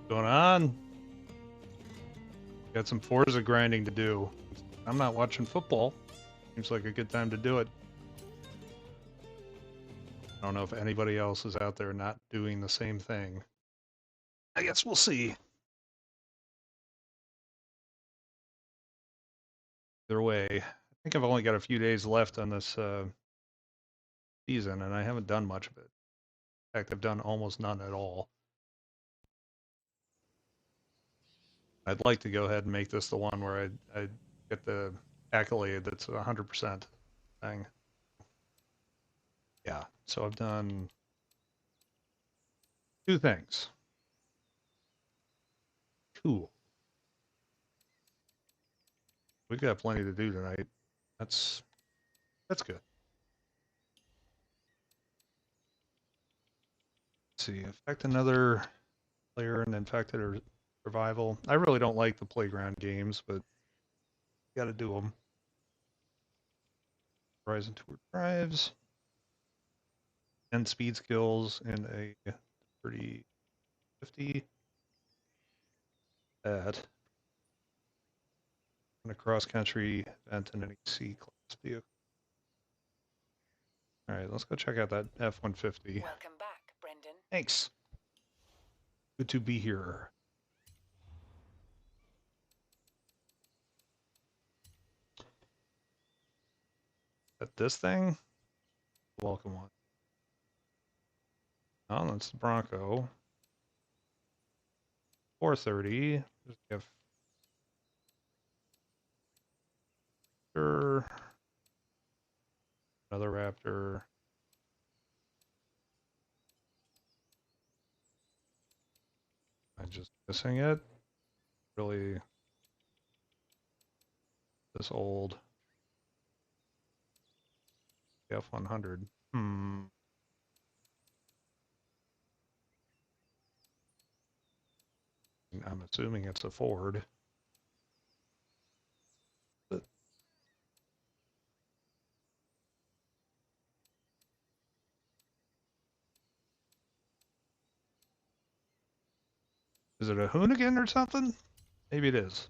Going on? Got some Forza grinding to do. I'm not watching football. Seems like a good time to do it. I don't know if anybody else is out there not doing the same thing. I guess we'll see. Either way, I think I've only got a few days left on this season, and I haven't done much of it. In fact, I've done almost none at all. I'd like to go ahead and make this the one where I get the accolade that's 100% thing. Yeah, so I've done two things. Cool. We've got plenty to do tonight. That's good. Let's see, affect another player and infected or survival. I really don't like the playground games, but got to do them. Horizon Tour drives and speed skills in a 30-50 at in a cross country event in an C class vehicle. All right, let's go check out that F-150. Welcome back, Brendan. Thanks. Good to be here. At this thing? Welcome one. Oh, that's the Bronco. 430. Just give Raptor. Another Raptor. I'm just missing it. Really, this old F-100. I'm assuming it's a Ford. But is it a Hoonigan or something? Maybe it is.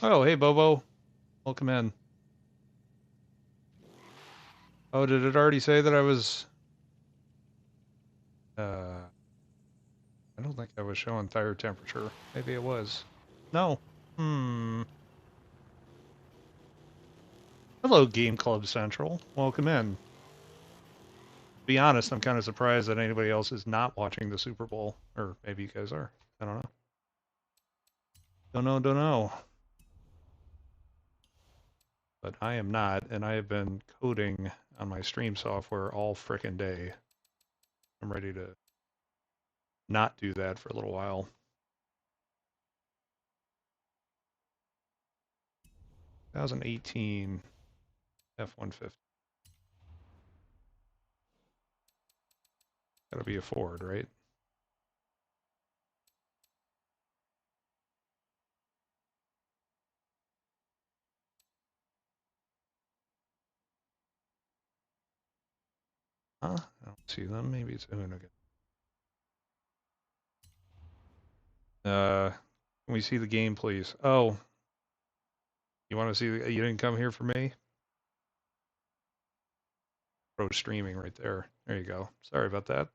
Oh, hey, Bobo. Welcome in. Oh, did it already say that I was... I don't think I was showing tire temperature. Maybe it was. No. Hello, Game Club Central. Welcome in. To be honest, I'm kind of surprised that anybody else is not watching the Super Bowl. Or maybe you guys are. I don't know. Don't know. But I am not, and I have been coding on my stream software all frickin' day. I'm ready to not do that for a little while. 2018 F-150. Gotta be a Ford, right? Huh? I don't see them. Maybe it's Hoonigan. Can we see the game, please? Oh, you want to see? You didn't come here for me? Pro streaming right there. There you go. Sorry about that.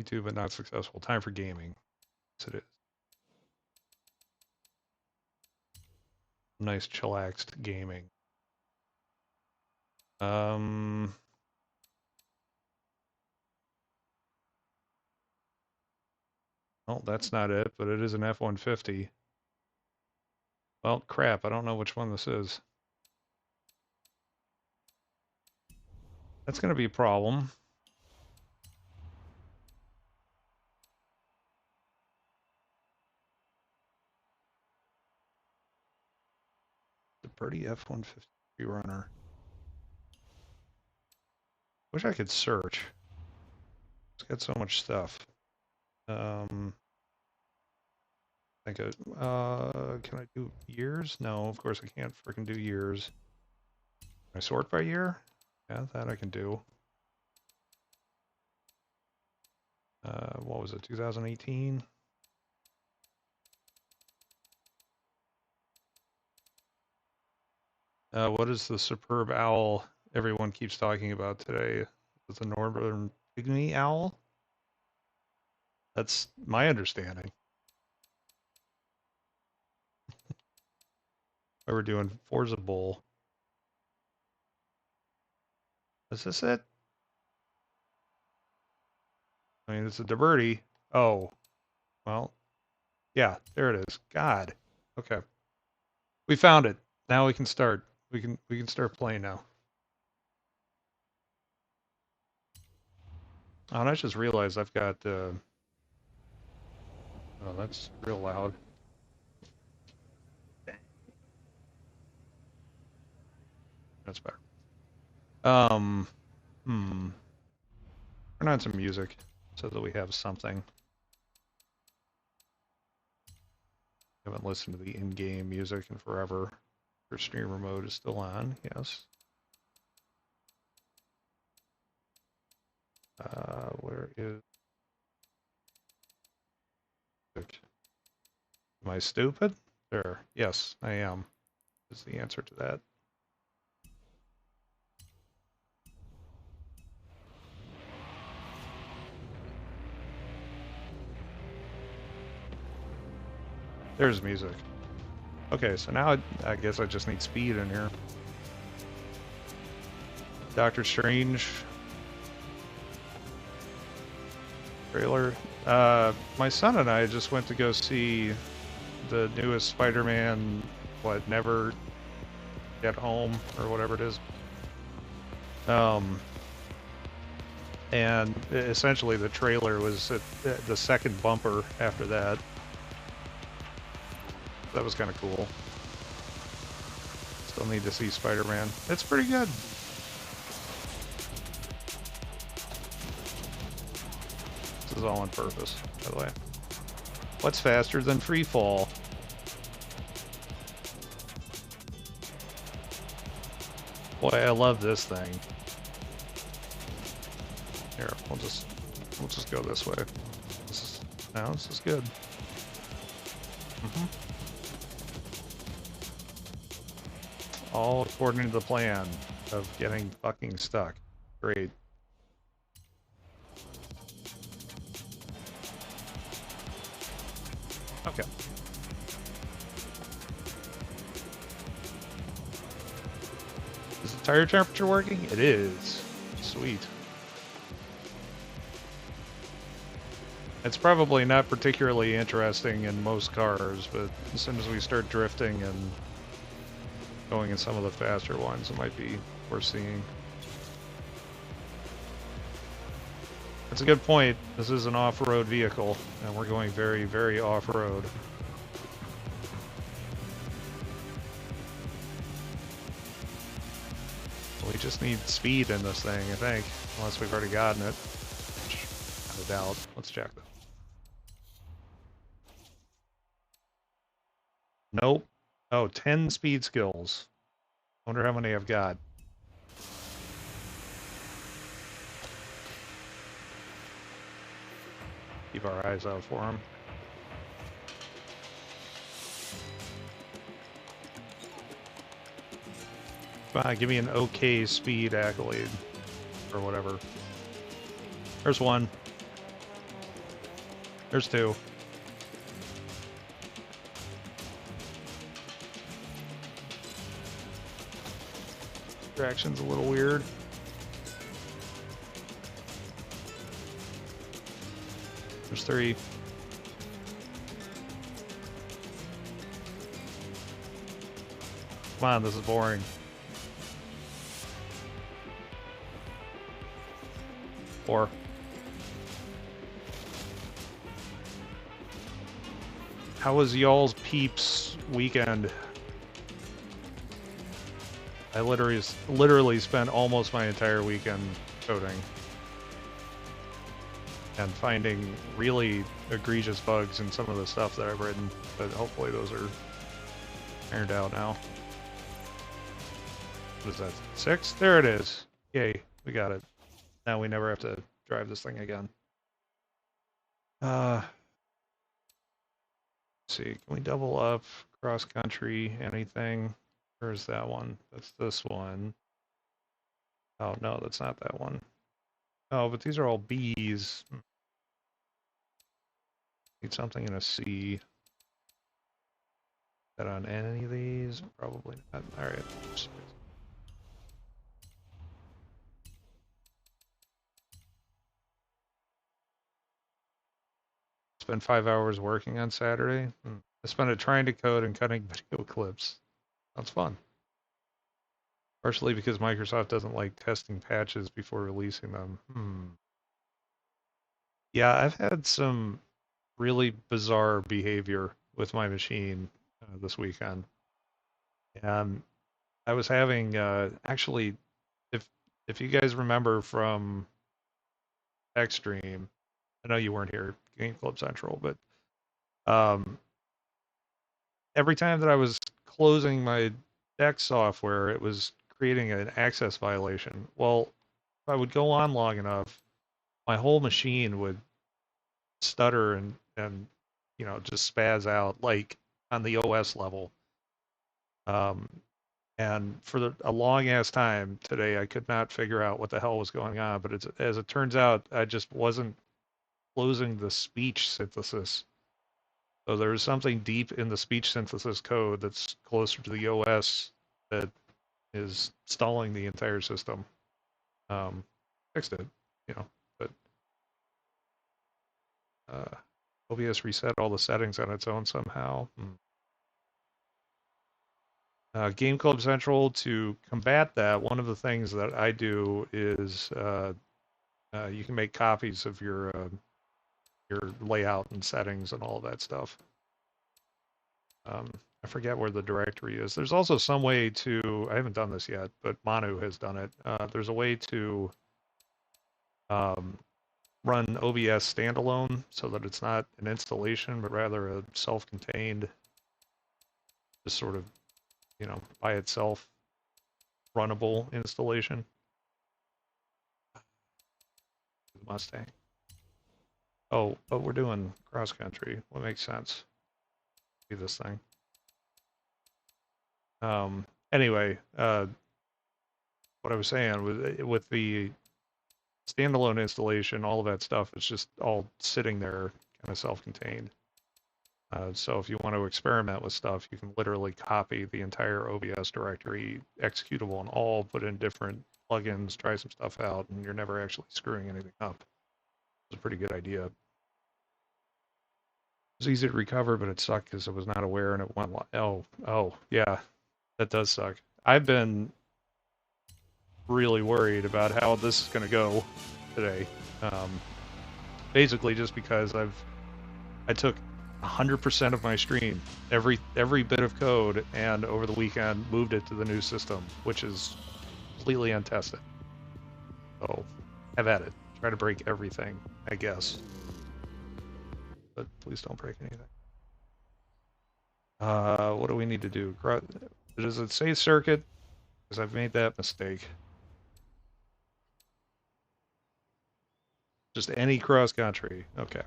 YouTube, but not successful. Time for gaming. Yes, it is. Nice, chillaxed gaming. Well, that's not it, but it is an F-150. Well, crap, I don't know which one this is. That's going to be a problem. The Birdie F-150 runner. Wish I could search. It's got so much stuff. Think of, can I do years? No, of course I can't freaking do years. Can I sort by year? Yeah, that I can do. What was it, 2018? What is the superb owl everyone keeps talking about today? Is it the northern pygmy owl? That's my understanding. We were doing Forza Bowl. Is this it? I mean, it's a Diverty. Oh, well, yeah, there it is. God. Okay. We found it. Now we can start. We can start playing now. Oh, and I just realized I've got oh, that's real loud. That's better. Um, hmm. Turn on some music so that we have something. Haven't listened to the in-game music in forever. Your streamer mode is still on, yes. Where is it? Am I stupid? There. Yes, I am. Is the answer to that. There's music. Okay, so now I guess I just need speed in here. Doctor Strange trailer. My son and I just went to go see the newest Spider-Man, Never Get Home, or whatever it is. And essentially the trailer was the second bumper after that. That was kind of cool. Still need to see Spider-Man. It's pretty good. This is all on purpose, by the way. What's faster than free fall? Boy, I love this thing. Here, we'll just go this way. This is good. All according to the plan of getting fucking stuck. Great. Okay. Is the tire temperature working? It is. Sweet. It's probably not particularly interesting in most cars, but as soon as we start drifting and going in some of the faster ones, it might be worth seeing. That's a good point. This is an off-road vehicle, and we're going very, very off-road. We just need speed in this thing, I think, unless we've already gotten it. No doubt. Let's check though. Nope. Oh, 10 speed skills. Wonder how many I've got. Keep our eyes out for them. Give me an okay speed accolade. Or whatever. There's one. There's two. Traction's a little weird. There's three. Come on, this is boring. Four. How was y'all's peeps weekend? I literally spent almost my entire weekend coding and finding really egregious bugs in some of the stuff that I've written, but hopefully those are ironed out now. What is that? 6? There it is. Yay, we got it. Now we never have to drive this thing again. Let's see, can we double up cross country, anything? Where's that one? That's this one. Oh, no, that's not that one. Oh, but these are all B's. Need something in a C. That on any of these? Probably not. All right. Spent 5 hours working on Saturday. I spent it trying to code and cutting video clips. That's fun. Partially because Microsoft doesn't like testing patches before releasing them. Yeah, I've had some really bizarre behavior with my machine this weekend. I was having actually, if you guys remember from Extreme, I know you weren't here, Game Club Central, but um, every time that I was closing my deck software, it was creating an access violation. Well, if I would go on long enough, my whole machine would stutter and just spaz out like on the OS level. Um, and for a long ass time today, I could not figure out what the hell was going on. But as it turns out, I just wasn't closing the speech synthesis. So there was something deep in the speech synthesis code that's closer to the OS that is stalling the entire system. Fixed it, but OBS reset all the settings on its own somehow. Game Club Central, to combat that, one of the things that I do is you can make copies of your layout and settings and all of that stuff. I forget where the directory is. There's also some way to, I haven't done this yet, but Manu has done it. There's a way to run OBS standalone so that it's not an installation, but rather a self-contained, just sort of, by itself runnable installation. Mustang. Oh, but we're doing cross country. What makes sense? Do this thing. Anyway, what I was saying was with the standalone installation, all of that stuff is just all sitting there, kind of self-contained. So if you want to experiment with stuff, you can literally copy the entire OBS directory, executable and all, put in different plugins, try some stuff out, and you're never actually screwing anything up. It's a pretty good idea. It was easy to recover, but it sucked because I was not aware and it went oh, yeah, that does suck. I've been really worried about how this is going to go today. Basically just because I took 100% of my stream, every bit of code, and over the weekend moved it to the new system, which is completely untested. So have at it. Try to break everything, I guess. But please don't break anything. What do we need to do? Does it say circuit? Because I've made that mistake. Just any cross country. Okay.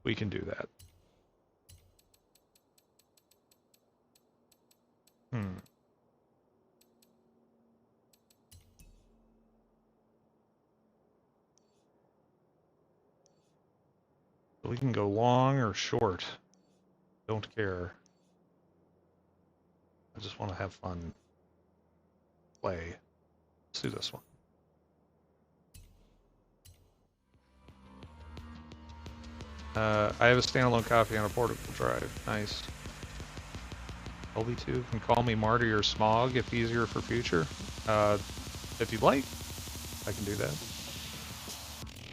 We can do that. We can go long or short. Don't care. I just want to have fun. Play. Let's do this one. I have a standalone copy on a portable drive. Nice. LB2 can call me Marty or Smog if easier for future. If you'd like, I can do that.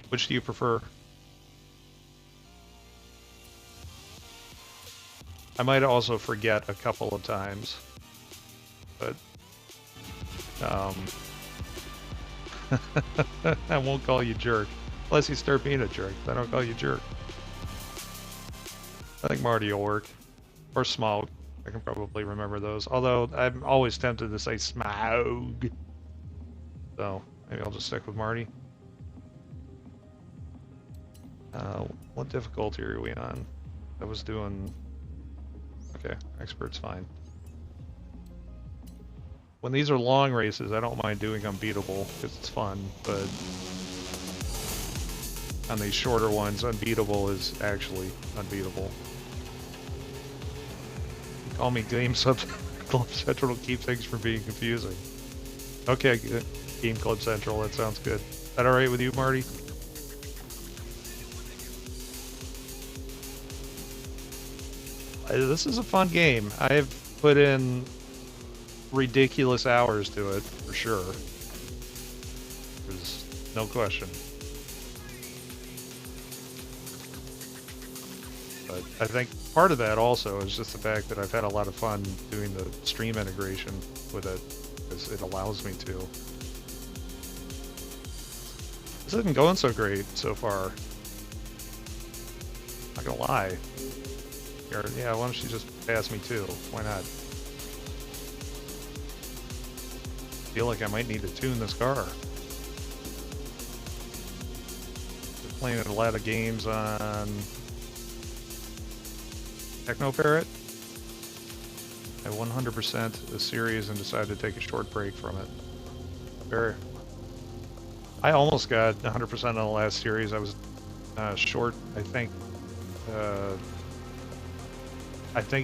Which do you prefer? I might also forget a couple of times, but I won't call you jerk. Unless you start being a jerk, then I'll call you jerk. I think Marty will work. Or Smog. I can probably remember those. Although I'm always tempted to say Smog. So maybe I'll just stick with Marty. What difficulty are we on? I was doing... Okay, expert's fine. When these are long races, I don't mind doing unbeatable because it's fun, but on these shorter ones, unbeatable is actually unbeatable. Call me Game Club Central to keep things from being confusing. Okay, good. Game Club Central, that sounds good. Is that alright with you, Marty? This is a fun game. I've put in ridiculous hours to it, for sure. There's no question. But I think part of that also is just the fact that I've had a lot of fun doing the stream integration with it, because it allows me to. This isn't going so great so far. Not gonna lie. Yeah, why don't you just pass me too? Why not? Feel like I might need to tune this car. Been playing a lot of games on Techno Parrot. I 100% the series and decided to take a short break from it. I almost got 100% on the last series. I was short, I think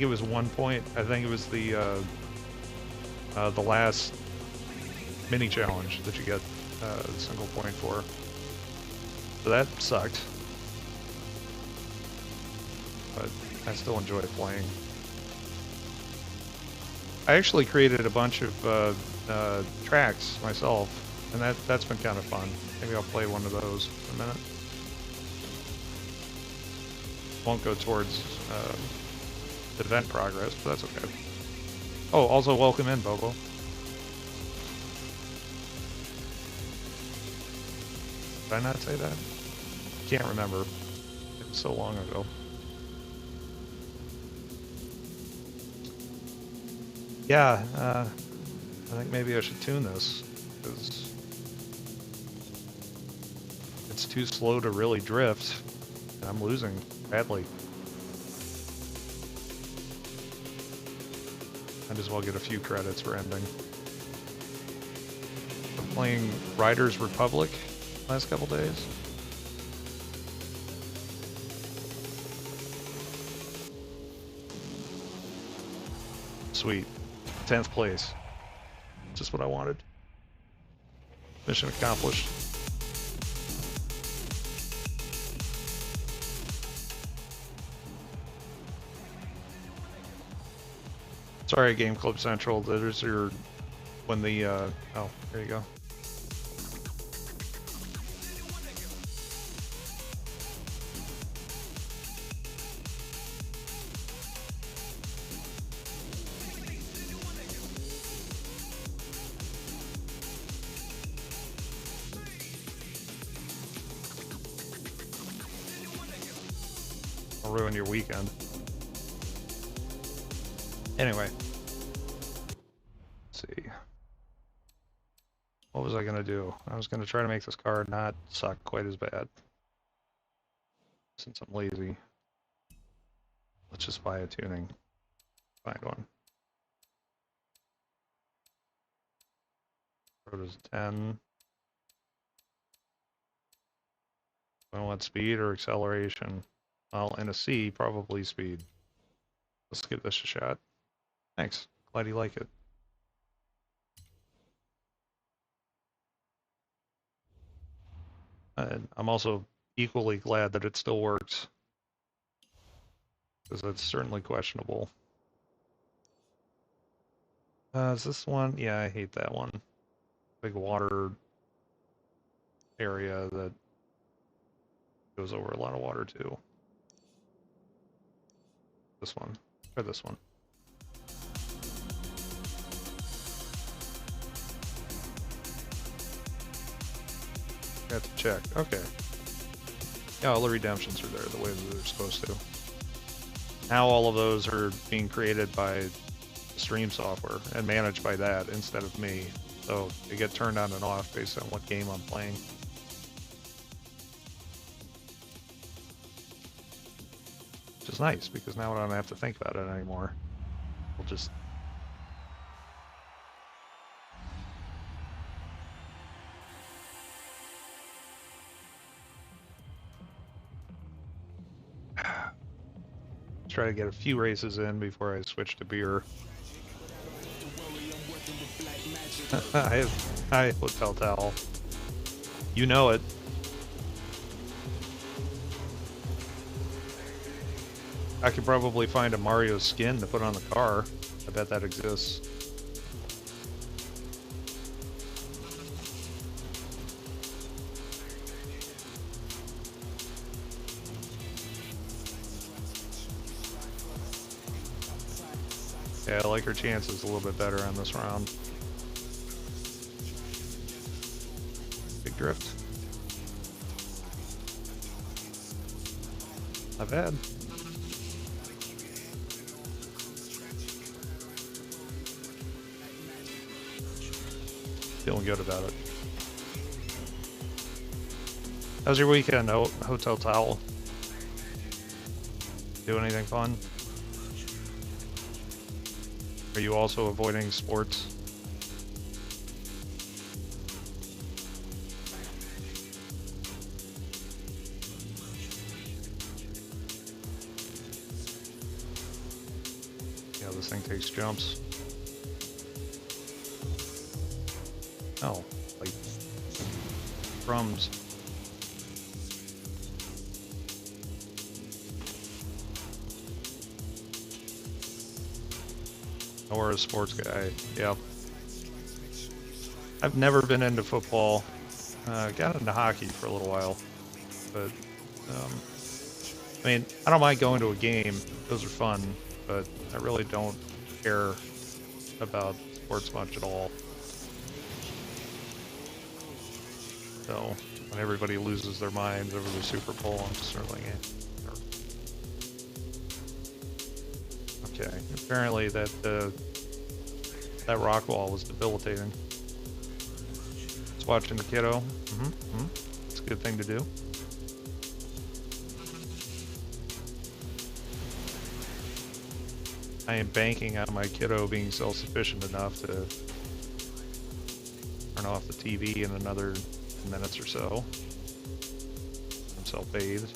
it was 1 point. I think it was the last mini challenge that you get a single point for. So that sucked. But I still enjoy playing. I actually created a bunch of tracks myself, and that's been kind of fun. Maybe I'll play one of those in a minute. Won't go towards event progress, but that's okay. Oh, also welcome in, Bobo. Did I not say that? Can't remember. It was so long ago. Yeah, I think maybe I should tune this, because it's too slow to really drift, and I'm losing badly. Might as well get a few credits for ending. I'm playing Riders Republic last couple days. Sweet. 10th place. Just what I wanted. Mission accomplished. Sorry, Game Club Central. There's your... When the... oh, there you go. I'll ruin your weekend. Anyway. Let's see. What was I going to do? I was going to try to make this car not suck quite as bad. Since I'm lazy. Let's just buy a tuning. Find one. Road is 10. I don't want speed or acceleration. Well, in a C, probably speed. Let's give this a shot. Thanks. Glad you like it. And I'm also equally glad that it still works. Because it's certainly questionable. Is this one? Yeah, I hate that one. Big water area that goes over a lot of water too. This one. Or this one. Got to check. Okay. Yeah, all the redemptions are there the way that they're supposed to. Now all of those are being created by stream software and managed by that instead of me. So they get turned on and off based on what game I'm playing. Which is nice, because now I don't have to think about it anymore. We'll just... try to get a few races in before I switch to beer. Hi, Hotel Towel. You know it. I could probably find a Mario skin to put on the car. I bet that exists. Yeah, I like her chances a little bit better on this round. Big drift. Not bad. Feeling good about it. How's your weekend, Hotel Towel? Do anything fun? Are you also avoiding sports? Yeah, this thing takes jumps. Oh, like crumbs. Or a sports guy. Yep. I've never been into football. Got into hockey for a little while, but I mean, I don't mind going to a game. Those are fun, but I really don't care about sports much at all. So when everybody loses their minds over the Super Bowl, I'm just sort of like, eh. Okay, apparently that rock wall was debilitating. Just watching the kiddo. It's a good thing to do. I am banking on my kiddo being self-sufficient enough to turn off the TV in another minutes or so. I'm self-bathed.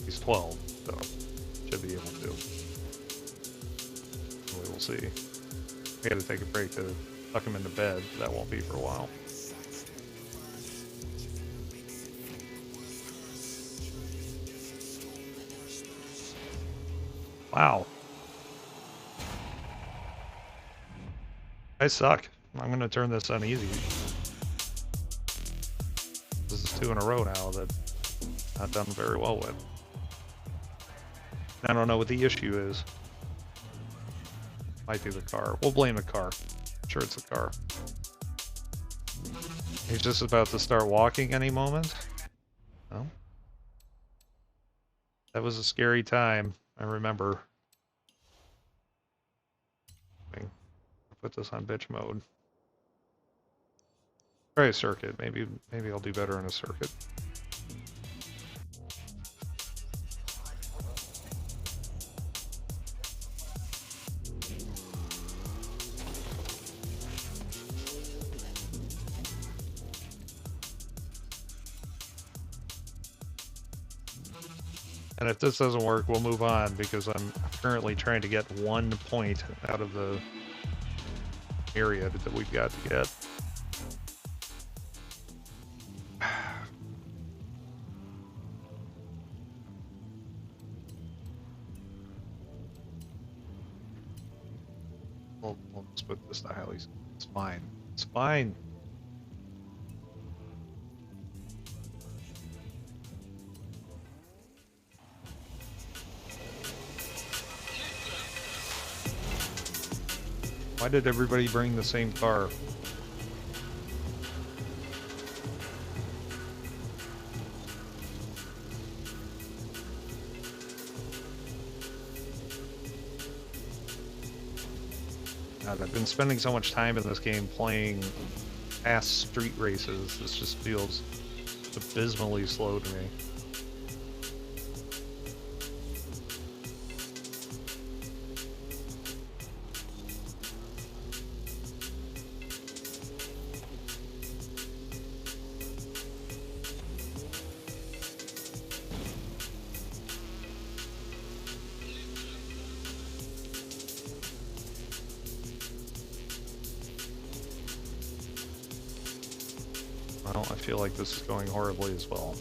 He's 12, so should be able to. We will see. We got to take a break to tuck him into bed. That won't be for a while. Wow. I suck. I'm going to turn this on easy. This is 2 in a row now that I've not done very well with. I don't know what the issue is. Might be the car. We'll blame the car. I'm sure it's the car. He's just about to start walking any moment. Oh. That was a scary time. I remember. I'll put this on bitch mode. Try a circuit. Maybe I'll do better in a circuit. And if this doesn't work, we'll move on, because I'm currently trying to get 1 point out of the area that we've got to get. We'll just put this to highly. It's fine. It's fine. Why did everybody bring the same car? God, I've been spending so much time in this game playing fast street races. This just feels abysmally slow to me. Well, I feel like this is going horribly as well.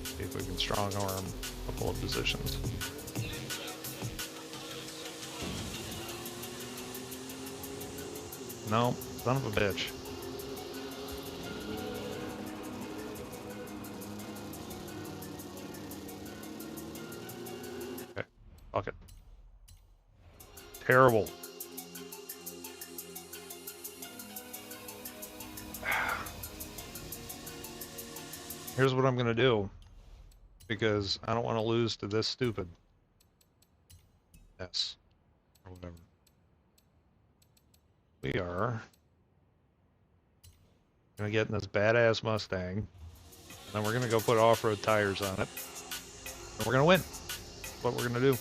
See if we can strong arm a couple of positions. No, son of a bitch. Okay, fuck it. Terrible. Here's what I'm gonna do, because I don't want to lose to this stupid. Yes, or whatever. We are gonna get in this badass Mustang, and then we're gonna go put off-road tires on it, and we're gonna win. That's what we're gonna do.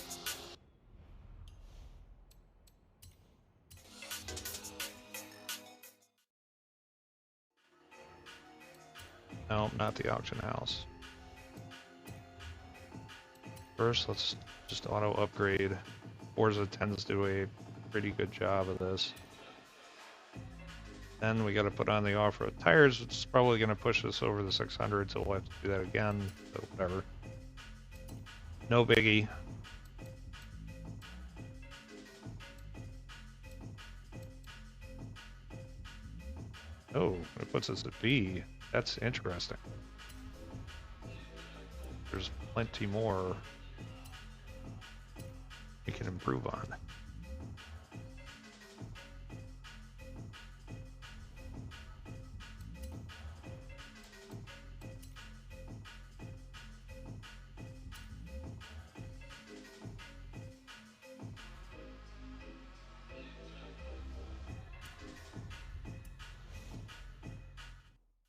No, not the auction house. First, let's just auto upgrade. Forza tends to do a pretty good job of this. Then we got to put on the off-road tires, which is probably going to push us over the 600, so we'll have to do that again, so whatever. No biggie. Oh, it puts us at B. That's interesting. There's plenty more we can improve on.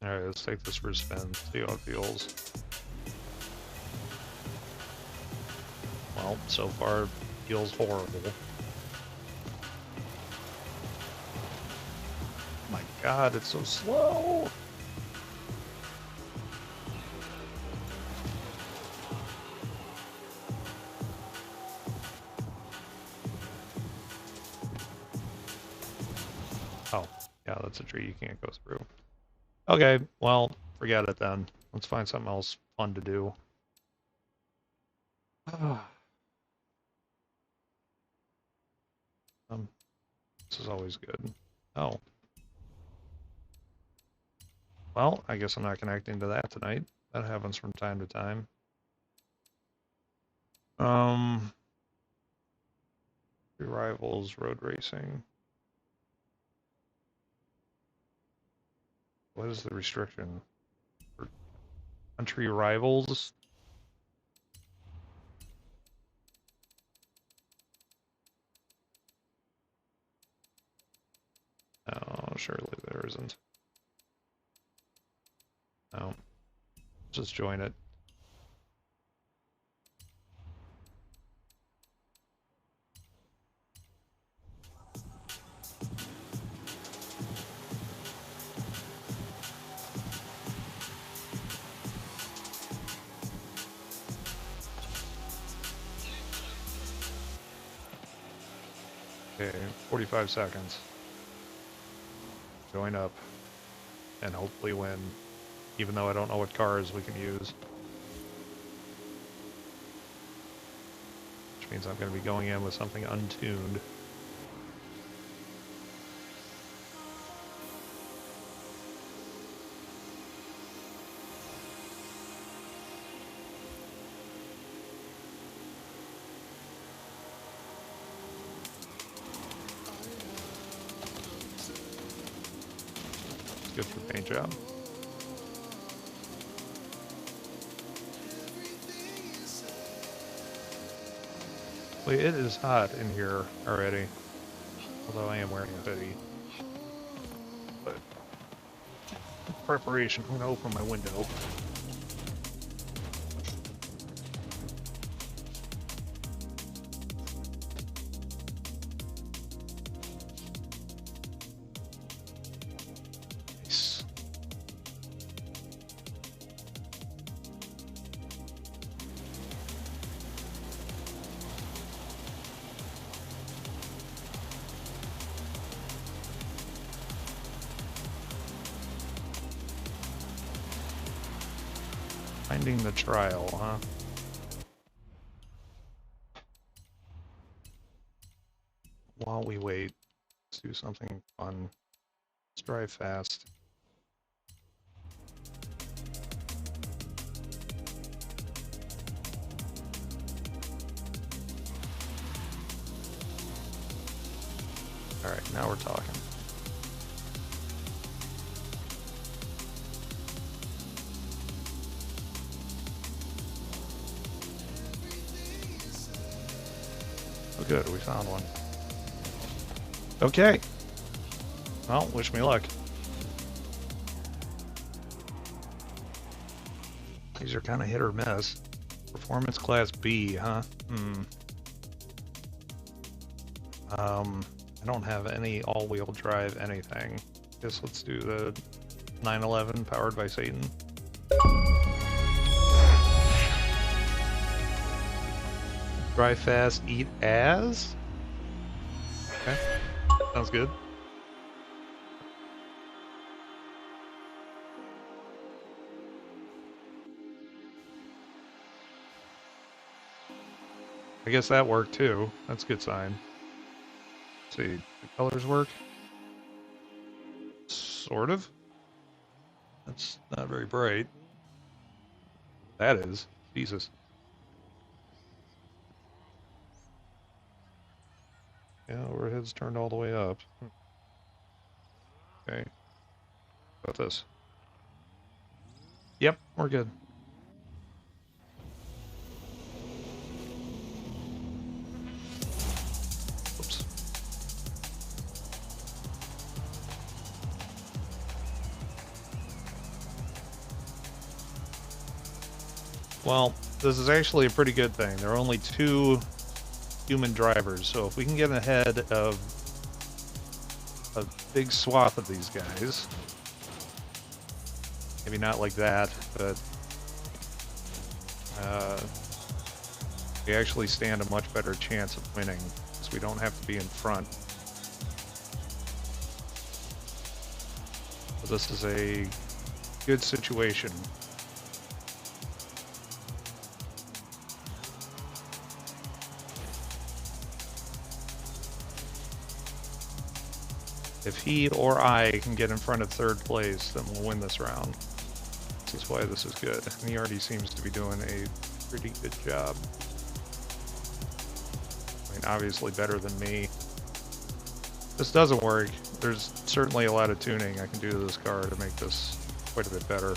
Alright, let's take this for a spin, see how it feels. Well, so far it feels horrible. My god, it's so slow! Oh, yeah, that's a tree you can't go through. Okay, well, forget it then. Let's find something else fun to do. This is always good. Oh. Well, I guess I'm not connecting to that tonight. That happens from time to time. Rivals, road racing. What is the restriction? For country rivals? Oh, surely there isn't. No. Just join it. Okay, 45 seconds. Join up. And hopefully win. Even though I don't know what cars we can use. Which means I'm going to be going in with something untuned. Good for paint job. Well, it is hot in here already, although I am wearing a hoodie. But in preparation, I'm going to open my window. Nice. Finding the trial, huh? While we wait, let's do something fun. Let's drive fast. All right, now we're talking. Oh, good, we found one. Okay. Well, wish me luck. These are kind of hit or miss. Performance class B, huh? I don't have any all-wheel drive anything. Guess let's do the 911 powered by Satan. Drive fast, eat as? Okay, sounds good. I guess that worked too. That's a good sign. Let's see, the colors work? Sort of. That's not very bright. That is. Jesus. Yeah, overhead's turned all the way up. Okay. About this. Yep, we're good. Oops. Well, this is actually a pretty good thing. There are only 2 human drivers, so if we can get ahead of a big swath of these guys, maybe not like that, but we actually stand a much better chance of winning, because we don't have to be in front. So this is a good situation. If he or I can get in front of 3rd place, then we'll win this round. This is why this is good. And he already seems to be doing a pretty good job. I mean, obviously better than me. If this doesn't work, there's certainly a lot of tuning I can do to this car to make this quite a bit better.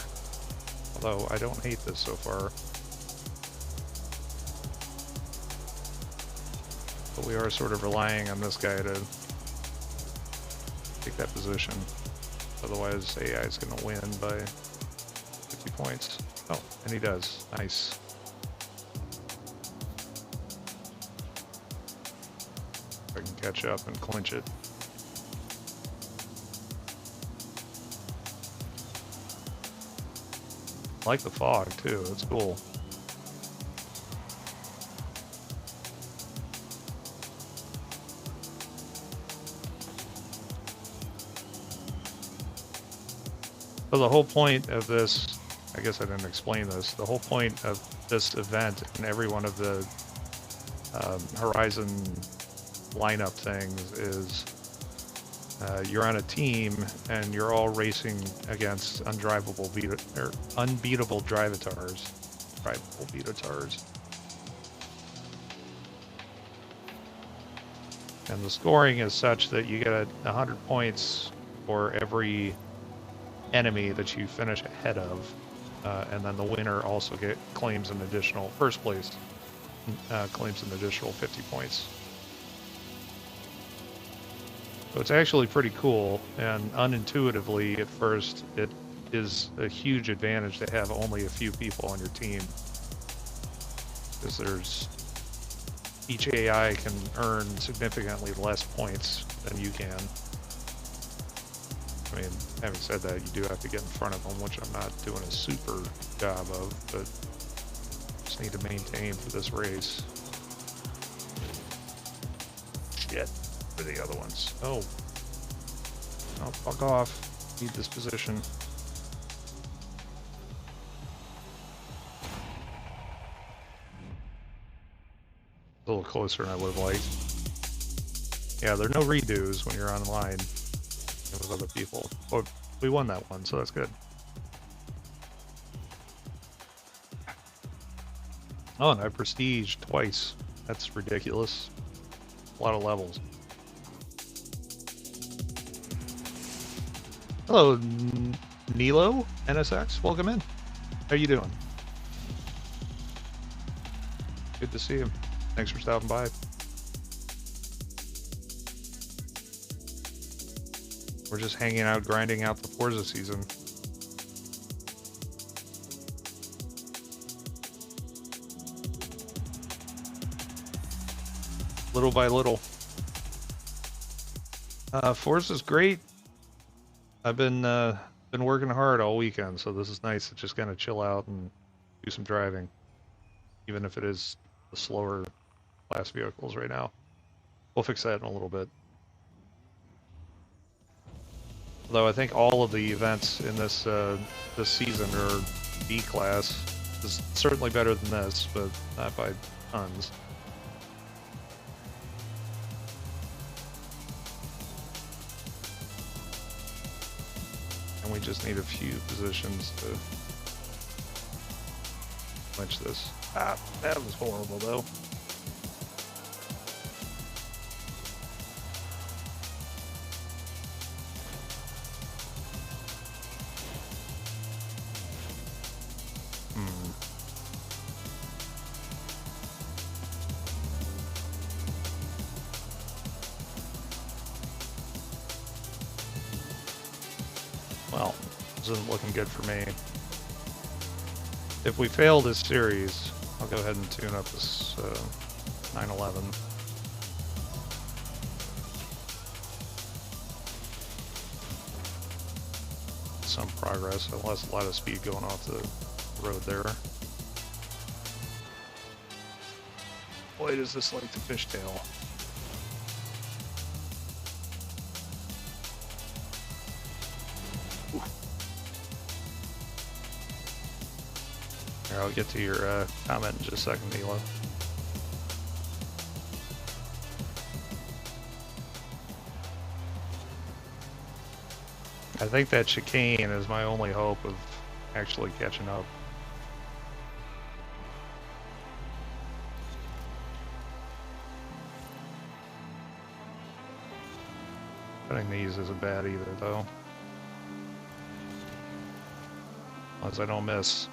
Although I don't hate this so far. But we are sort of relying on this guy to take that position. Otherwise, AI is going to win by 50 points. Oh, and he does. Nice. I can catch up and clinch it. I like the fog, too. It's cool. So the whole point of this, I guess I didn't explain this, the whole point of this event and every one of the Horizon lineup things is you're on a team and you're all racing against unbeatable drivatars. Drivable beatatars. And the scoring is such that you get 100 points for every enemy that you finish ahead of, and then the winner also claims an additional 1st place. claims an additional 50 points. So it's actually pretty cool, and unintuitively at first, it is a huge advantage to have only a few people on your team. Because each AI can earn significantly less points than you can. I mean, having said that, you do have to get in front of them, which I'm not doing a super job of, but just need to maintain for this race. Shit. For the other ones. Oh, fuck off. Need this position. A little closer than I would have liked. Yeah, there are no redos when you're online with other people. Oh, we won that one, so that's good. Oh, and I prestiged twice. That's ridiculous. A lot of levels. Hello, Nilo NSX. Welcome in. How you doing? Good to see you. Thanks for stopping by. We're just hanging out, grinding out the Forza season. Little by little. Forza's great. I've been working hard all weekend, so this is nice to just kind of chill out and do some driving, even if it is the slower class vehicles right now. We'll fix that in a little bit. Although I think all of the events in this this season are B class. Is certainly better than this, but not by tons. And we just need a few positions to clinch this. Ah, that was horrible though. Well, this isn't looking good for me. If we fail this series, I'll go ahead and tune up this 911. Some progress. I lost a lot of speed going off the road there. Boy, does this like the fishtail. Here, I'll get to your comment in just a second, Nilo. I think that chicane is my only hope of actually catching up. Cutting these isn't bad either, though. Unless I don't miss.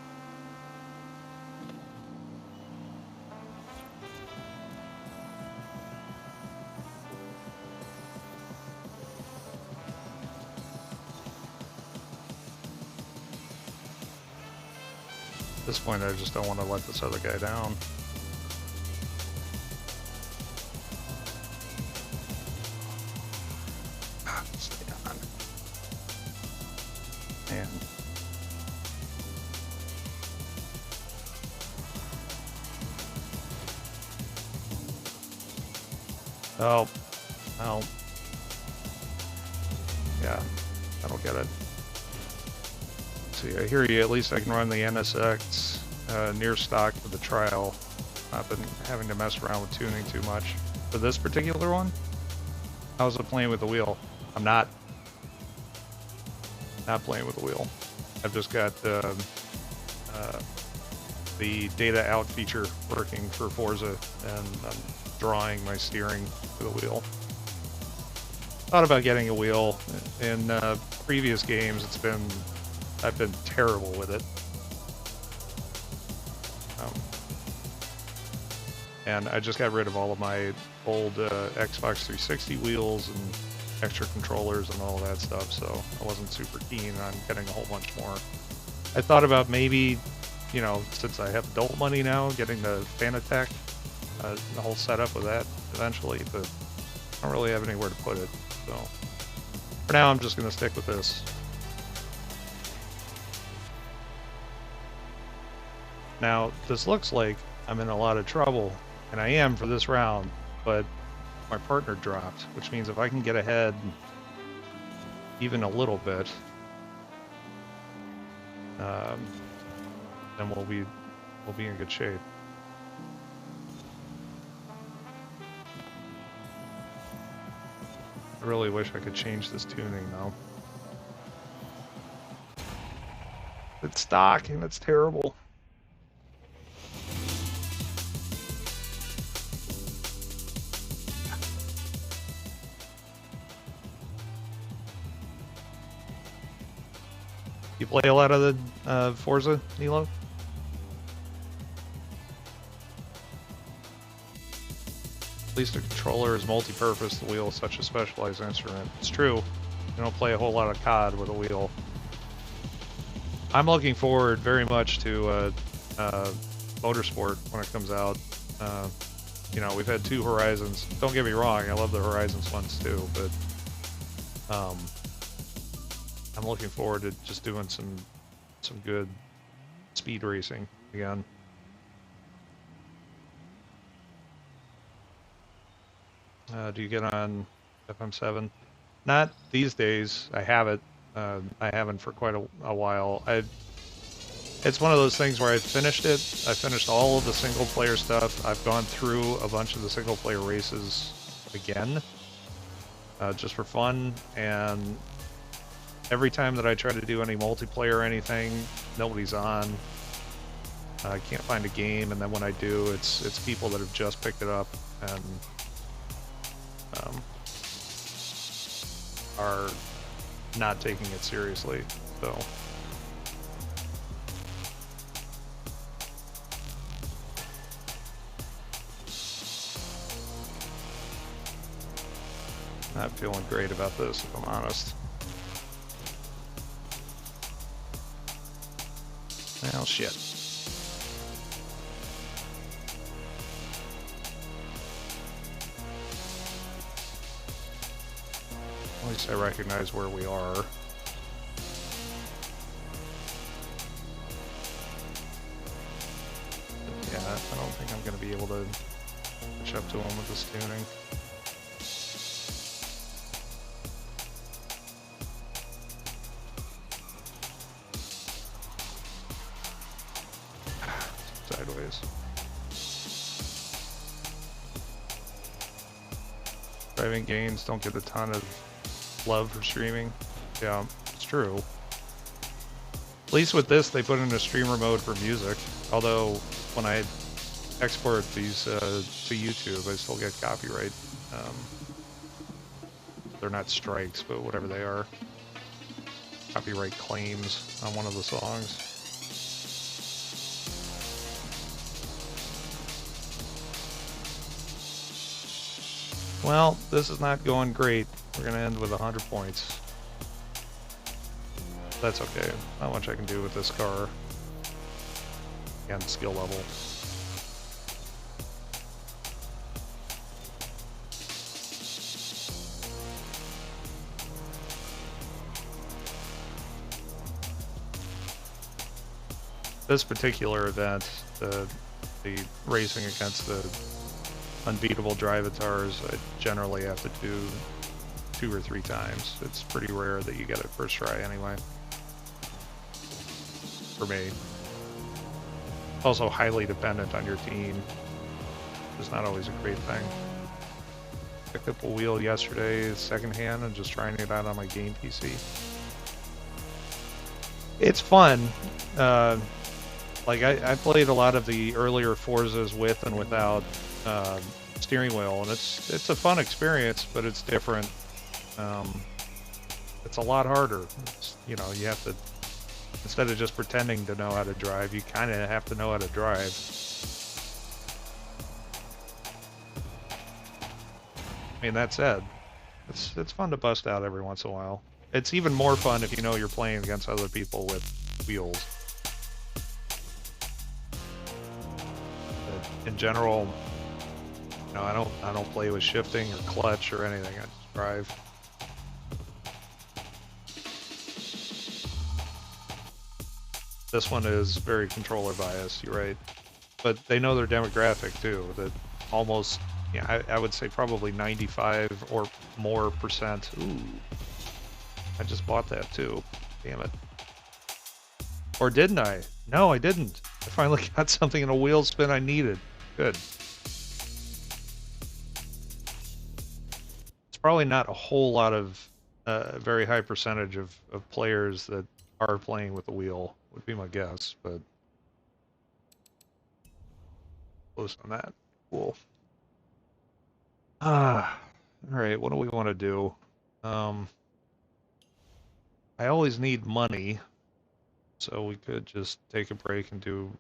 At this point, I just don't want to let this other guy down. Stay on. Man. Oh. Oh. Yeah. I don't get it. See, I hear you. At least I can run the NSX near stock for the trial. I've been having to mess around with tuning too much. For this particular one, how's it playing with the wheel? I'm not playing with the wheel. I've just got the data out feature working for Forza, and I'm drawing my steering to the wheel. Thought about getting a wheel. In previous games, I've been terrible with it. And I just got rid of all of my old Xbox 360 wheels and extra controllers and all that stuff, so I wasn't super keen on getting a whole bunch more. I thought about maybe, you know, since I have adult money now, getting the Fanatec, the whole setup with that eventually, but I don't really have anywhere to put it, so for now I'm just going to stick with this. Now, this looks like I'm in a lot of trouble, and I am for this round, but my partner dropped, which means if I can get ahead even a little bit, then we'll be in good shape. I really wish I could change this tuning though. It's stock and it's terrible. You play a lot of the Forza, Nilo? At least the controller is multi-purpose, the wheel is such a specialized instrument. It's true, you don't play a whole lot of COD with a wheel. I'm looking forward very much to Motorsport when it comes out. You know, we've had 2 Horizons. Don't get me wrong, I love the Horizons ones too, but I'm looking forward to just doing some good speed racing again. Do you get on FM7? Not these days. I have it. I haven't for quite a while. It's one of those things where I finished it. I finished all of the single player stuff. I've gone through a bunch of the single player races again, just for fun. And every time that I try to do any multiplayer or anything, nobody's on. I can't find a game, and then when I do, it's people that have just picked it up and are not taking it seriously. So not feeling great about this, if I'm honest. Well, shit. At least I recognize where we are. Yeah, I don't think I'm going to be able to catch up to him with this tuning. Sideways. Driving games don't get a ton of love for streaming. Yeah, it's true. At least with this, they put in a streamer mode for music. Although, when I export these to YouTube, I still get copyright. They're not strikes, but whatever they are. Copyright claims on one of the songs. Well, this is not going great. We're going to end with 100 points. That's okay. Not much I can do with this car. And skill level. This particular event, the racing against the unbeatable drivatars, I generally have to do 2 or 3 times. It's pretty rare that you get it first try anyway. For me. Also highly dependent on your team. It's not always a great thing. Picked up a wheel yesterday, secondhand, and just trying it out on my game PC. It's fun. Like I played a lot of the earlier Forzas with and without steering wheel, and it's a fun experience, but it's different. It's a lot harder. You know, you have to, instead of just pretending to know how to drive, you kind of have to know how to drive. I mean, that said, it's fun to bust out every once in a while. It's even more fun if you know you're playing against other people with wheels. But in general, you know, I don't play with shifting or clutch or anything. I just drive. This one is very controller biased, you're right. But they know their demographic too, that almost, yeah, I would say probably 95 or more percent. Ooh, I just bought that too. Damn it. Or didn't I? No, I didn't. I finally got something in a wheel spin I needed. Good. It's probably not a whole lot of, very high percentage of players that are playing with the wheel, would be my guess, but close on that. Cool. Ah, all right, what do we want to do? Um, I always need money, so we could just take a break and do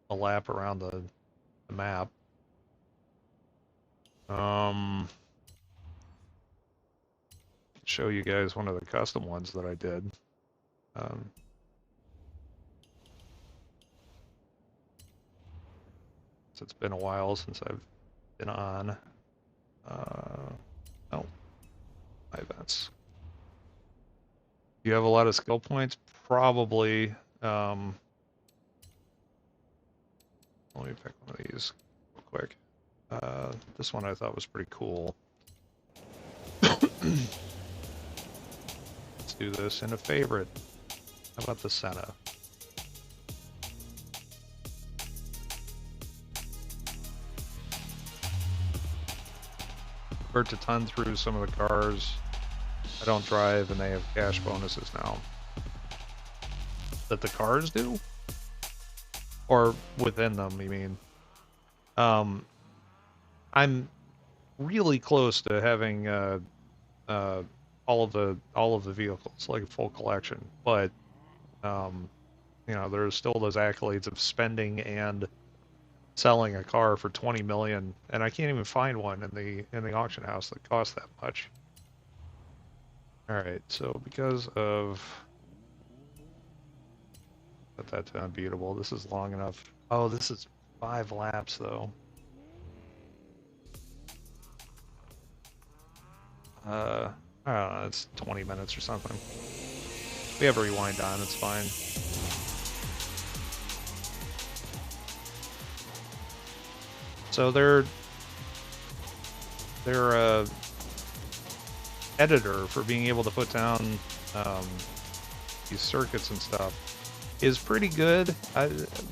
a lap around the map. Show you guys one of the custom ones that I did. Um, so it's been a while since I've been on. Oh, my events. Do you have a lot of skill points? Probably. Let me pick one of these real quick. This one I thought was pretty cool. Let's do this in a favorite. How about the Senna? Convert to ton through some of the cars. I don't drive, and they have cash bonuses now. That the cars do? Or within them, you mean? I'm really close to having all of the vehicles, like a full collection. But you know, there's still those accolades of spending and selling a car for 20 million, and I can't even find one in the auction house that costs that much. All right, so because of put that to unbeatable, this is long enough. Oh, this is 5 laps though. I don't know, it's 20 minutes or something. We have a rewind on, it's fine. So their editor for being able to put down these circuits and stuff is pretty good.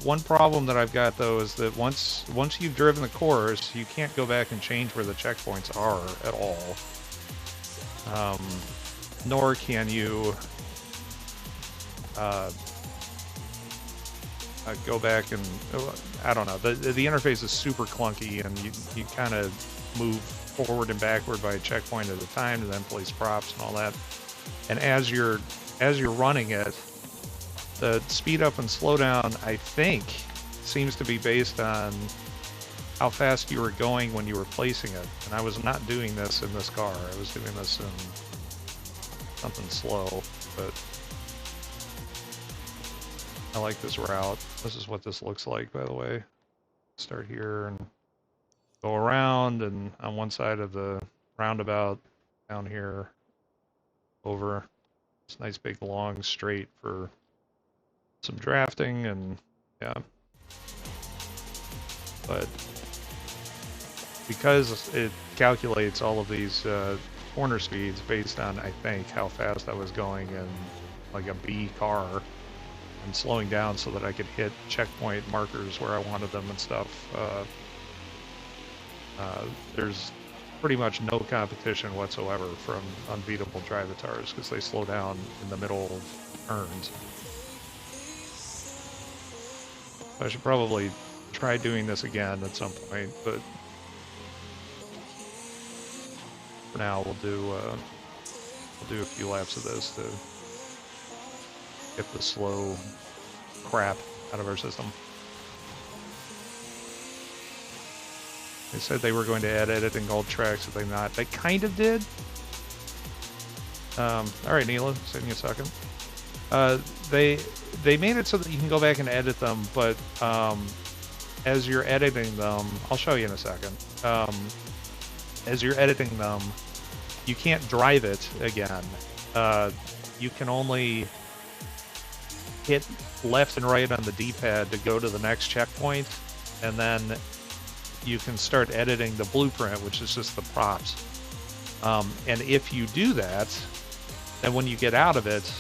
One problem that I've got though is that once you've driven the course, you can't go back and change where the checkpoints are at all. Nor can you go back and I don't know. The interface is super clunky, and you kind of move forward and backward by a checkpoint at a time, and then place props and all that. And as you're running it, the speed up and slow down, I think, seems to be based on how fast you were going when you were placing it. And I was not doing this in this car. I was doing this in something slow, but I like this route. This is what this looks like, by the way. Start here and go around, and on one side of the roundabout, down here, over. It's nice big long straight for some drafting, and yeah. But because it calculates all of these corner speeds based on, I think, how fast I was going in like a B car, and slowing down so that I could hit checkpoint markers where I wanted them and stuff. There's pretty much no competition whatsoever from unbeatable drivatars because they slow down in the middle of turns. I should probably try doing this again at some point, but for now we'll do a few laps of this to get the slow crap out of our system. They said they were going to add editing old tracks, but they not. They kind of did. All right, Neela, send me a second. They made it so that you can go back and edit them, but as you're editing them, I'll show you in a second. As you're editing them, you can't drive it again. You can only hit left and right on the D-pad to go to the next checkpoint, and then you can start editing the blueprint, which is just the props. And if you do that, then when you get out of it,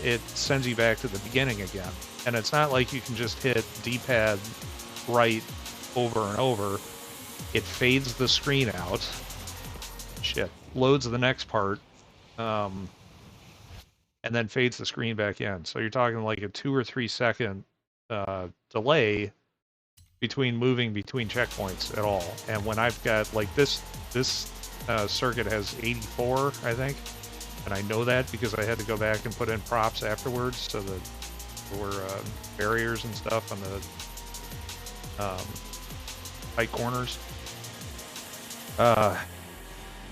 it sends you back to the beginning again. And it's not like you can just hit D-pad right over and over. It fades the screen out. Shit. Loads the next part. And then fades the screen back in. So you're talking like a 2 or 3 second delay between moving between checkpoints at all. And when I've got like this circuit has 84, I think. And I know that because I had to go back and put in props afterwards, so that there were barriers and stuff on the tight corners.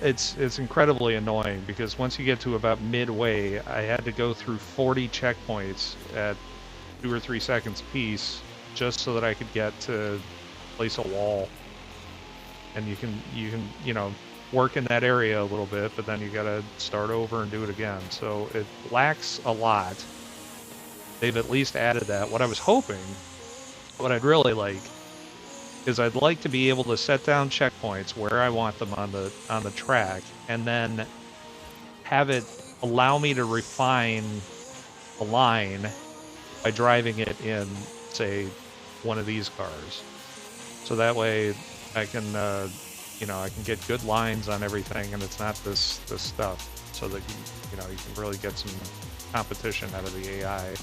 It's incredibly annoying because once you get to about midway, I had to go through 40 checkpoints at 2 or 3 seconds apiece just so that I could get to place a wall. And you can work in that area a little bit, but then you gotta start over and do it again. So it lacks a lot. They've at least added that. What I was hoping, what I'd really like, is I'd like to be able to set down checkpoints where I want them on the track, and then have it allow me to refine the line by driving it in, say, one of these cars. So that way I can I can get good lines on everything, and it's not this stuff, so that you can really get some competition out of the AI.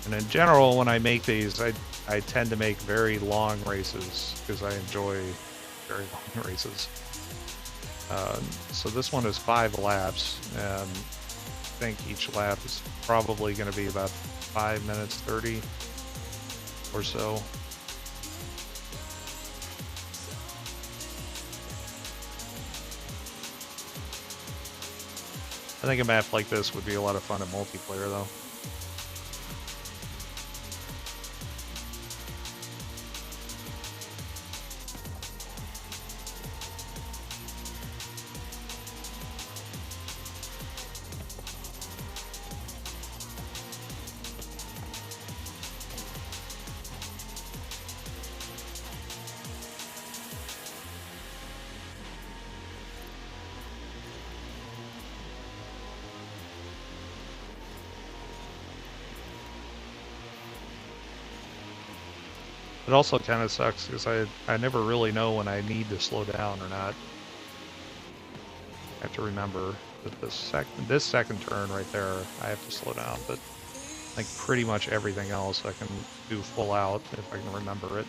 And in general, when I make these, I tend to make very long races because I enjoy very long races. So this one is 5 laps, and I think each lap is probably going to be about 5 minutes 30 or so. I think a map like this would be a lot of fun in multiplayer, though. It also kind of sucks because I never really know when I need to slow down or not. I have to remember that this second turn right there, I have to slow down, but like pretty much everything else I can do full out if I can remember it.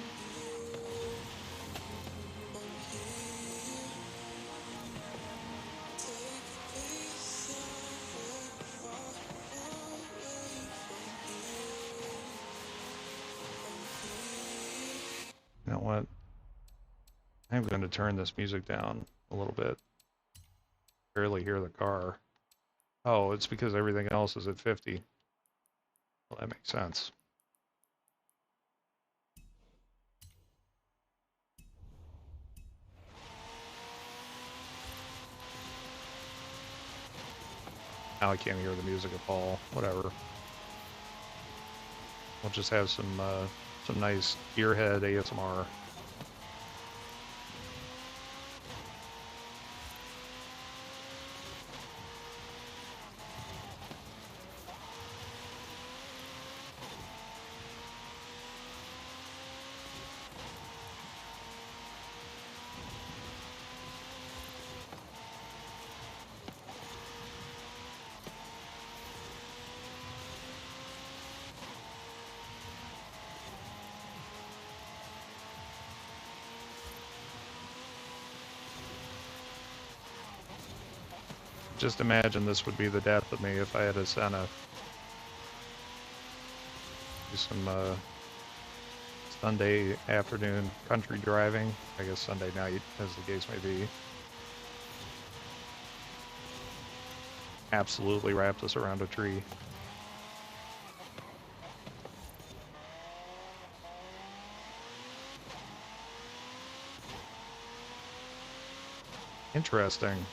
You know what? I'm going to turn this music down a little bit. Barely hear the car. Oh, it's because everything else is at 50. Well, that makes sense. Now I can't hear the music at all. Whatever. We'll just have some nice earhead ASMR. Just imagine this would be the death of me if I had a Senna. Do some Sunday afternoon country driving. I guess Sunday night, as the case may be. Absolutely wrapped us around a tree. Interesting.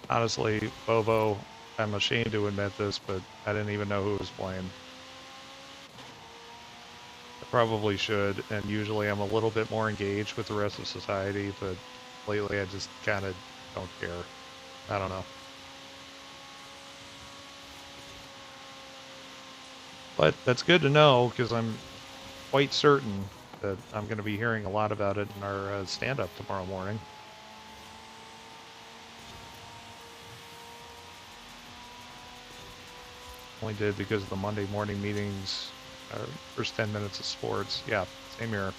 Honestly, Bobo, I'm ashamed to admit this, but I didn't even know who was playing. I probably should, and usually I'm a little bit more engaged with the rest of society, but lately I just kind of don't care. I don't know. But that's good to know, because I'm quite certain that I'm going to be hearing a lot about it in our stand-up tomorrow morning. Only did because of the Monday morning meetings, first 10 minutes of sports. Yeah, same here.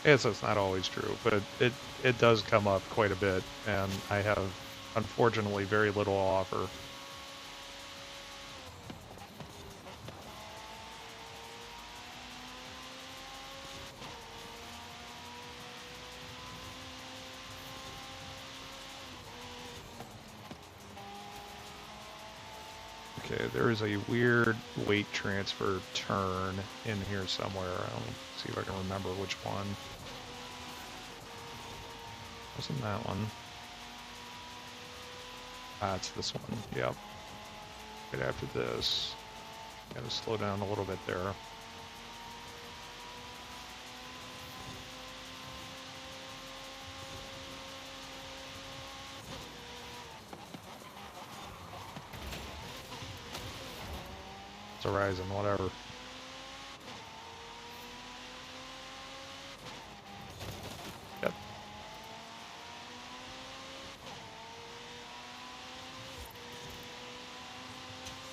Yes, that's not always true, but it does come up quite a bit, and I have, unfortunately, very little to offer. Okay, there is a weird weight transfer turn in here somewhere. I'll see if I can remember which one. Wasn't that one? Ah, it's this one. Yep. Right after this. Gotta slow down a little bit there. It's Horizon, whatever. Yep.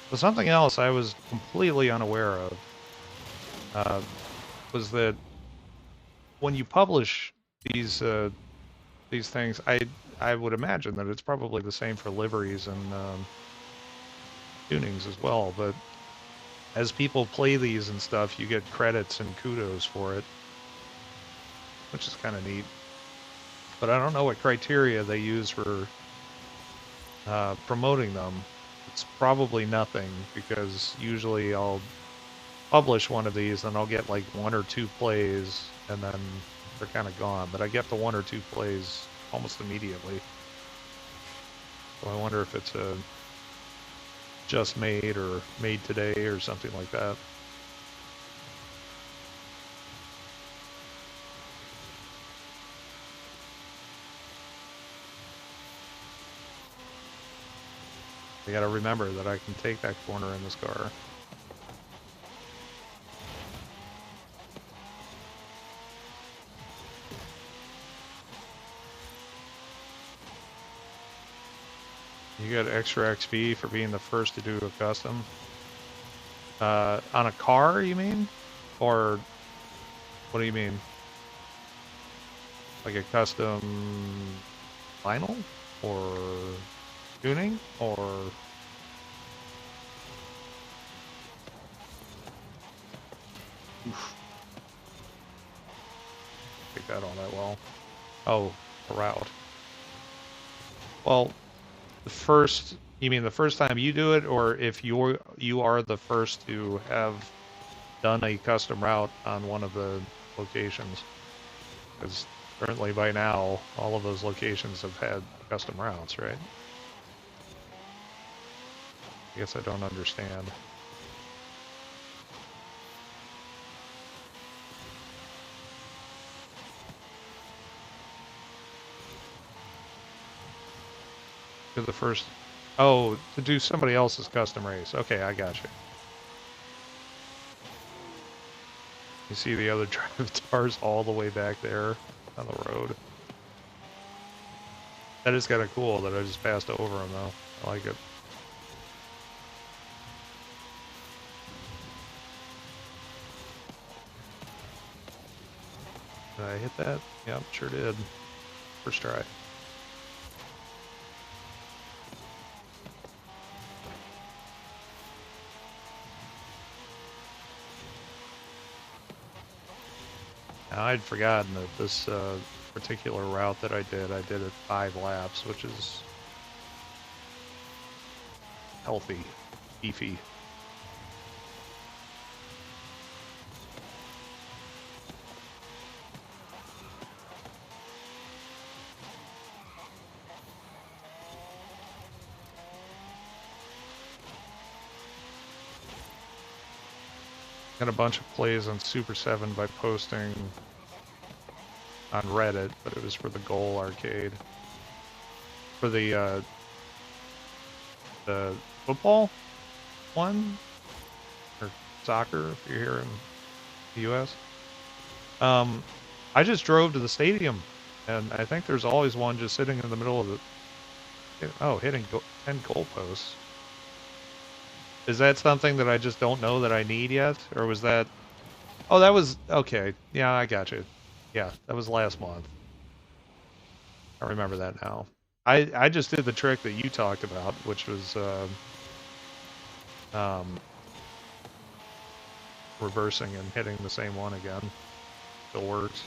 But something else I was completely unaware of was that when you publish these things, I would imagine that it's probably the same for liveries and tunings as well. But as people play these and stuff, you get credits and kudos for it, which is kind of neat. But I don't know what criteria they use for promoting them. It's probably nothing, because usually I'll publish one of these and I'll get like 1 or 2 plays and then they're kind of gone. But I get the 1 or 2 plays almost immediately. So I wonder if it's a just made or made today or something like that. I gotta remember that I can take that corner in this car. You get extra XP for being the first to do a custom. On a car, you mean? Or what do you mean? Like a custom vinyl? Or tuning? Or... Oof. Take that all that well. Oh, a route. Well, the first, you mean the first time you do it, or if you are the first to have done a custom route on one of the locations? Because currently by now, all of those locations have had custom routes, right? I guess I don't understand. To the first... Oh, to do somebody else's custom race. Okay, I got you. You see the other drive-tars all the way back there on the road. That is kind of cool that I just passed over them, though. I like it. Did I hit that? Yep, sure did. First try. Now, I'd forgotten that this particular route that I did it 5 laps, which is healthy, beefy. Got a bunch of plays on Super 7 by posting on Reddit, but it was for the Goal Arcade. For the football one, or soccer if you're here in the US. I just drove to the stadium, and I think there's always one just sitting in the middle of the... Oh, hitting 10 goalposts. Is that something that I just don't know that I need yet? Or was that... Oh, that was... Okay. Yeah, I got you. Yeah, that was last month. I remember that now. I just did the trick that you talked about, which was reversing and hitting the same one again. Still works.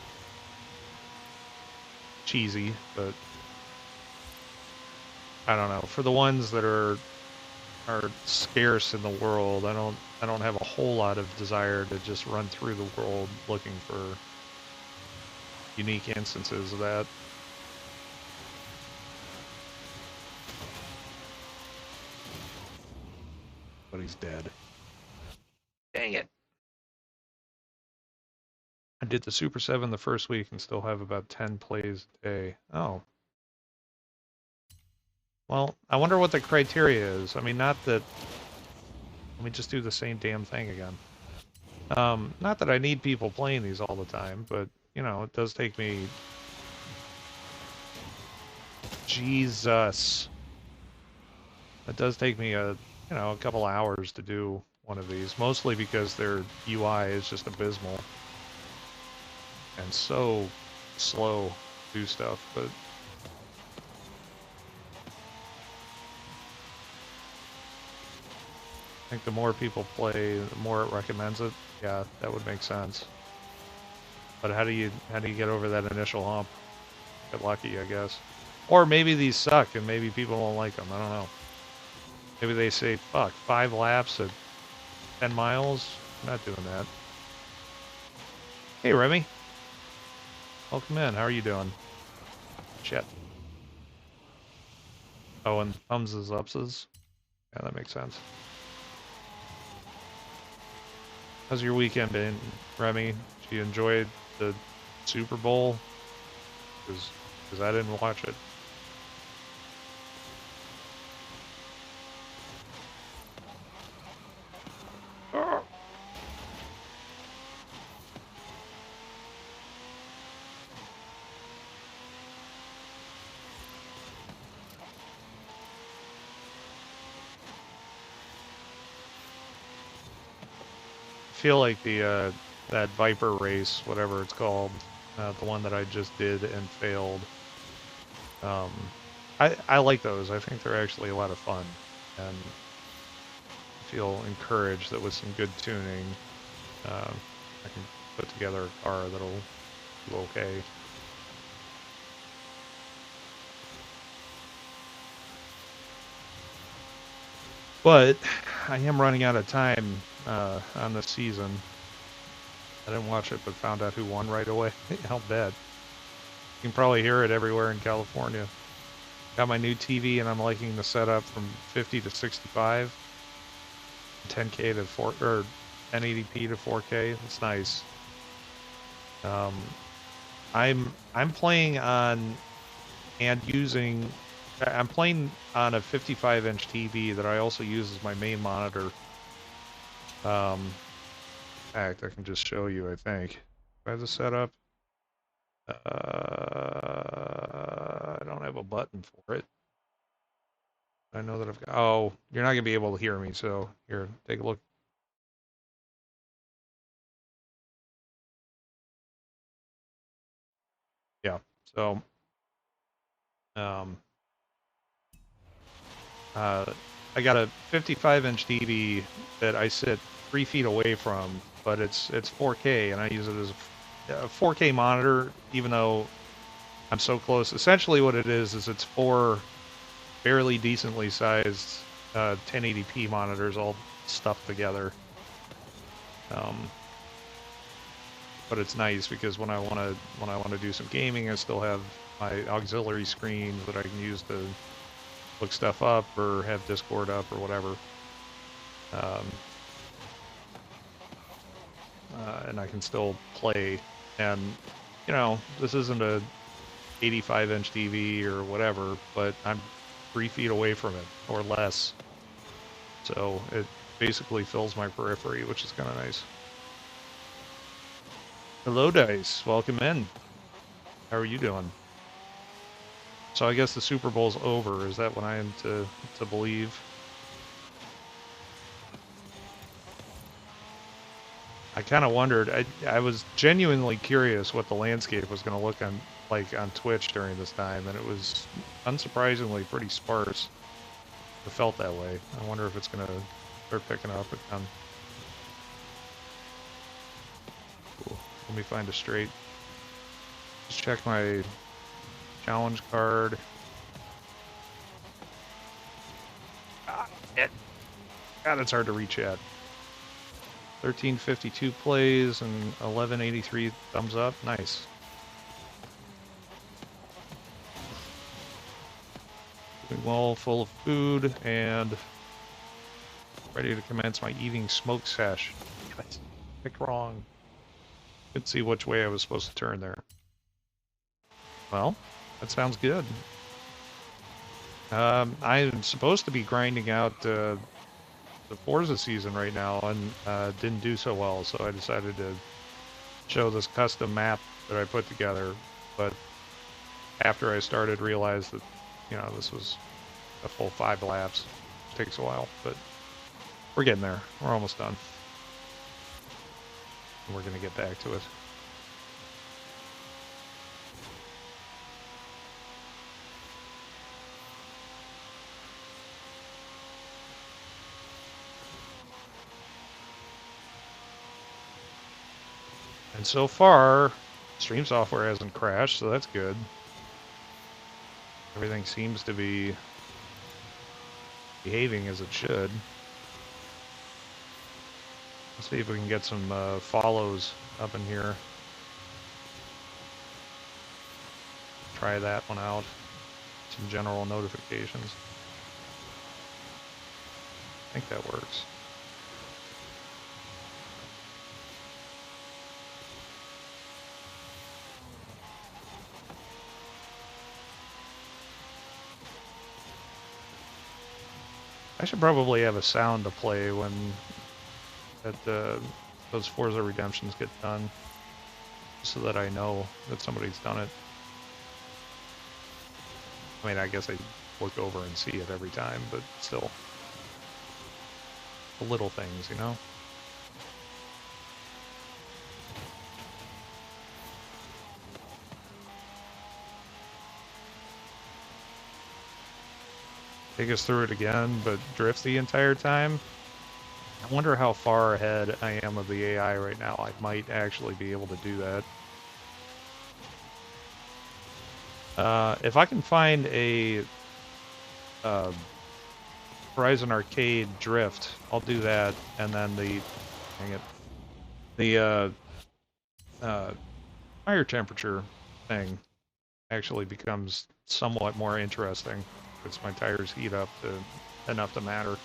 Cheesy, but I don't know. For the ones that are scarce in the world, I don't have a whole lot of desire to just run through the world looking for unique instances of that. But he's dead. Dang it. I did the Super 7 the first week and still have about 10 plays a day. Oh. Well, I wonder what the criteria is. I mean, not that... Let me just do the same damn thing again. Not that I need people playing these all the time, but, you know, it does take me... Jesus. It does take me a couple hours to do one of these, mostly because their UI is just abysmal. And so slow to do stuff, but... I think the more people play, the more it recommends it. Yeah, that would make sense. But how do you get over that initial hump? Get lucky, I guess. Or maybe these suck and maybe people don't like them. I don't know. Maybe they say, fuck, 5 laps at 10 miles? I'm not doing that. Hey, Remy. Welcome in. How are you doing? Shit. Oh, and thumbs is upses? Yeah, that makes sense. How's your weekend been, Remy? Did you enjoy the Super Bowl? Because I didn't watch it. Oh. I feel like the that Viper race, whatever it's called, the one that I just did and failed. I like those. I think they're actually a lot of fun, and I feel encouraged that with some good tuning, I can put together a car that'll do okay. But I am running out of time on this season. I didn't watch it, but found out who won right away. How bad. You can probably hear it everywhere in California. Got my new TV, and I'm liking the setup from 50 to 65, 10K to 4 or 1080p to 4K. It's nice. I'm playing on and using. I'm playing on a 55-inch TV that I also use as my main monitor. In fact, I can just show you, I think. If I have the setup. I don't have a button for it. I know that I've got... Oh, you're not going to be able to hear me, so here, take a look. Yeah, so Um, I got a 55-inch TV that I sit 3 feet away from, but it's 4K, and I use it as a 4K monitor, even though I'm so close. Essentially, what it is it's four barely decently sized 1080p monitors all stuffed together. But it's nice because when I want to do some gaming, I still have my auxiliary screens that I can use to look stuff up or have Discord up or whatever. Um, and I can still play. And you know, this isn't a 85-inch TV or whatever, but I'm 3 feet away from it or less. So it basically fills my periphery, which is kind of nice. Hello, Dice. Welcome in. How are you doing? So I guess the Super Bowl's over. Is that what I am to believe? I kind of wondered. I was genuinely curious what the landscape was going to look like on Twitch during this time, and it was unsurprisingly pretty sparse. It felt that way. I wonder if it's going to start picking up again. Cool. Let me find a straight. Just check my challenge card. God, it's hard to reach at. 1352 plays and 1183 thumbs up. Nice. Doing well, full of food, and ready to commence my evening smoke sesh. Picked wrong. Couldn't see which way I was supposed to turn there. Well, that sounds good. I'm supposed to be grinding out the Forza season right now, and didn't do so well, so I decided to show this custom map that I put together. But after I started, realized that, you know, this was a full 5 laps. It takes a while, but we're getting there. We're almost done. And we're going to get back to it. And so far, stream software hasn't crashed, so that's good. Everything seems to be behaving as it should. Let's see if we can get some follows up in here. Try that one out. Some general notifications. I think that works. I should probably have a sound to play when those Forza Redemptions get done, so that I know that somebody's done it. I mean, I guess I look over and see it every time, but still. The little things, you know? Take us through it again, but drift the entire time? I wonder how far ahead I am of the AI right now. I might actually be able to do that. If I can find a Horizon Arcade drift, I'll do that, and then the higher temperature thing actually becomes somewhat more interesting. Because my tires heat up enough to matter.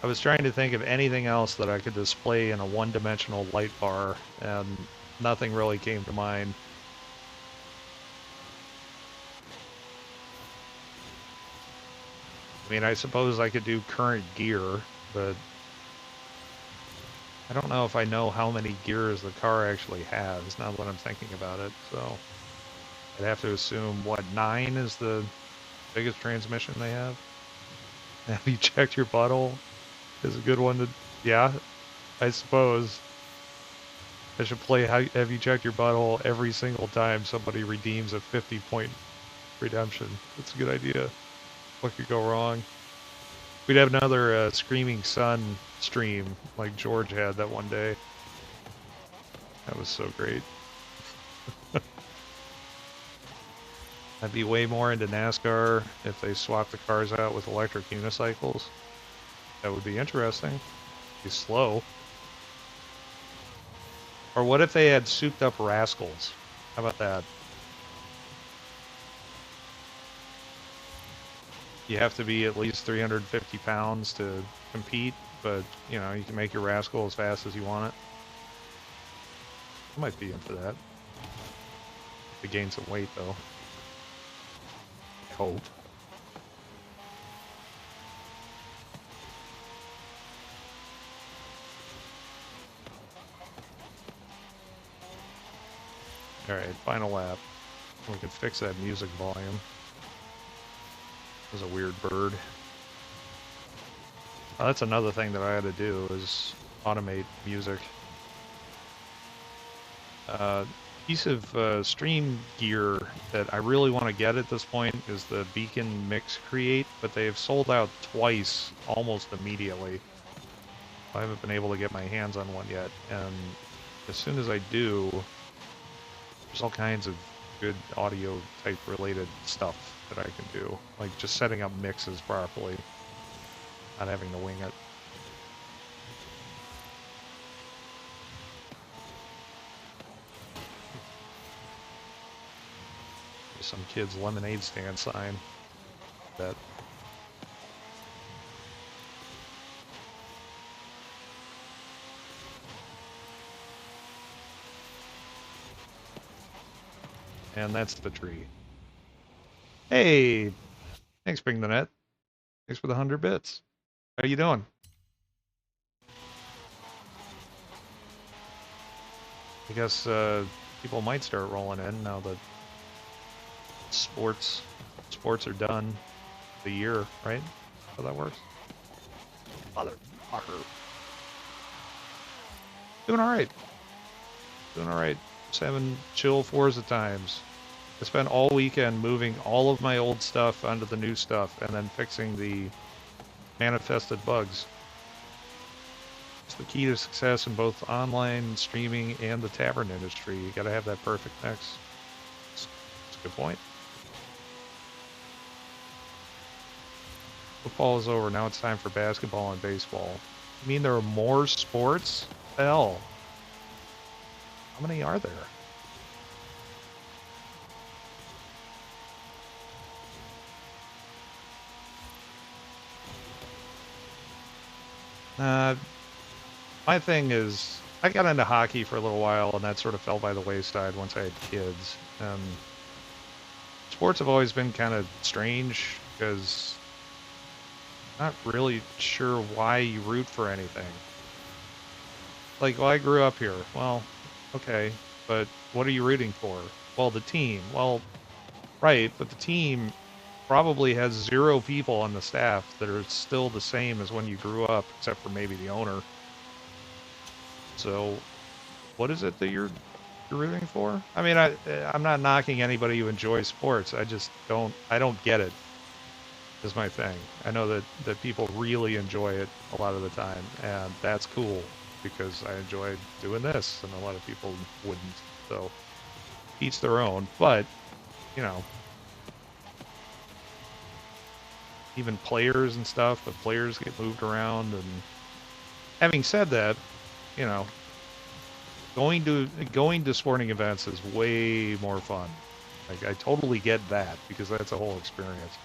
I was trying to think of anything else that I could display in a one-dimensional light bar, and nothing really came to mind. I mean, I suppose I could do current gear, but I don't know if I know how many gears the car actually has, now that I'm thinking about it, so I'd have to assume, what, 9 is the biggest transmission they have? Have you checked your butthole? Is a good one to... Yeah, I suppose. I should play Have You Checked Your Butthole every single time somebody redeems a 50-point redemption. That's a good idea. What could go wrong? We'd have another Screaming Sun stream like George had that one day. That was so great. I'd be way more into NASCAR if they swapped the cars out with electric unicycles. That would be interesting. Be slow. Or what if they had souped up rascals? How about that? You have to be at least 350 pounds to compete, but, you know, you can make your rascal as fast as you want it. I might be in for that. To gain some weight, though. I hope. Alright, final lap. We can fix that music volume. That was a weird bird. Oh, that's another thing that I had to do, is automate music. Piece of stream gear that I really want to get at this point is the Beacon Mix Create, but they have sold out twice almost immediately. I haven't been able to get my hands on one yet, and as soon as I do, there's all kinds of good audio type related stuff that I can do, like just setting up mixes properly, not having to wing it. Some kid's lemonade stand sign. That. And that's the tree. Hey! Thanks, Bring the Net. Thanks for the 100 bits. How you doing? I guess people might start rolling in now that sports are done the year, right? How that works? Motherfucker. Doing alright. Doing alright. Just having chill Forza times. I spent all weekend moving all of my old stuff onto the new stuff and then fixing the manifested bugs. It's the key to success in both online streaming and the tavern industry. You gotta have that perfect mix. It's a good point. Football is over. Now it's time for basketball and baseball. You mean there are more sports? Hell. How many are there? My thing is, I got into hockey for a little while, and that sort of fell by the wayside once I had kids. Sports have always been kind of strange, because I'm not really sure why you root for anything. Like, well, I grew up here. Well, okay, but what are you rooting for? Well, the team. Well, right, but the team probably has 0 people on the staff that are still the same as when you grew up, except for maybe the owner. So, what is it that you're rooting for? I mean, I'm not knocking anybody who enjoys sports. I just don't get it. Is my thing. I know that people really enjoy it a lot of the time, and that's cool because I enjoy doing this, and a lot of people wouldn't. So, each their own. But, you know, even players and stuff, but players get moved around. And having said that, you know, going to sporting events is way more fun. Like, I totally get that because that's a whole experience.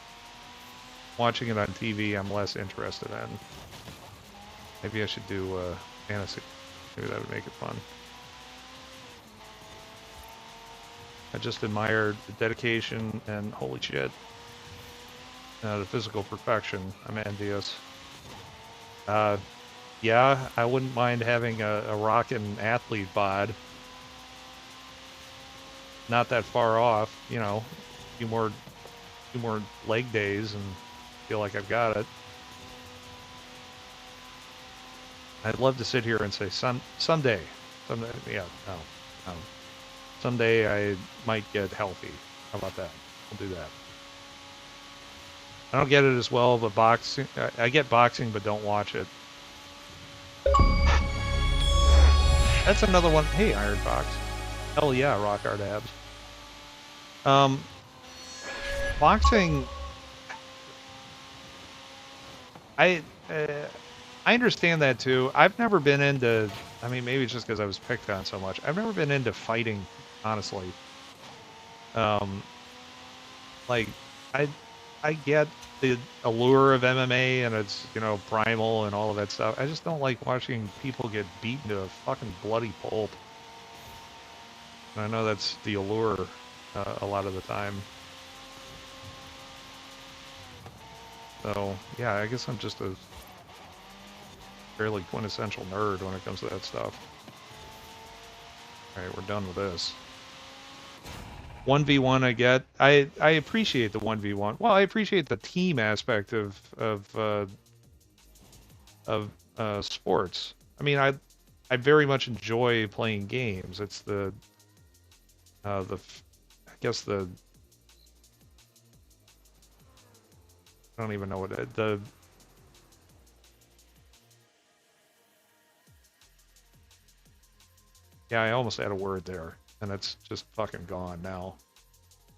Watching it on TV, I'm less interested in. Maybe I should do fantasy. Maybe that would make it fun. I just admired the dedication and holy shit, the physical perfection. I'm envious. Yeah, I wouldn't mind having a rockin' athlete bod. Not that far off, you know. A few more leg days and feel like I've got it. I'd love to sit here and say someday Someday, yeah, no, no. Someday I might get healthy. How about that? We'll do that. I don't get it as well, but boxing, I get boxing, but don't watch it. That's another one. Hey, Iron Fox. Hell yeah, rock hard abs. Um, boxing, I, uh, I understand that too. I've never been into, I mean, maybe it's just because I was picked on so much. I've never been into fighting, honestly. Um, like, I, I get the allure of MMA and it's, you know, primal and all of that stuff. I just don't like watching people get beaten to a fucking bloody pulp. And I know that's the allure a lot of the time. So, yeah, I guess I'm just a fairly quintessential nerd when it comes to that stuff. All right, we're done with this. 1v1 I get. I appreciate the 1v1. Well, I appreciate the team aspect of sports. I mean, I very much enjoy playing games. It's I guess I don't even know what the yeah, I almost had a word there and it's just fucking gone now.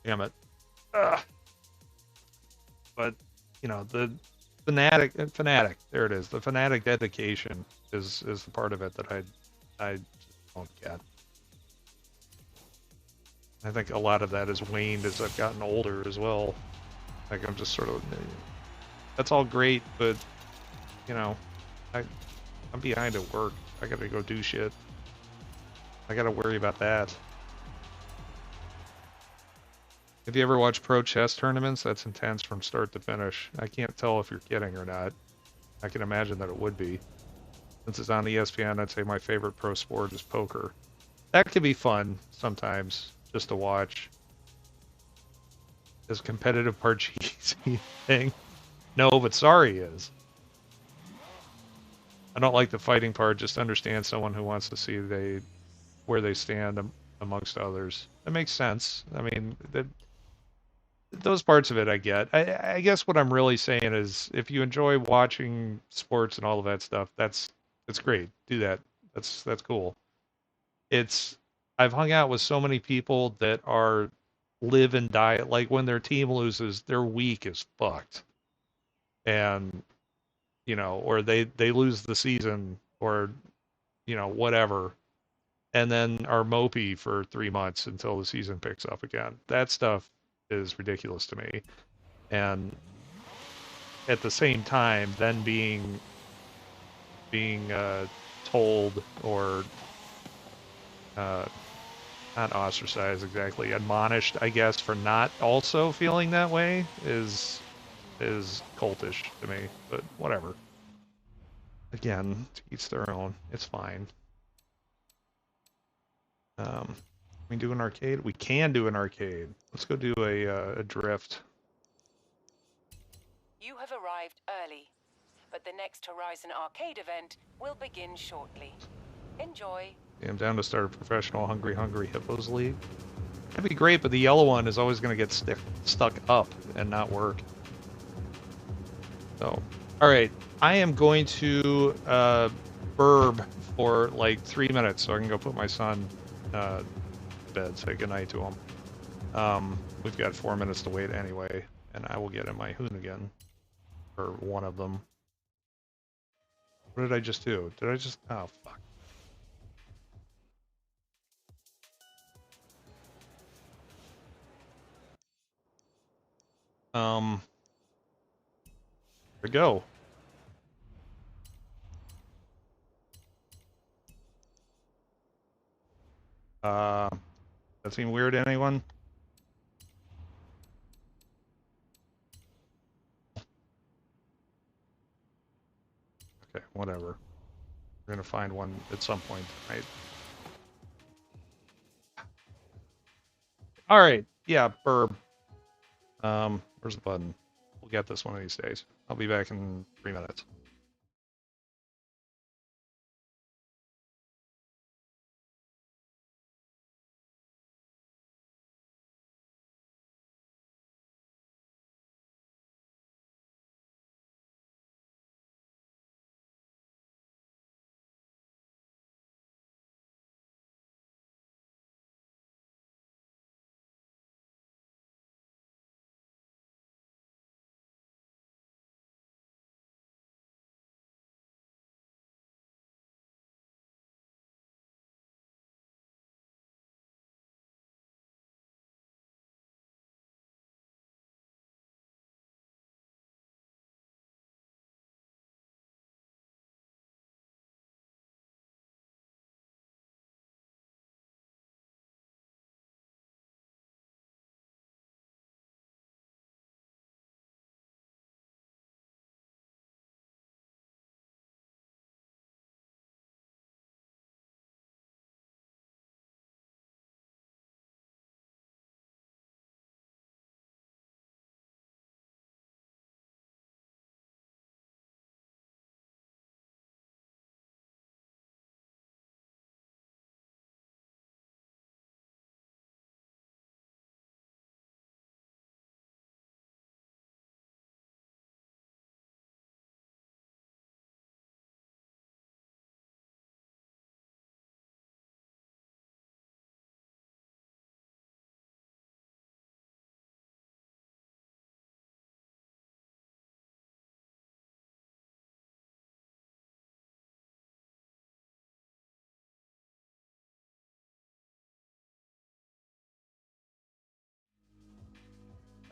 Damn it. Ugh. But you know, the fanatic, there it is. The fanatic dedication is the part of it that I just don't get. I think a lot of that has waned as I've gotten older as well. Like I'm just sort of that's all great, but you know, I I'm behind at work. I gotta go do shit. I gotta worry about that. Have you ever watched pro chess tournaments? That's intense from start to finish. I can't tell if you're kidding or not. I can imagine that it would be. Since it's on ESPN, I'd say my favorite pro sport is poker. That can be fun sometimes, just to watch. Is competitive Parcheesi thing? No, but sorry is. I don't like the fighting part. Just understand someone who wants to see where they stand amongst others. That makes sense. I mean, those parts of it I get. I guess what I'm really saying is if you enjoy watching sports and all of that stuff, that's great. Do that. That's cool. It's I've hung out with so many people that are live and die like when their team loses, their week is fucked. And you know, or they lose the season or you know, whatever. And then are mopey for 3 months until the season picks up again. That stuff is ridiculous to me. And at the same time, then being told or uh, not ostracized exactly, admonished, I guess, for not also feeling that way is cultish to me. But whatever. Again, to each their own. It's fine. We do an arcade. We can do an arcade. Let's go do a drift. You have arrived early, but the next Horizon Arcade event will begin shortly. Enjoy. I'm down to start a professional Hungry Hungry Hippos League. That'd be great, but the yellow one is always going to get stuck up and not work. So, all right. I am going to burb for like 3 minutes so I can go put my son to bed, say goodnight to him. We've got 4 minutes to wait anyway, and I will get in my Hoonigan. Or one of them. What did I just do? Did I just... Oh, fuck. There we go. That seem weird to anyone? Okay, whatever. We're gonna find one at some point tonight. Alright, yeah, burb. Where's the button? We'll get this one of these days. I'll be back in 3 minutes.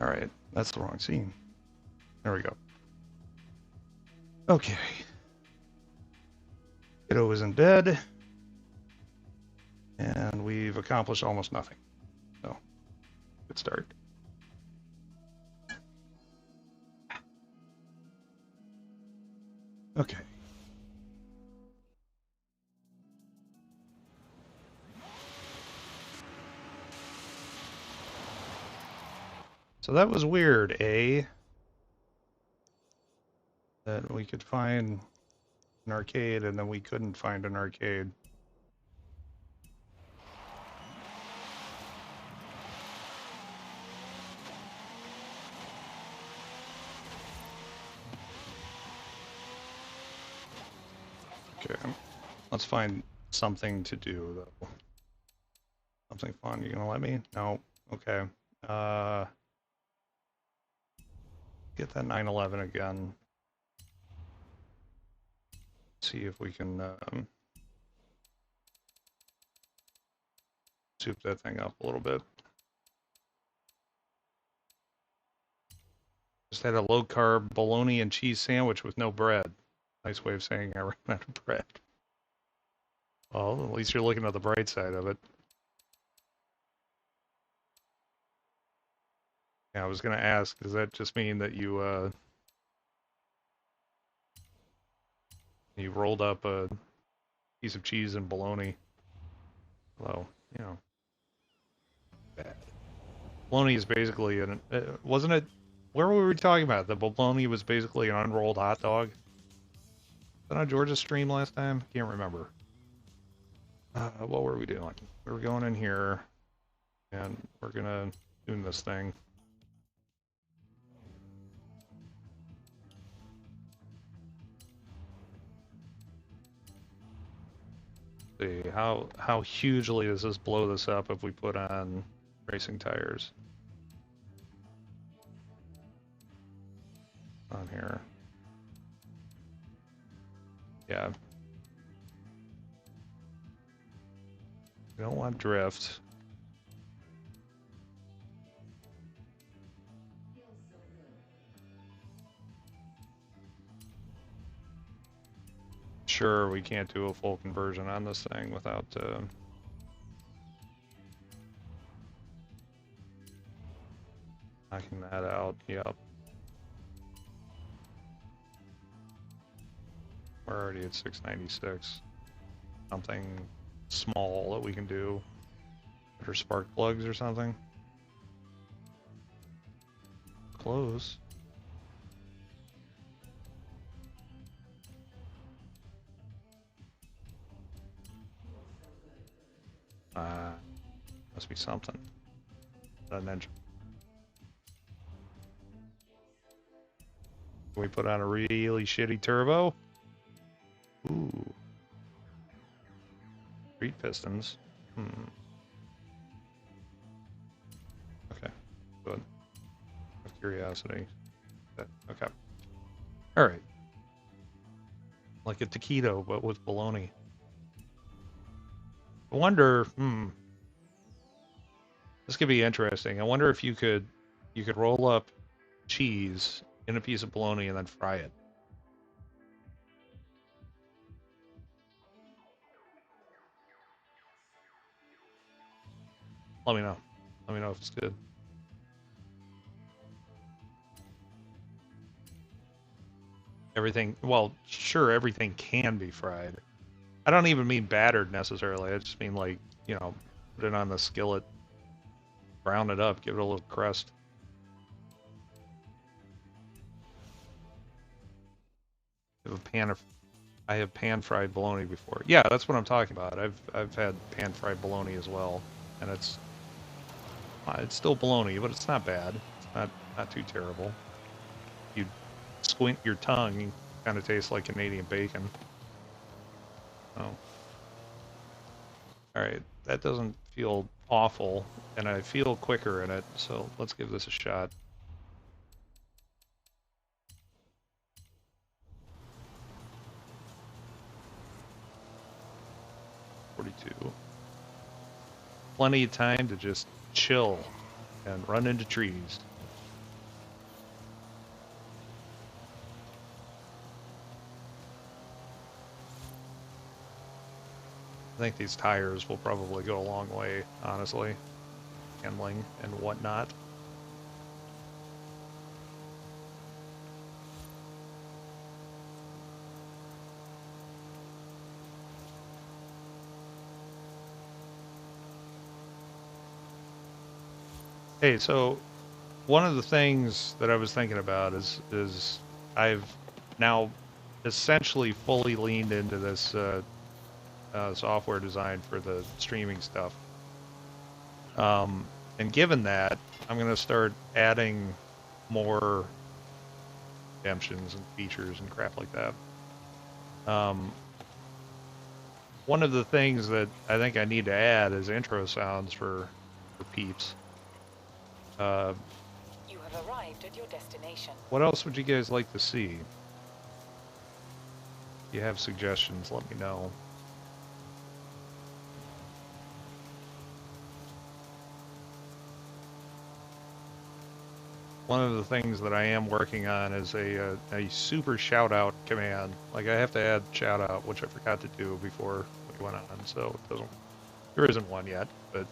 Alright, that's the wrong scene. There we go. Okay. Kiddo isn't dead. And we've accomplished almost nothing. So, good start. Okay. So that was weird, eh? That we could find an arcade and then we couldn't find an arcade. Okay, let's find something to do though. Something fun. You gonna let me? No. Okay. Get that 911 again. See if we can soup that thing up a little bit. Just had a low-carb bologna and cheese sandwich with no bread. Nice way of saying I ran out of bread. Well, at least you're looking at the bright side of it. Yeah, I was going to ask, does that just mean that you rolled up a piece of cheese and bologna? Well, you know, bad. Bologna is basically an, wasn't it, where were we talking about? The bologna was basically an unrolled hot dog? Was that on Georgia's stream last time? Can't remember. What were we doing? We were going in here, and we're gonna do this thing. See, how hugely does this blow this up if we put on racing tires? On here. Yeah. We don't want drift. Sure, we can't do a full conversion on this thing without knocking that out. Yep. We're already at 696. Something small that we can do. Or spark plugs or something. Close. Must be something. An engine. Can we put on a really shitty turbo? Ooh. 3 pistons. Okay, good. Out of curiosity. Okay. Alright. Like a taquito, but with bologna. I wonder, this could be interesting. I wonder if you could roll up cheese in a piece of bologna and then fry it. Let me know. Let me know if it's good. Everything, well, sure, everything can be fried. I don't even mean battered necessarily. I just mean like, you know, put it on the skillet, brown it up, give it a little crust. I have pan fried bologna before. Yeah, that's what I'm talking about. I've had pan fried bologna as well, and it's still bologna, but it's not bad. It's not too terrible. You squint your tongue, it kind of tastes like Canadian bacon. Oh. Alright, that doesn't feel awful, and I feel quicker in it, so let's give this a shot. Plenty of time to just chill and run into trees. think these tires will probably go a long way, honestly. Handling and whatnot. Hey, so one of the things that I was thinking about is I've now essentially fully leaned into this software design for the streaming stuff. And given that, I'm going to start adding more redemptions and features and crap like that. One of the things that I think I need to add is intro sounds for peeps. You have arrived at your destination. What else would you guys like to see? If you have suggestions, let me know. One of the things that I am working on is a super shout out command. Like I have to add shout out, which I forgot to do before we went on, so there isn't one yet. But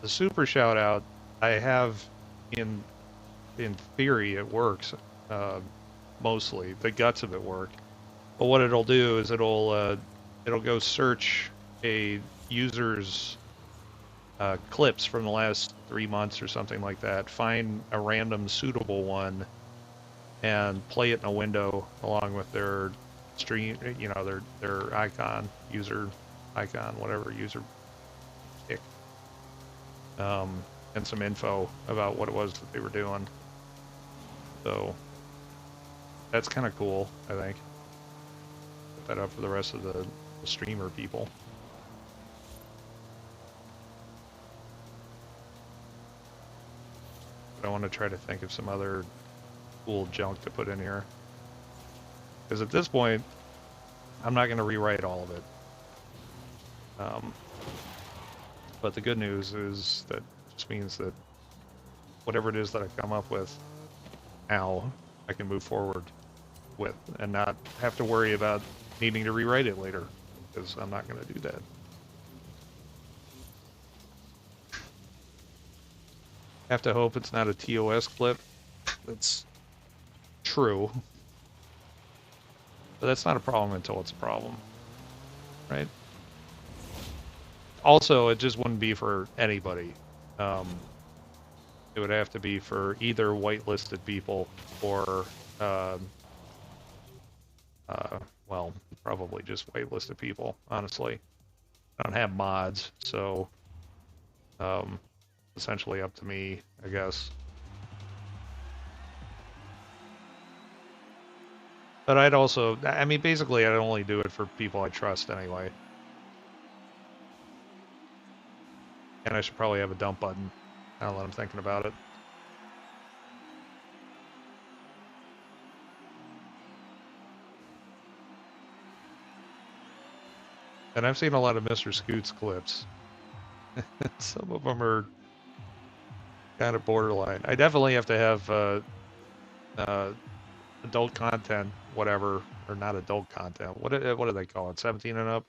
the super shout out, I have in theory it works mostly. The guts of it work. But what it'll do is it'll go search a user's clips from the last 3 months or something like that, find a random suitable one, and play it in a window along with their stream, you know, their icon, user icon, whatever, user pick, and some info about what it was that they were doing. So that's kind of cool, I think. Put that up for the rest of the streamer people. But I want to try to think of some other cool junk to put in here. Because at this point, I'm not going to rewrite all of it. But the good news is that just means that whatever it is that I come up with now, I can move forward with and not have to worry about needing to rewrite it later, because I'm not going to do that. Have to hope it's not a TOS clip. That's true. But that's not a problem until it's a problem, right? Also, it just wouldn't be for anybody. It would have to be for either whitelisted people or, well, probably just whitelisted people, honestly. I don't have mods, so essentially up to me, I guess. But I'd also, I mean, basically, I'd only do it for people I trust anyway. And I should probably have a dump button, now that I'm thinking about it. And I've seen a lot of Mr. Scoots clips. Some of them are kind of borderline. I definitely have to have adult content, whatever, or not adult content. What do they call it? 17 and up?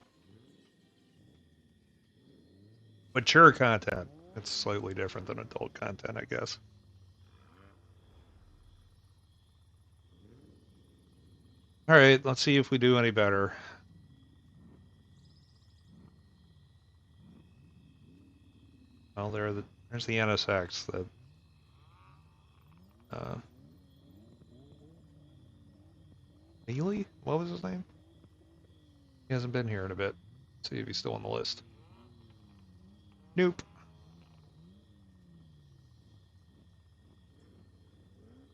Mature content. It's slightly different than adult content, I guess. All right, let's see if we do any better. Well, there's the NSX that Neely? What was his name? He hasn't been here in a bit. Let's see if he's still on the list. Nope.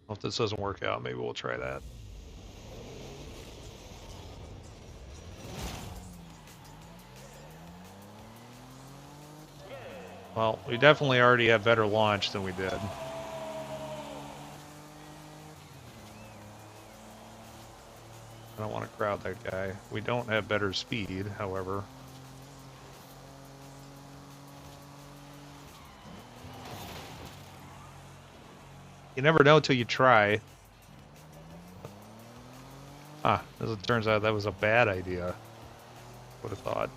Well, if this doesn't work out, maybe we'll try that. Well, we definitely already have better launch than we did. I don't want to crowd that guy. We don't have better speed, however. You never know till you try. Ah, as it turns out, that was a bad idea. Would have thought.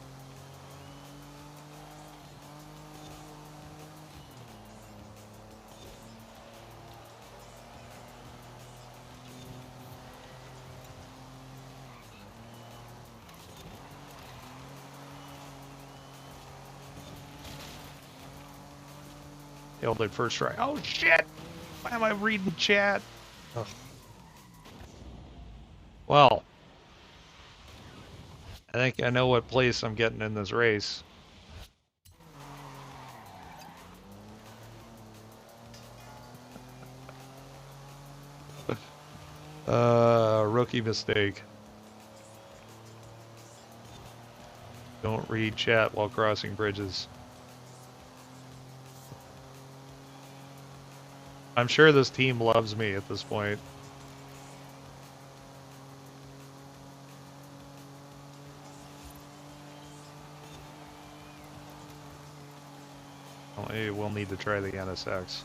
Nailed it first try. Oh shit! Why am I reading chat? Ugh. Well, I think I know what place I'm getting in this race. Rookie mistake. Don't read chat while crossing bridges. I'm sure this team loves me at this point. Oh, maybe we'll need to try the NSX.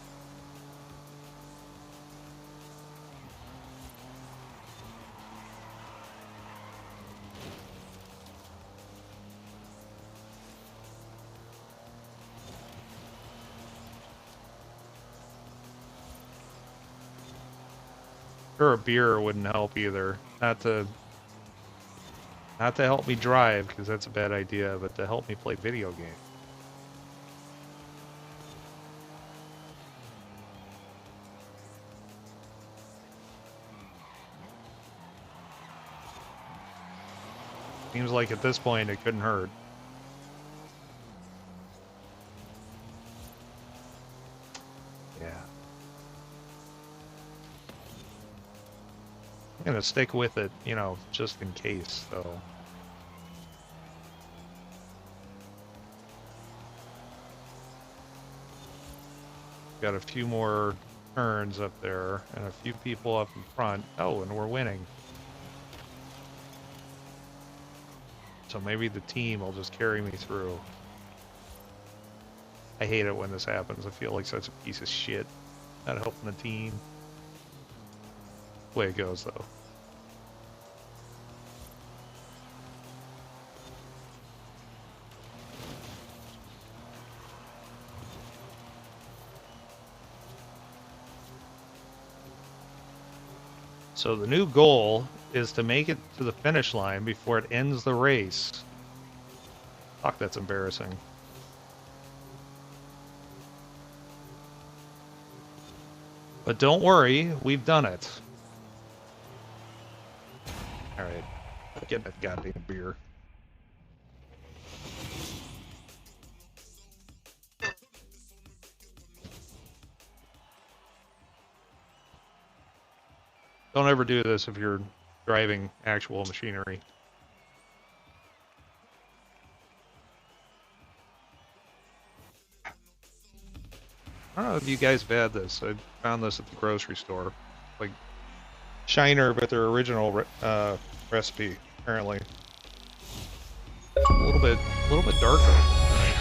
Sure, a beer wouldn't help either. Not to help me drive, because that's a bad idea, but to help me play video games. Seems like at this point it couldn't hurt. Yeah. I'm gonna stick with it, you know, just in case, though. Got a few more turns up there, and a few people up in front. Oh, and we're winning. So maybe the team will just carry me through. I hate it when this happens. I feel like such a piece of shit. Not helping the team. Way it goes, though. So the new goal is to make it to the finish line before it ends the race. Fuck, that's embarrassing. But don't worry, we've done it. Alright, get that goddamn beer. Don't ever do this if you're driving actual machinery. I don't know if you guys have had this. I found this at the grocery store. Like Shiner, but their original recipe, apparently. A little bit darker. Right.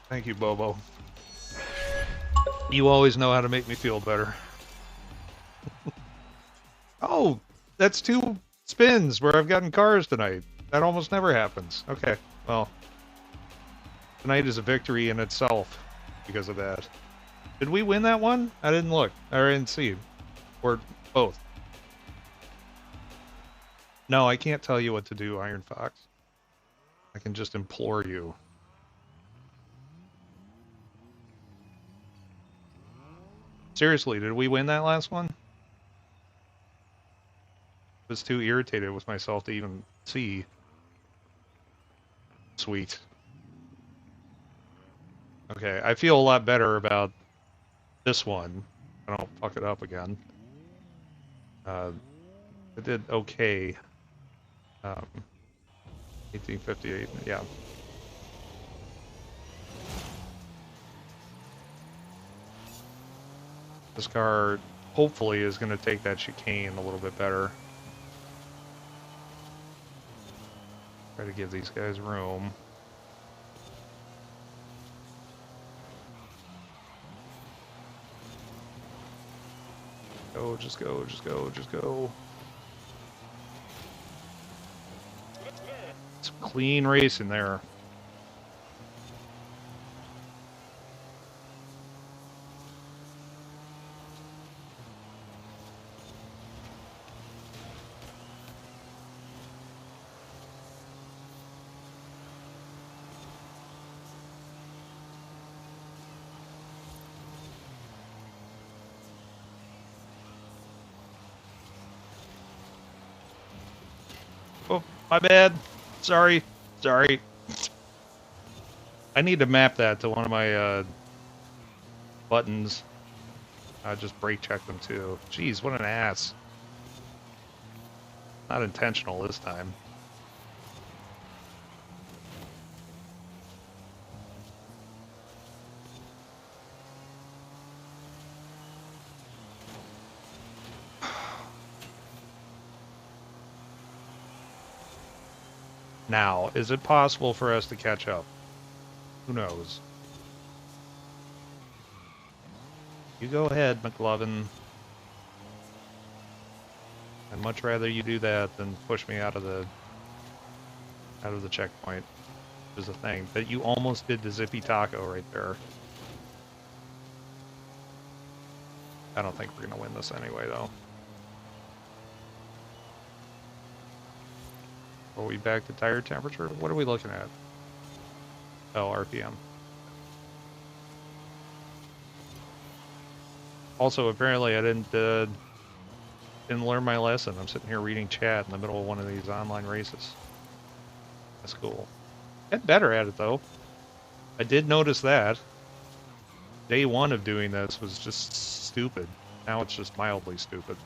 Thank you, Bobo. You always know how to make me feel better. Oh, that's 2 spins where I've gotten cars tonight. That almost never happens. Okay, well, tonight is a victory in itself because of that. Did we win that one? I didn't look. I didn't see. Or both. No, I can't tell you what to do, Iron Fox. I can just implore you. Seriously, did we win that last one? I was too irritated with myself to even see. Sweet. Okay, I feel a lot better about this one. I don't fuck it up again. I did okay. 1858, yeah. This car hopefully is going to take that chicane a little bit better. Try to give these guys room. Go, just go, just go, just go. clean race in there. Oh, my bad. Sorry. Sorry. I need to map that to one of my buttons. I just brake check them too. Jeez, what an ass. Not intentional this time. Now, is it possible for us to catch up? Who knows? You go ahead, McLovin. I'd much rather you do that than push me out of the checkpoint. Is the thing that you almost did the zippy taco right there. I don't think we're gonna win this anyway, though. Are we back to tire temperature? What are we looking at? Oh, RPM. Also, apparently I didn't learn my lesson. I'm sitting here reading chat in the middle of one of these online races. That's cool. Get better at it, though. I did notice that. Day one of doing this was just stupid. Now it's just mildly stupid.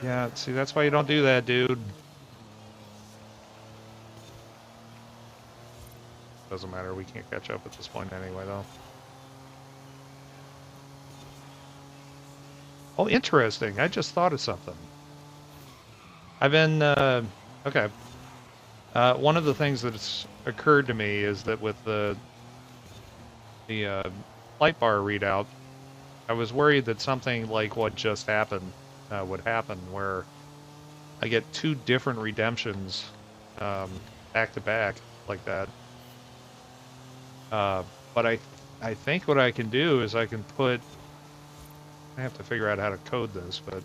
Yeah, see, that's why you don't do that, dude. Doesn't matter, we can't catch up at this point anyway, though. Oh, interesting. I just thought of something. I've been, okay. One of the things that's occurred to me is that with the light bar readout, I was worried that something like what just happened would happen, where I get two different redemptions back to back like that. But I think what I can do is I can put, I have to figure out how to code this, but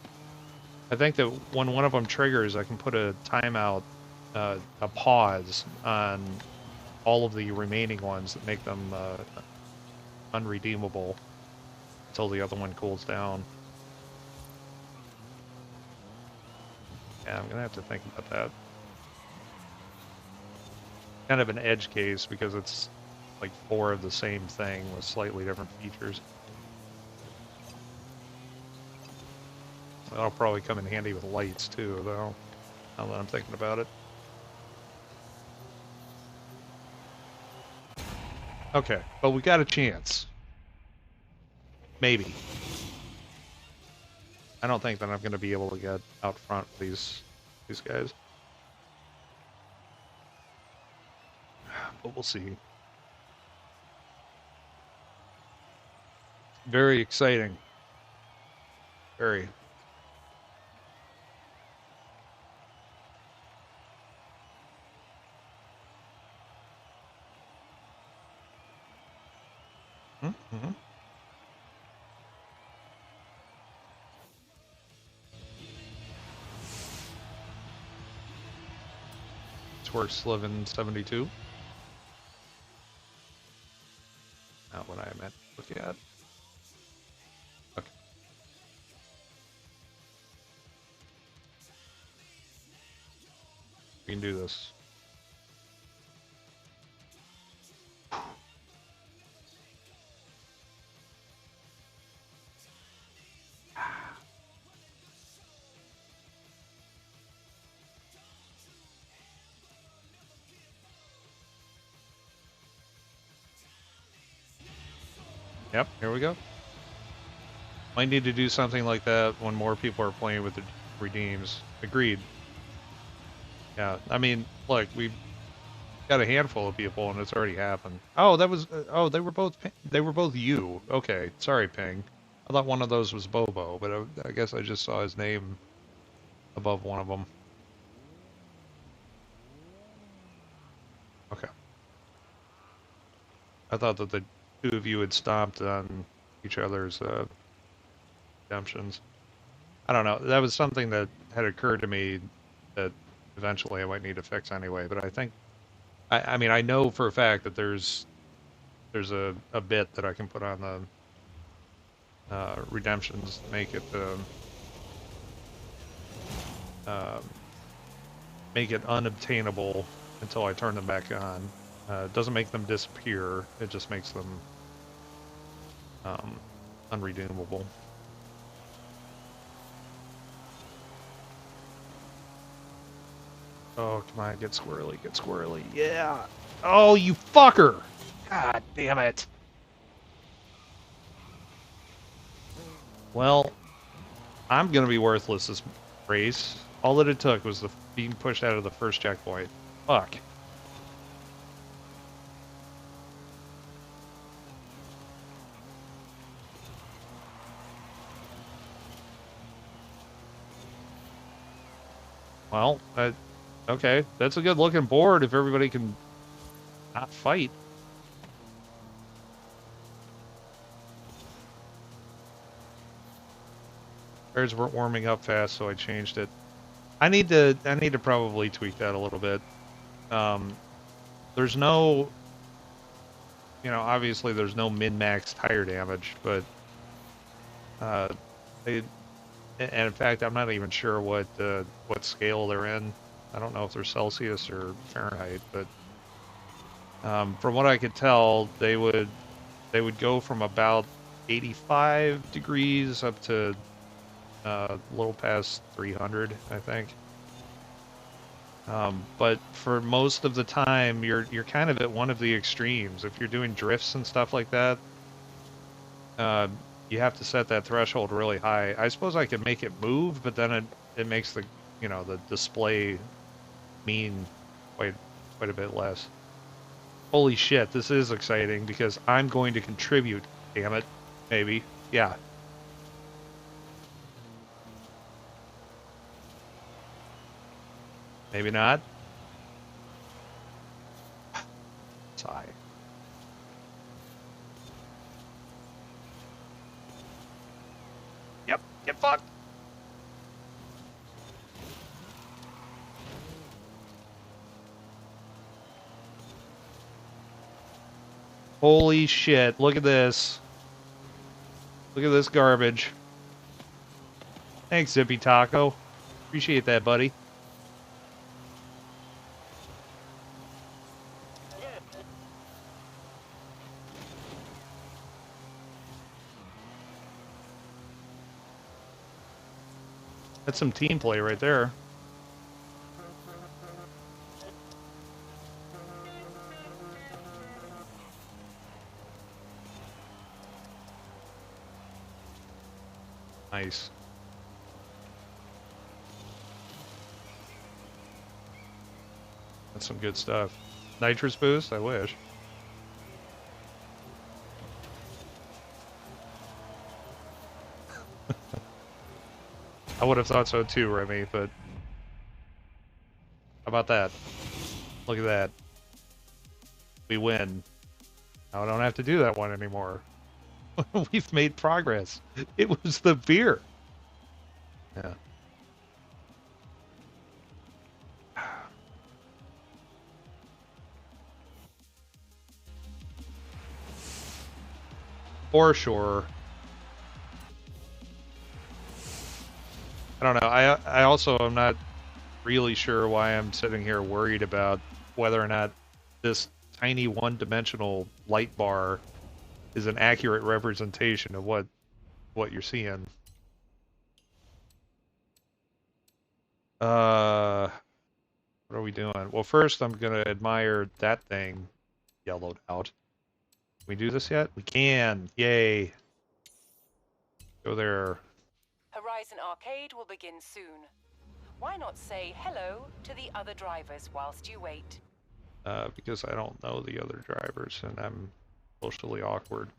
I think that when one of them triggers, I can put a timeout, a pause on all of the remaining ones that make them unredeemable until the other one cools down. Yeah, I'm gonna have to think about that. Kind of an edge case because it's like 4 of the same thing with slightly different features. That'll probably come in handy with lights too, though, now that I'm thinking about it. Okay, but we got a chance. Maybe. I don't think that I'm going to be able to get out front with these guys. But we'll see. Very exciting. Very. Mm-hmm. Works live in 72. Not what I meant to look at. Okay. We can do this. Yep, here we go. Might need to do something like that when more people are playing with the redeems. Agreed. Yeah, I mean, look, we've got a handful of people and it's already happened. Oh, that was, oh, they were both you. Okay, sorry, Ping. I thought one of those was Bobo, but I guess I just saw his name above one of them. Okay. I thought that the two of you had stomped on each other's redemptions. I don't know. That was something that had occurred to me that eventually I might need to fix anyway. But I think, I mean, I know for a fact that there's a bit that I can put on the redemptions, um, make it unobtainable until I turn them back on. It doesn't make them disappear. It just makes them unredeemable. Oh, come on, get squirrely, get squirrely. Yeah. Oh, you fucker! God damn it. Well, I'm gonna be worthless this race. All that it took was being pushed out of the first checkpoint. Fuck. Well, okay, that's a good looking board if everybody can not fight. Tires weren't warming up fast, so I changed it. I need to probably tweak that a little bit. There's no, obviously there's no min-max tire damage, but they, and in fact, I'm not even sure what scale they're in. I don't know if they're Celsius or Fahrenheit, but from what I could tell, they would go from about 85 degrees up to a little past 300, I think. But for most of the time, you're kind of at one of the extremes. If you're doing drifts and stuff like that, you have to set that threshold really high. I suppose I could make it move, but then it makes the display mean quite a bit less. Holy shit, this is exciting because I'm going to contribute. Damn it, maybe. Yeah. Maybe not. Sigh. Yep, get fucked. Holy shit, look at this. Look at this garbage. Thanks, Zippy Taco. Appreciate that, buddy. That's some team play right there. Nice. That's some good stuff. Nitrous boost? I wish. I would have thought so too, Remy, but how about that? Look at that. We win. Now I don't have to do that one anymore. We've made progress. It was the beer. Yeah. For sure. I don't know. I also am not really sure why I'm sitting here worried about whether or not this tiny one-dimensional light bar is an accurate representation of what you're seeing. What are we doing? Well, first I'm gonna admire that thing yellowed out. Can we do this yet? We can. Yay. Go there. Horizon Arcade will begin soon. Why not say hello to the other drivers whilst you wait? Because I don't know the other drivers and I'm socially awkward.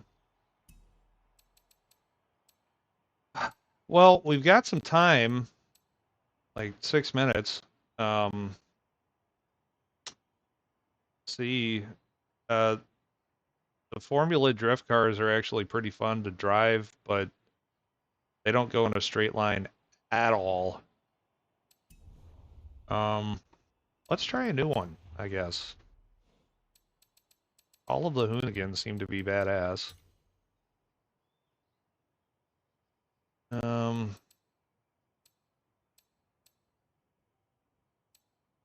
Well, we've got some time, like 6 minutes. Um, see, uh, the Formula drift cars are actually pretty fun to drive, but they don't go in a straight line at all. Um, let's try a new one, I guess. All of the Hoonigans seem to be badass. Um,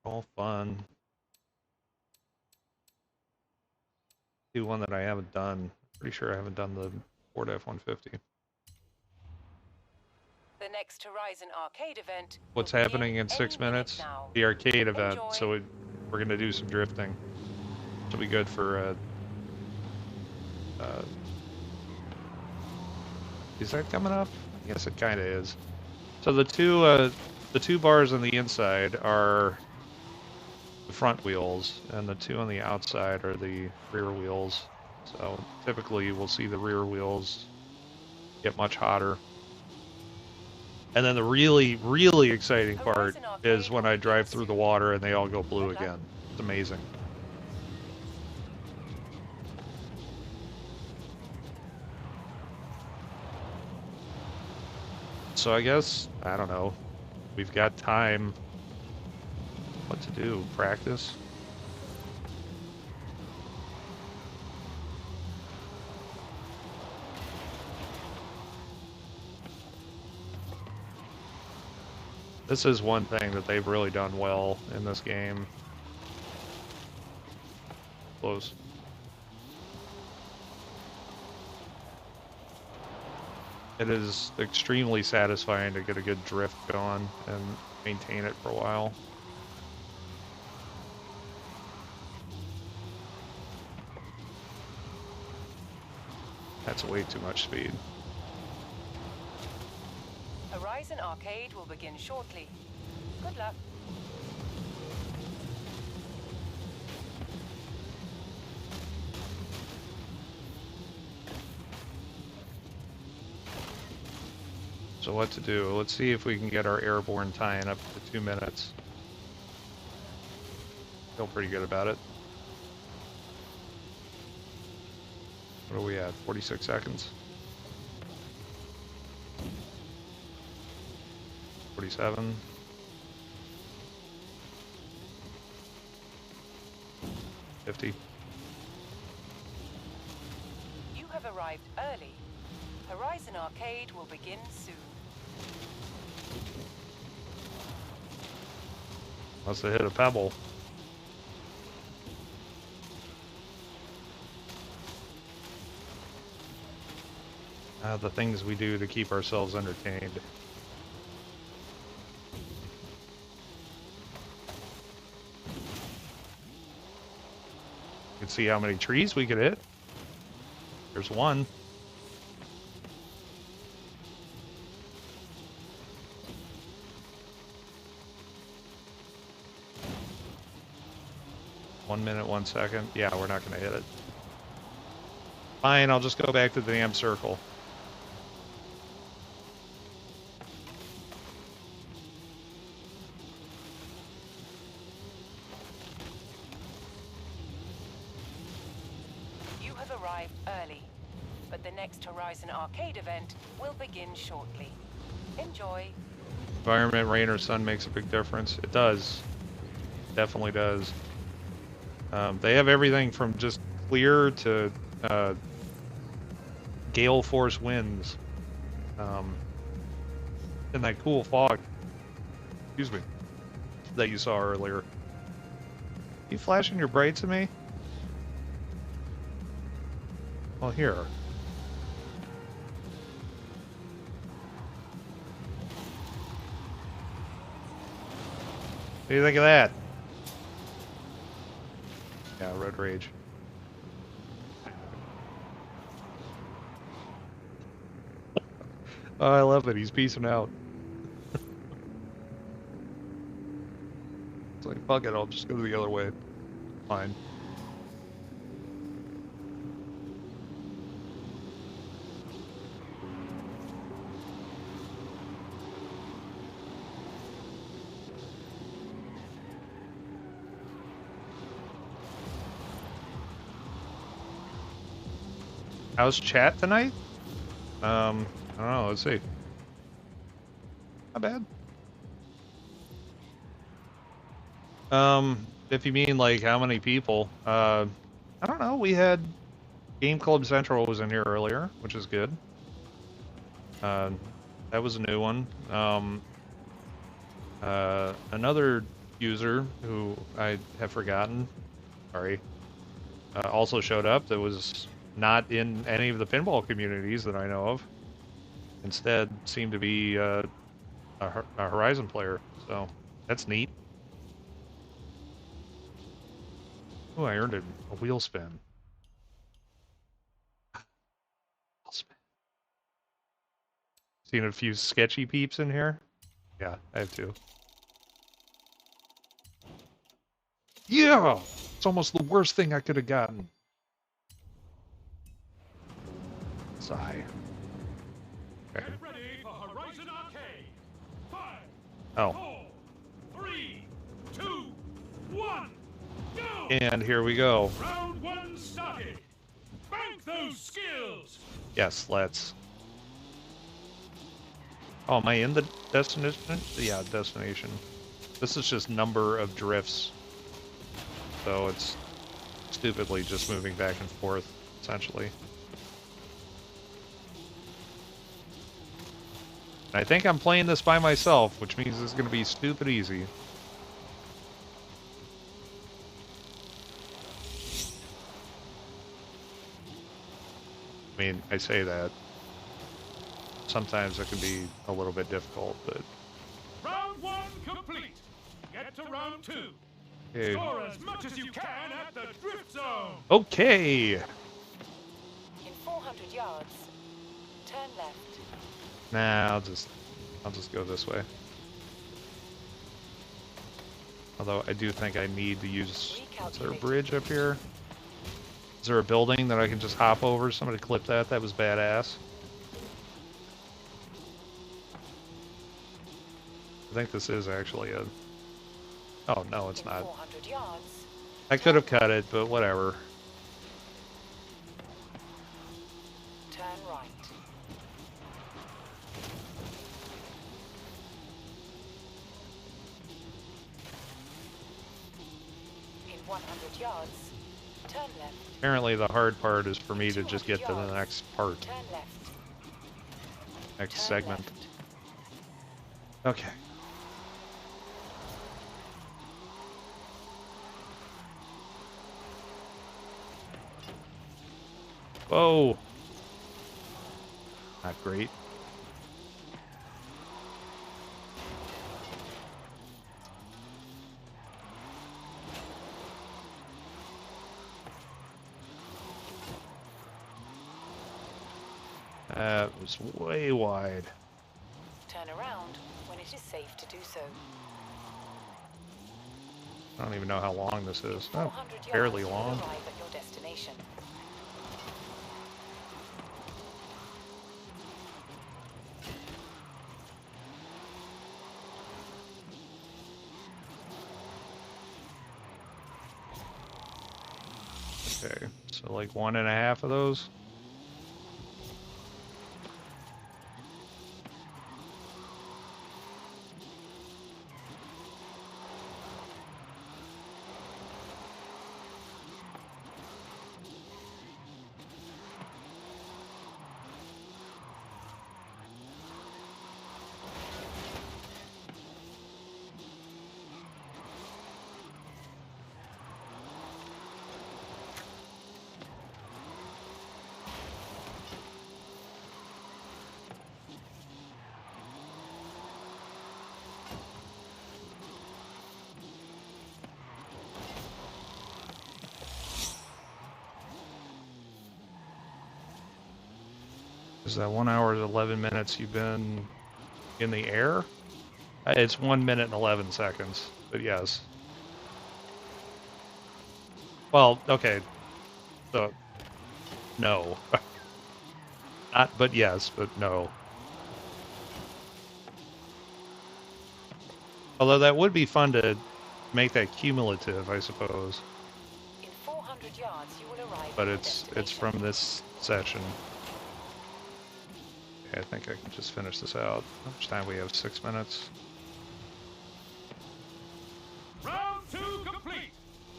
all fun. Do one that I haven't done. Pretty sure I haven't done the Ford F-150. The next Horizon Arcade event will What's begin happening in any 6 minute minutes? now. The arcade event. Enjoy. So we're gonna do some drifting. It'll be good for. Uh, is that coming up? Yes, it kind of is. So the two bars on the inside are the front wheels, and the two on the outside are the rear wheels. So typically, we'll see the rear wheels get much hotter. And then the really, really exciting part is when I drive through the water and they all go blue again. It's amazing. So I guess, I don't know, we've got time. What to do? Practice? This is one thing that they've really done well in this game. Close. It is extremely satisfying to get a good drift going and maintain it for a while. That's way too much speed. Horizon Arcade will begin shortly. Good luck. So what to do? Let's see if we can get our airborne tie-in up to 2 minutes. Feel pretty good about it. What are we at? 46 seconds? 47? 50? You have arrived early. Horizon Arcade will begin soon. Must have hit a pebble. The things we do to keep ourselves entertained. You can see how many trees we could hit. There's one. One minute, 1 second. Yeah, we're not going to hit it. Fine, I'll just go back to the damn circle. You have arrived early, but the next Horizon Arcade event will begin shortly. Enjoy. Environment, rain or sun makes a big difference. It does. Definitely does. They have everything from just clear to gale force winds. And that cool fog, excuse me, that you saw earlier. You flashing your brights at me? Well, here. What do you think of that? Yeah, road rage. Oh, I love it. He's peacing out. It's like, fuck it, I'll just go the other way. Fine. How's chat tonight? I don't know. Let's see. Not bad. If you mean like how many people, I don't know. We had Game Club Central was in here earlier, which is good. That was a new one. Another user who I have forgotten, sorry, also showed up that was not in any of the pinball communities that I know of. Instead, seemed to be a Horizon player, so that's neat. Oh, I earned a wheel spin. Seen a few sketchy peeps in here? Yeah, I have too. Yeah! It's almost the worst thing I could have gotten. Sigh. Okay. Get ready for Horizon Arcade. 5, Oh. 4, 3, 2, 1, go! And here we go. Round 1 started. Bank those skills. Yes, let's. Oh, am I in the destination? Yeah, destination. This is just number of drifts. So it's stupidly just moving back and forth, essentially. I think I'm playing this by myself, which means it's going to be stupid easy. I mean, I say that. Sometimes it can be a little bit difficult, but... Round 1 complete. Get to round 2. Okay. Score as much as you can at the drift zone. Okay! In 400 yards, turn left. Nah, I'll just go this way. Although I do think I need to use... Is there a bridge up here? Is there a building that I can just hop over? Somebody clip that. That was badass. I think this is actually a... Oh, no, it's not. 400 yards, I could have cut it, but whatever. turn right. In 100 yards, turn left. Apparently the hard part is for me to just get to the next part. Turn left. Next Turn segment. left. Okay. Whoa! Not great. That was way wide. Turn around when it is safe to do so. I don't even know how long this is. Oh, 400 yards, fairly you will long. arrive at your destination. Okay, so like 1.5 of those. Is that 1 hour and 11 minutes you've been in the air? It's 1 minute and 11 seconds, but yes. Well, okay. So, no. Not, but yes, but no. Although that would be fun to make that cumulative, I suppose. In 400 yards, you will arrive But at your it's destination. from this session. Okay, I think I can just finish this out. How much time we have? 6 minutes. Round 2 complete.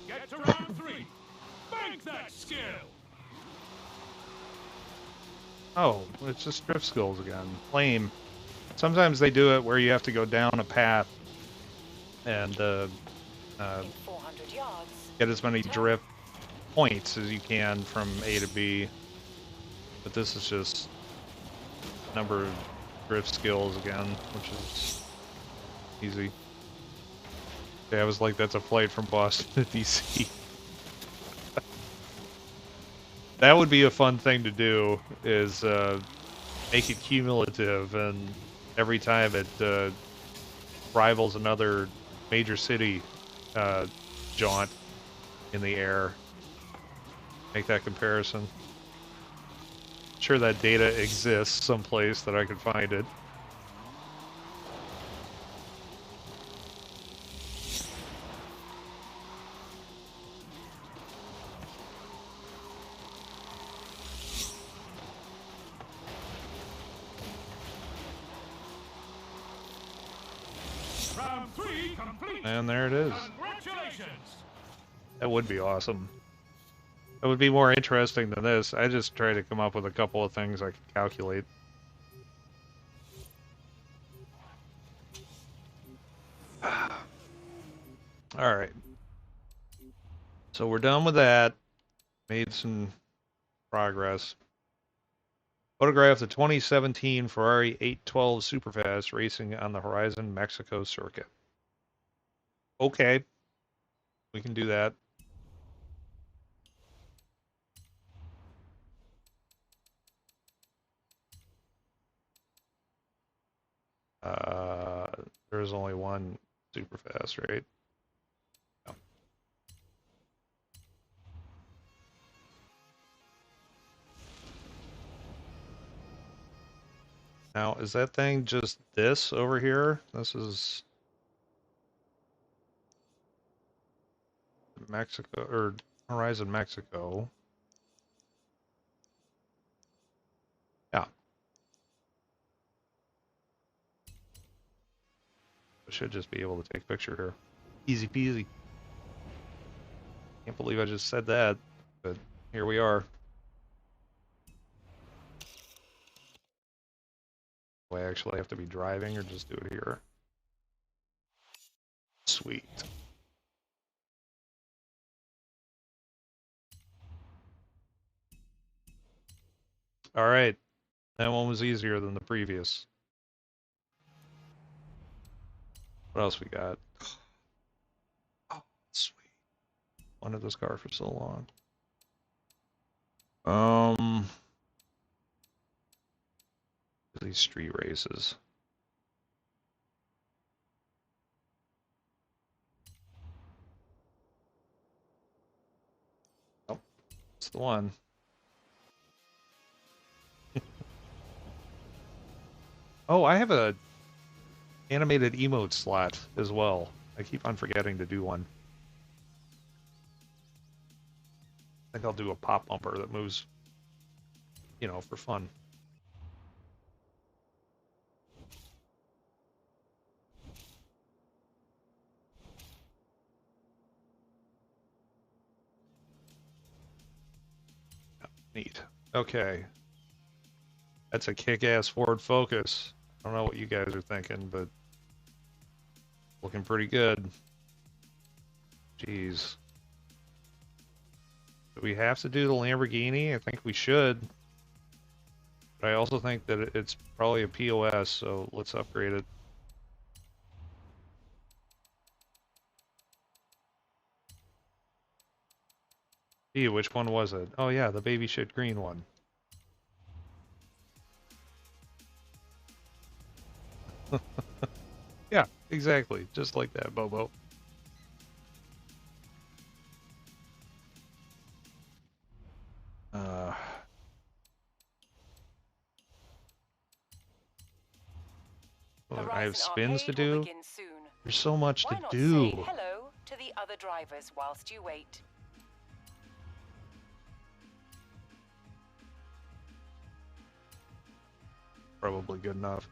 Get to round 3. Bank that skill. Oh, it's just drift skills again. Lame. Sometimes they do it where you have to go down a path and In 400 yards. get as many drift points as you can from A to B. But this is just number of drift skills again, which is easy. Yeah, I was like, that's a flight from Boston to DC. That would be a fun thing to do, is make it cumulative, and every time it rivals another major city jaunt in the air, make that comparison. Sure that data exists someplace that I could find it. Round 3 complete. And there it is. Congratulations. That would be awesome. That would be more interesting than this. I just try to come up with a couple of things I can calculate. Alright. So we're done with that. Made some progress. Photograph the 2017 Ferrari 812 Superfast racing on the Horizon Mexico circuit. Okay. We can do that. There's only one Superfast, right? No. Now, is that thing just this over here? This is Mexico, or Horizon Mexico. Yeah. I should just be able to take a picture here. Easy peasy. Can't believe I just said that, but here we are. Do I actually have to be driving or just do it here? Sweet. All right. That one was easier than the previous. What else we got? Oh, sweet. Wanted this car for so long. These street races. Oh, it's the one. Oh, I have a animated emote slot as well. I keep on forgetting to do one. I think I'll do a pop bumper that moves, you know, for fun. Neat. Okay. That's a kick-ass Ford Focus. I don't know what you guys are thinking, but looking pretty good. Jeez. Do we have to do the Lamborghini? I think we should. But I also think that it's probably a POS, so let's upgrade it. Gee, which one was it? Oh yeah, the baby shit green one. Yeah, exactly. Just like that, Bobo. Look, I have spins to do. There's so much to do. Say hello to the other drivers whilst you wait. probably good enough.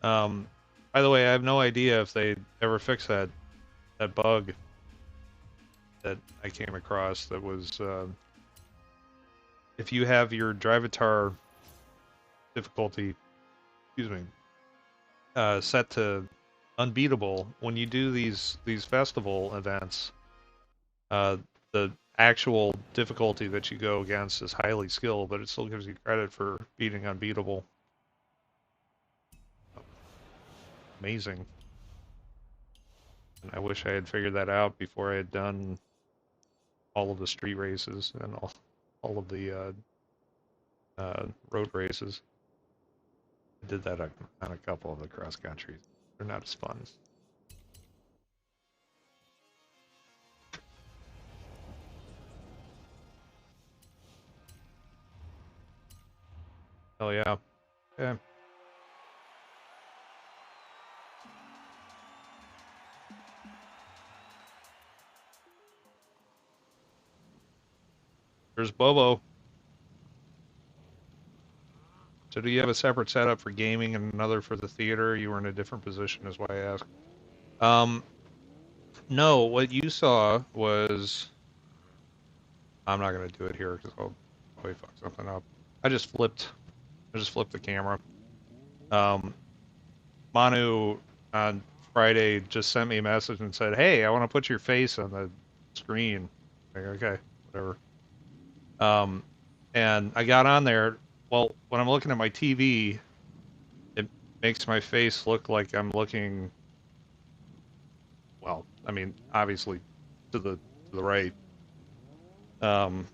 By the way, I have no idea if they ever fix that bug that I came across that was if you have your Drivatar difficulty, excuse me, set to unbeatable, when you do these festival events, the actual difficulty that you go against is highly skilled, but it still gives you credit for beating unbeatable. Amazing. And I wish I had figured that out before I had done all of the street races and all of the road races. I did that on a couple of the cross countries. They're not as fun. Oh yeah. Yeah. There's Bobo. So do you have a separate setup for gaming and another for the theater? You were in a different position is why I asked. No, what you saw was I'm not gonna do it here because I'll probably fuck something up. I just flipped the camera. Um, Manu on Friday just sent me a message and said, "Hey, I want to put your face on the screen." Like, okay, whatever. Um, and I got on there. Well, when I'm looking at my TV, it makes my face look like I'm looking. Well, I mean, obviously to the right. Um,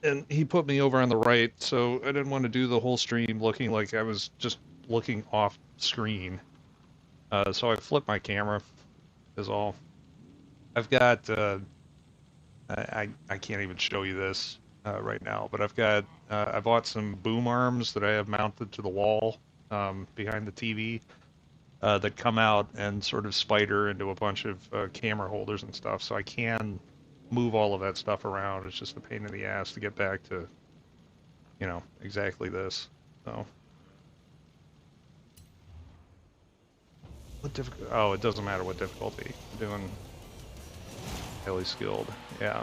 and he put me over on the right, so I didn't want to do the whole stream looking like I was just looking off screen. So I flipped my camera, is all. I've got, I can't even show you this right now, but I've got, I bought some boom arms that I have mounted to the wall behind the TV that come out and sort of spider into a bunch of camera holders and stuff, so I can move all of that stuff around. It's just a pain in the ass to get back to, you know, exactly this. So. What difficulty? Oh, it doesn't matter what difficulty. I'm doing highly skilled. Yeah.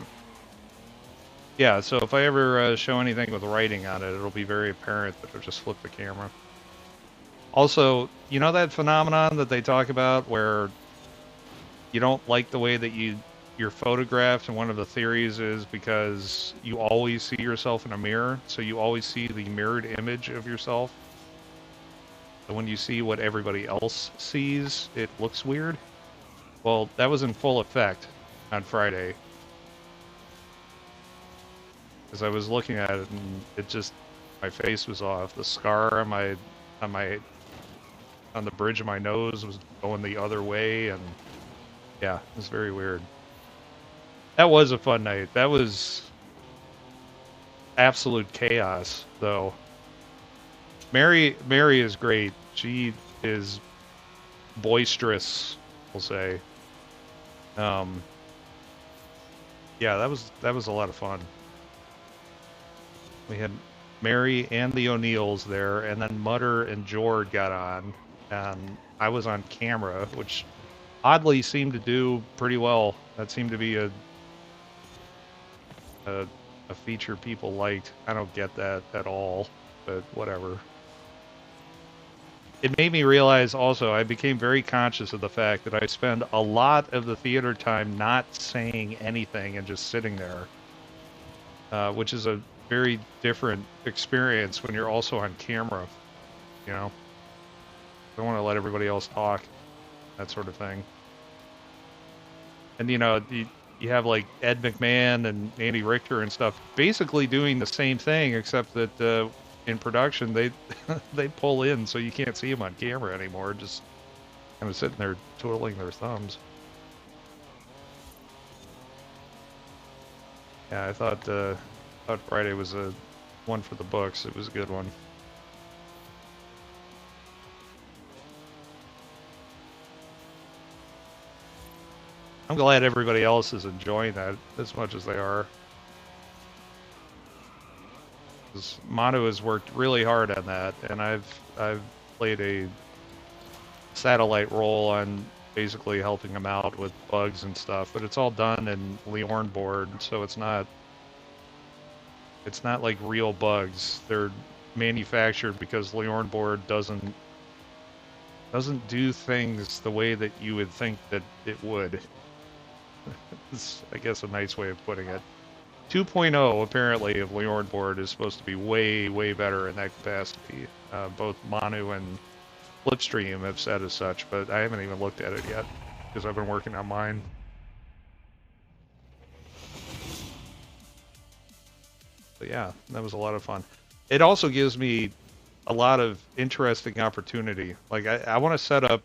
Yeah, so if I ever show anything with writing on it, it'll be very apparent that I'll just flip the camera. Also, you know that phenomenon that they talk about where you don't like the way that you're photographed, and one of the theories is because you always see yourself in a mirror, so you always see the mirrored image of yourself. And when you see what everybody else sees, it looks weird. Well, that was in full effect on Friday. As I was looking at it, and it just, my face was off. The scar on the bridge of my nose was going the other way, and yeah, it was very weird. That was a fun night. That was absolute chaos, though. Mary is great. She is boisterous, we'll say. Yeah, that was a lot of fun. We had Mary and the O'Neills there, and then Mutter and Jord got on, and I was on camera, which oddly seemed to do pretty well. That seemed to be a feature people liked. I don't get that at all, but whatever. It made me realize also, I became very conscious of the fact that I spend a lot of the theater time not saying anything and just sitting there, which is a very different experience when you're also on camera, you know? I want to let everybody else talk, that sort of thing. And, you know, you have like Ed McMahon and Andy Richter and stuff basically doing the same thing, except that in production they they pull in so you can't see them on camera anymore, just kind of sitting there twiddling their thumbs. Yeah, I thought Friday was a one for the books. It was a good one. I'm glad everybody else is enjoying that as much as they are. 'Cause Manu has worked really hard on that, and I've played a satellite role on basically helping him out with bugs and stuff, but it's all done in Leorn board, so it's not like real bugs. They're manufactured because Leorn board doesn't do things the way that you would think that it would. It's, I guess, a nice way of putting it. 2.0 apparently of Leorn board is supposed to be way better in that capacity. Both Manu and Flipstream have said as such, but I haven't even looked at it yet because I've been working on mine. But yeah, that was a lot of fun. It also gives me a lot of interesting opportunity. Like I want to set up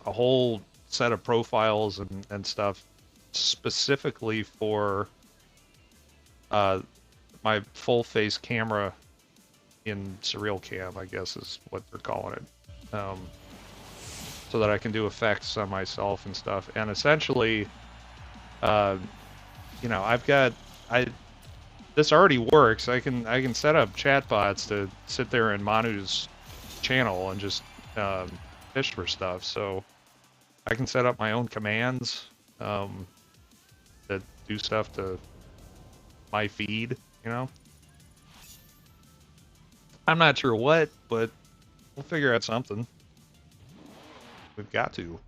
a whole set of profiles and stuff specifically for my full face camera in Surreal Cam, I guess is what they're calling it. So that I can do effects on myself and stuff. And essentially, you know, this already works. I can set up chatbots to sit there in Manu's channel and just fish for stuff. So I can set up my own commands that do stuff to my feed, you know? I'm not sure what, but we'll figure out something. We've got to.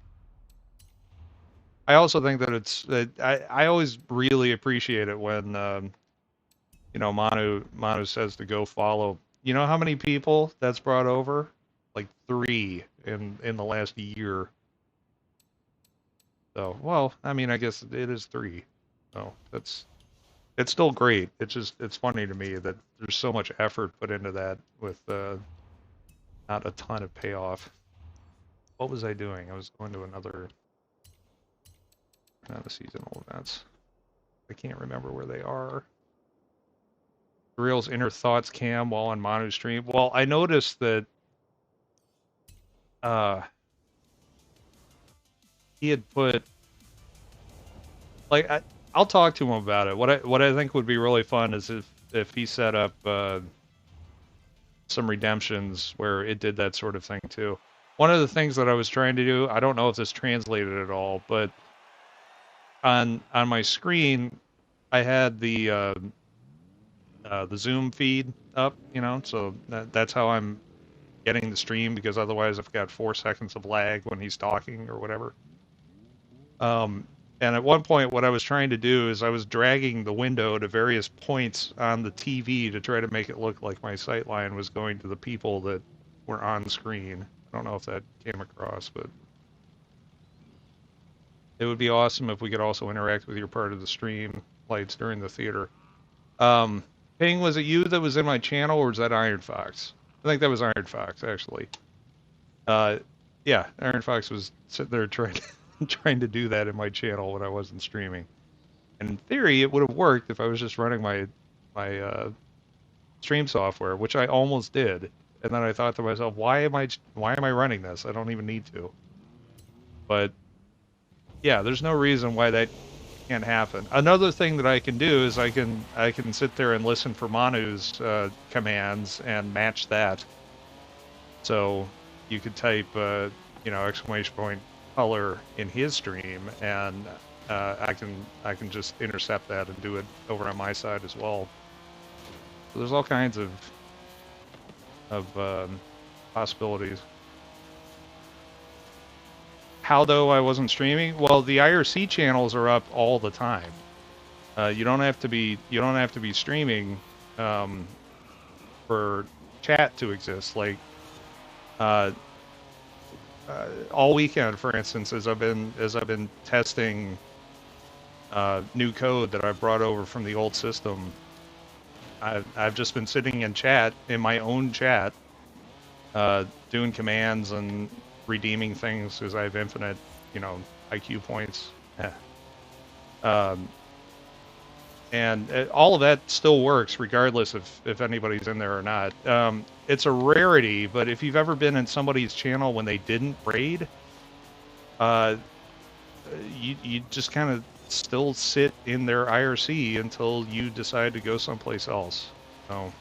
I also think that it's... I always really appreciate it when, you know, Manu says to go follow. You know how many people that's brought over? Like 3 in the last year. So, well, I mean, I guess it is 3. So, it's still great. It's funny to me that there's so much effort put into that with not a ton of payoff. What was I doing? I was going to another seasonal events. I can't remember where they are. Real's inner thoughts cam while on Manu stream. Well, I noticed that he had put, like, I'll talk to him about it. What I think would be really fun is if he set up some redemptions where it did that sort of thing too. One of the things that I was trying to do, I don't know if this translated at all, but on my screen, I had the Zoom feed up, you know, so that's how I'm getting the stream, because otherwise I've got 4 seconds of lag when he's talking or whatever. And at one point, what I was trying to do is I was dragging the window to various points on the TV to try to make it look like my sightline was going to the people that were on screen. I don't know if that came across, but it would be awesome if we could also interact with your part of the stream lights during the theater. Ping, was it you that was in my channel, or was that Iron Fox? I think that was Iron Fox, actually. Yeah, Iron Fox was sitting there trying to do that in my channel when I wasn't streaming. And in theory, it would have worked if I was just running my stream software, which I almost did. And then I thought to myself, why am I running this? I don't even need to. But yeah, there's no reason why that can't happen. Another thing that I can do is I can sit there and listen for Manu's commands and match that. So you could type, you know, exclamation point color in his stream, and I can just intercept that and do it over on my side as well. So there's all kinds of possibilities. How though I wasn't streaming? Well, the IRC channels are up all the time. You don't have to be streaming for chat to exist. Like all weekend, for instance, as I've been testing new code that I brought over from the old system, I've just been sitting in chat, in my own chat, doing commands and redeeming things because I have infinite, you know, IQ points. And all of that still works regardless if anybody's in there or not. It's a rarity, but if you've ever been in somebody's channel when they didn't raid, you just kind of still sit in their IRC until you decide to go someplace else. So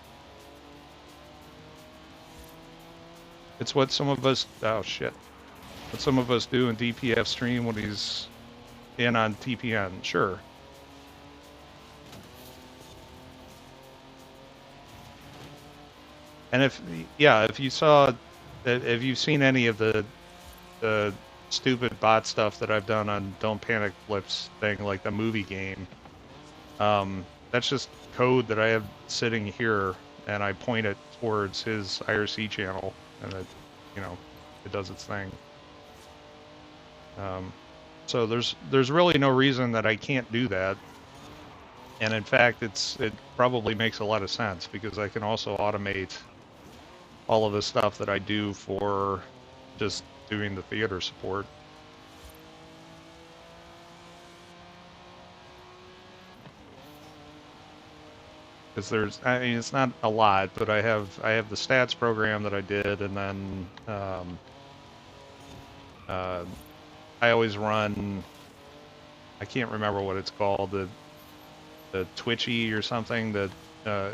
It's what some of us, oh shit, what some of us do in DPF stream when he's in on TPN, sure. And if, yeah, if you saw, if you've seen any of the stupid bot stuff that I've done on Don't Panic Flips thing, like the movie game, that's just code that I have sitting here, and I point it towards his IRC channel, and it, you know, it does its thing. So there's really no reason that I can't do that. And in fact, it probably makes a lot of sense, because I can also automate all of the stuff that I do for just doing the theater support. Because there's, I mean, it's not a lot, but I have the stats program that I did, and then I always run, I can't remember what it's called, the Twitchy or something, that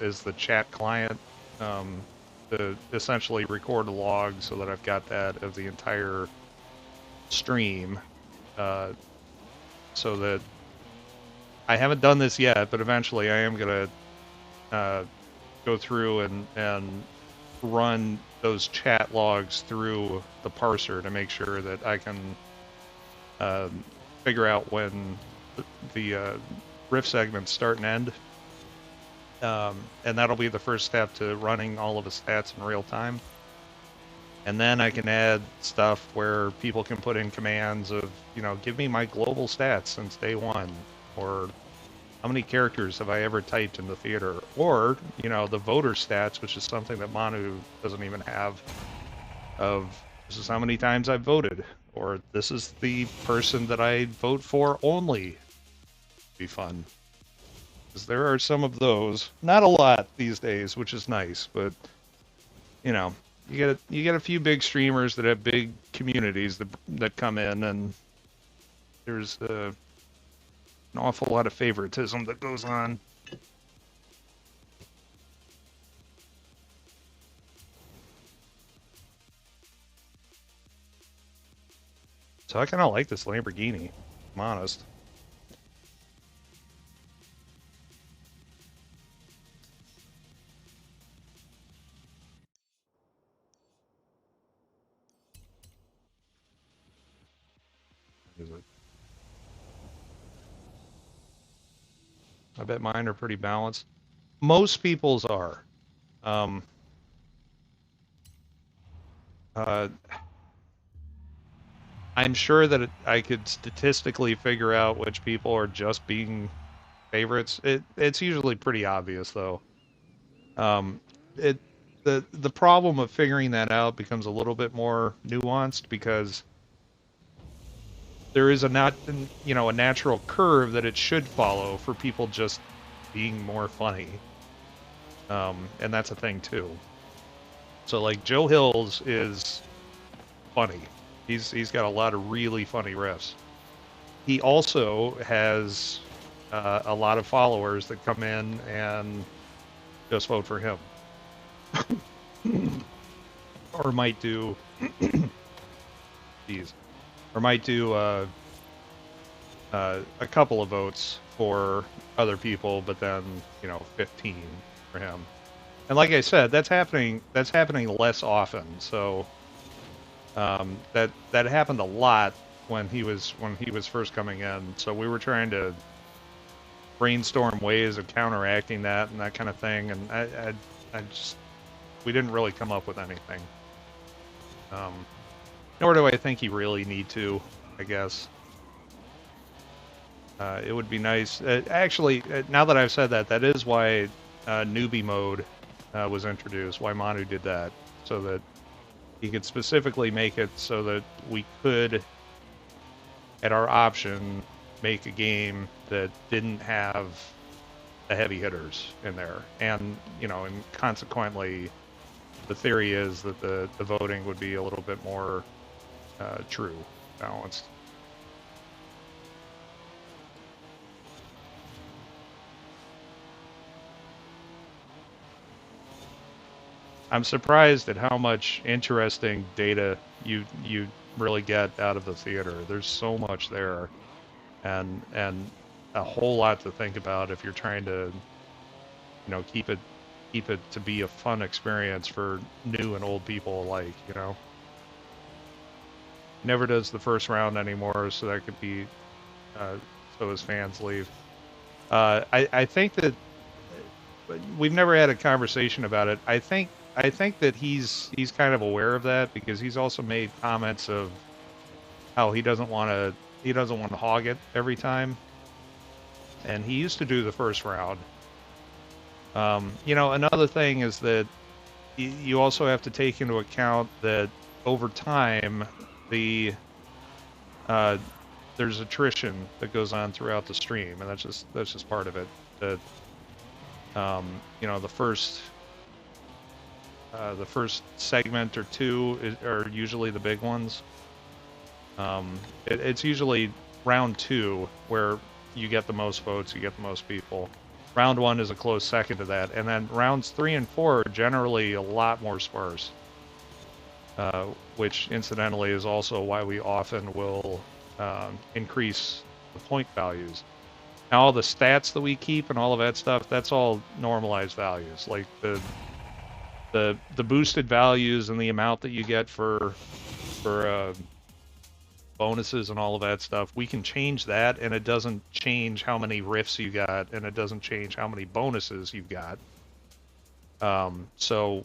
is the chat client, to essentially record a log so that I've got that of the entire stream, so that I haven't done this yet, but eventually I am gonna go through and run those chat logs through the parser to make sure that I can figure out when the riff segments start and end. And that'll be the first step to running all of the stats in real time. And then I can add stuff where people can put in commands of, you know, give me my global stats since day one, or how many characters have I ever typed in the theater, or, you know, the voter stats, which is something that Manu doesn't even have, of this is how many times I've voted, or this is the person that I vote for only. Be fun. Because there are some of those, not a lot these days, which is nice, but, you know, you get a few big streamers that have big communities that come in, and there's an awful lot of favoritism that goes on. So I kind of like this Lamborghini, if I'm honest. Is it? I bet mine are pretty balanced. Most people's are. Um, uh, I'm sure that I could statistically figure out which people are just being favorites. It's usually pretty obvious, though. Um, it the problem of figuring that out becomes a little bit more nuanced, because there is a not, you know, a natural curve that it should follow for people just being more funny. And that's a thing too. So like Joe Hills is funny. He's got a lot of really funny riffs. He also has a lot of followers that come in and just vote for him, or might do, geez, or might do a couple of votes for other people, but then, you know, 15 for him. And like I said, that's happening less often. So that happened a lot when he was first coming in. So we were trying to brainstorm ways of counteracting that and that kind of thing, and I just, we didn't really come up with anything. Nor do I think you really need to, I guess. It would be nice. Actually, now that I've said that, that is why newbie mode was introduced, why Manu did that, so that he could specifically make it so that we could, at our option, make a game that didn't have the heavy hitters in there. And, you know, and consequently, the theory is that the voting would be a little bit more true, balanced. I'm surprised at how much interesting data you really get out of the theater. There's so much there, and a whole lot to think about if you're trying to, keep it to be a fun experience for new and old people alike. Never does the first round anymore, so that could be so his fans leave. I think that we've never had a conversation about it. I think that he's kind of aware of that because he's also made comments of how he doesn't want to hog it every time, and he used to do the first round. Another thing is that you also have to take into account that over time the uh, there's attrition that goes on throughout the stream, and that's just part of it. That the first segment or two are usually the big ones. It's usually round two where you get the most votes, you get the most people. Round one is a close second to that, and then rounds 3 and 4 are generally a lot more sparse. Which incidentally is also why we often will increase the point values. Now all the stats that we keep and all of that stuff, that's all normalized values. Like the boosted values and the amount that you get for bonuses and all of that stuff, we can change that, and it doesn't change how many riffs you got, and it doesn't change how many bonuses you've got. So,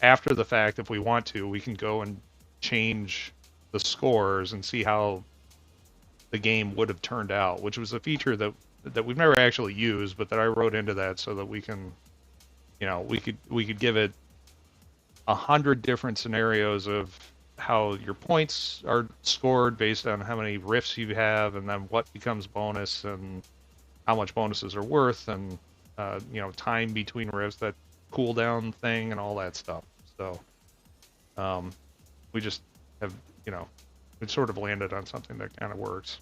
after the fact, if we want to, we can go and change the scores and see how the game would have turned out, which was a feature that we've never actually used, but that I wrote into that so that we can, we could give it 100 different scenarios of how your points are scored based on how many riffs you have, and then what becomes bonus, and how much bonuses are worth, and time between riffs, that cooldown thing, and all that stuff. So we just have we sort of landed on something that kind of works.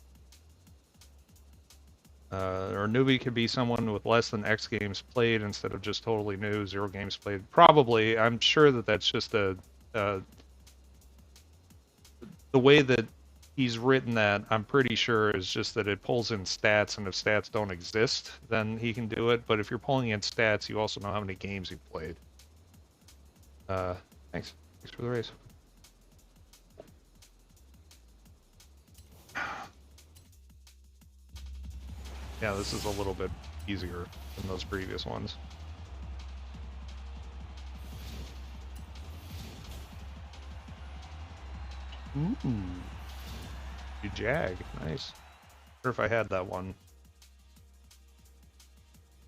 Or newbie could be someone with less than X games played instead of just totally new, 0 games played. Probably. I'm sure that that's just the way that he's written that, I'm pretty sure is just that it pulls in stats, and if stats don't exist, then he can do it. But if you're pulling in stats, you also know how many games you've played. Thanks. Thanks for the raise. Yeah, this is a little bit easier than those previous ones. Ooh. You jag. Nice. I wonder if I had that one.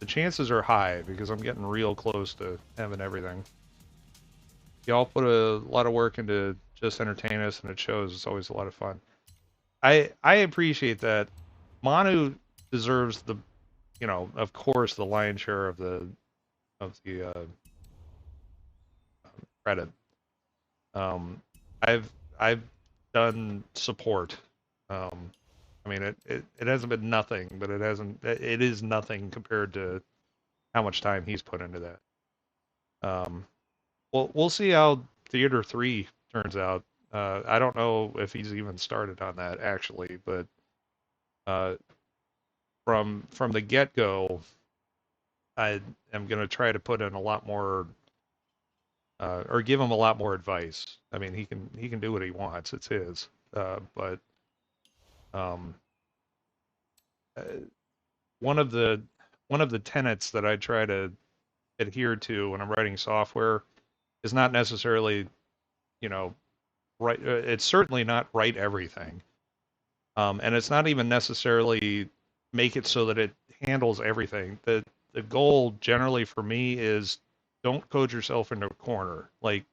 The chances are high because I'm getting real close to having everything. Y'all put a lot of work into just entertain us, and it shows. It's always a lot of fun. I appreciate that. Manu deserves the, of course, the lion's share of the credit. I've done support. I mean, it hasn't been nothing, but it is nothing compared to how much time he's put into that. We'll see how Theater 3 turns out. I don't know if he's even started on that actually, but from the get-go, I am going to try to put in a lot more, or give him a lot more advice. I mean, he can do what he wants; it's his. But um, one of the tenets that I try to adhere to when I'm writing software is not necessarily, right. It's certainly not write everything, and it's not even necessarily make it so that it handles everything. The goal generally for me is don't code yourself into a corner. Like,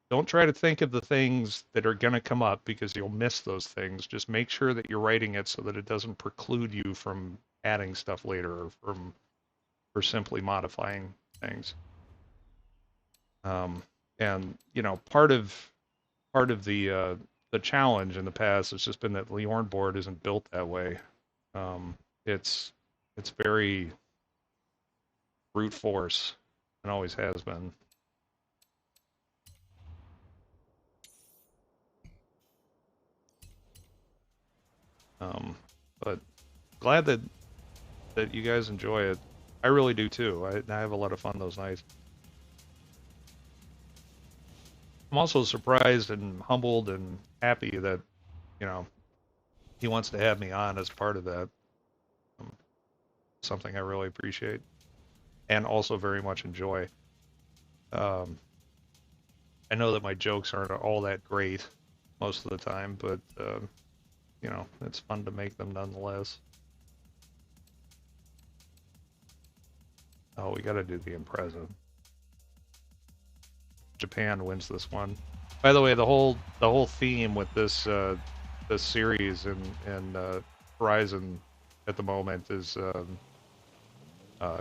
don't try to think of the things that are going to come up because you'll miss those things. Just make sure that you're writing it so that it doesn't preclude you from adding stuff later, or simply modifying things. And part of the challenge in the past has just been that Leorn board isn't built that way. It's very brute force. and always has been. But glad that you guys enjoy it. I really do too. I have a lot of fun those nights. I'm also surprised and humbled and happy that, you know, he wants to have me on as part of that. Something I really appreciate and also very much enjoy. Um, I know that my jokes aren't all that great most of the time, but you know, it's fun to make them nonetheless. Oh, we got to do the Impreza. Japan wins this one. By the way, the whole theme with this series and Horizon at the moment is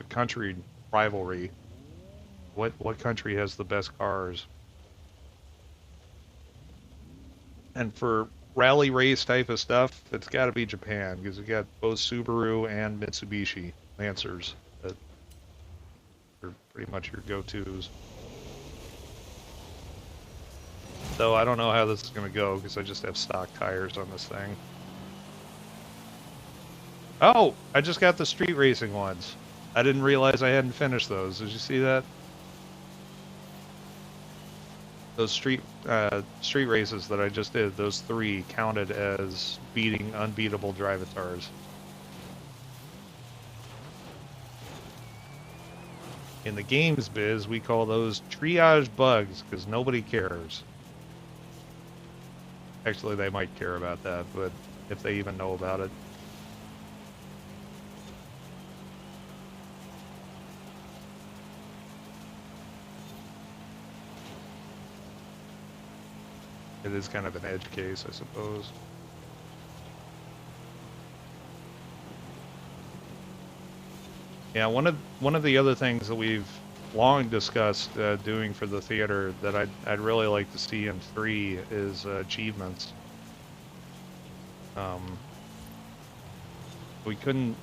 country rivalry. What country has the best cars? And for rally race type of stuff, it's got to be Japan because we got both Subaru and Mitsubishi Lancers that are pretty much your go-tos. Though I don't know how this is going to go because I just have stock tires on this thing. Oh, I just got the street racing ones. I didn't realize I hadn't finished those. Did you see that? Those street races that I just did, those 3 counted as beating unbeatable drivatars. In the games biz, we call those triage bugs because nobody cares. Actually, they might care about that, but if they even know about it. It is kind of an edge case, I suppose. Yeah, one of the other things that we've long discussed doing for the theater that I'd really like to see in 3 is achievements. We couldn't.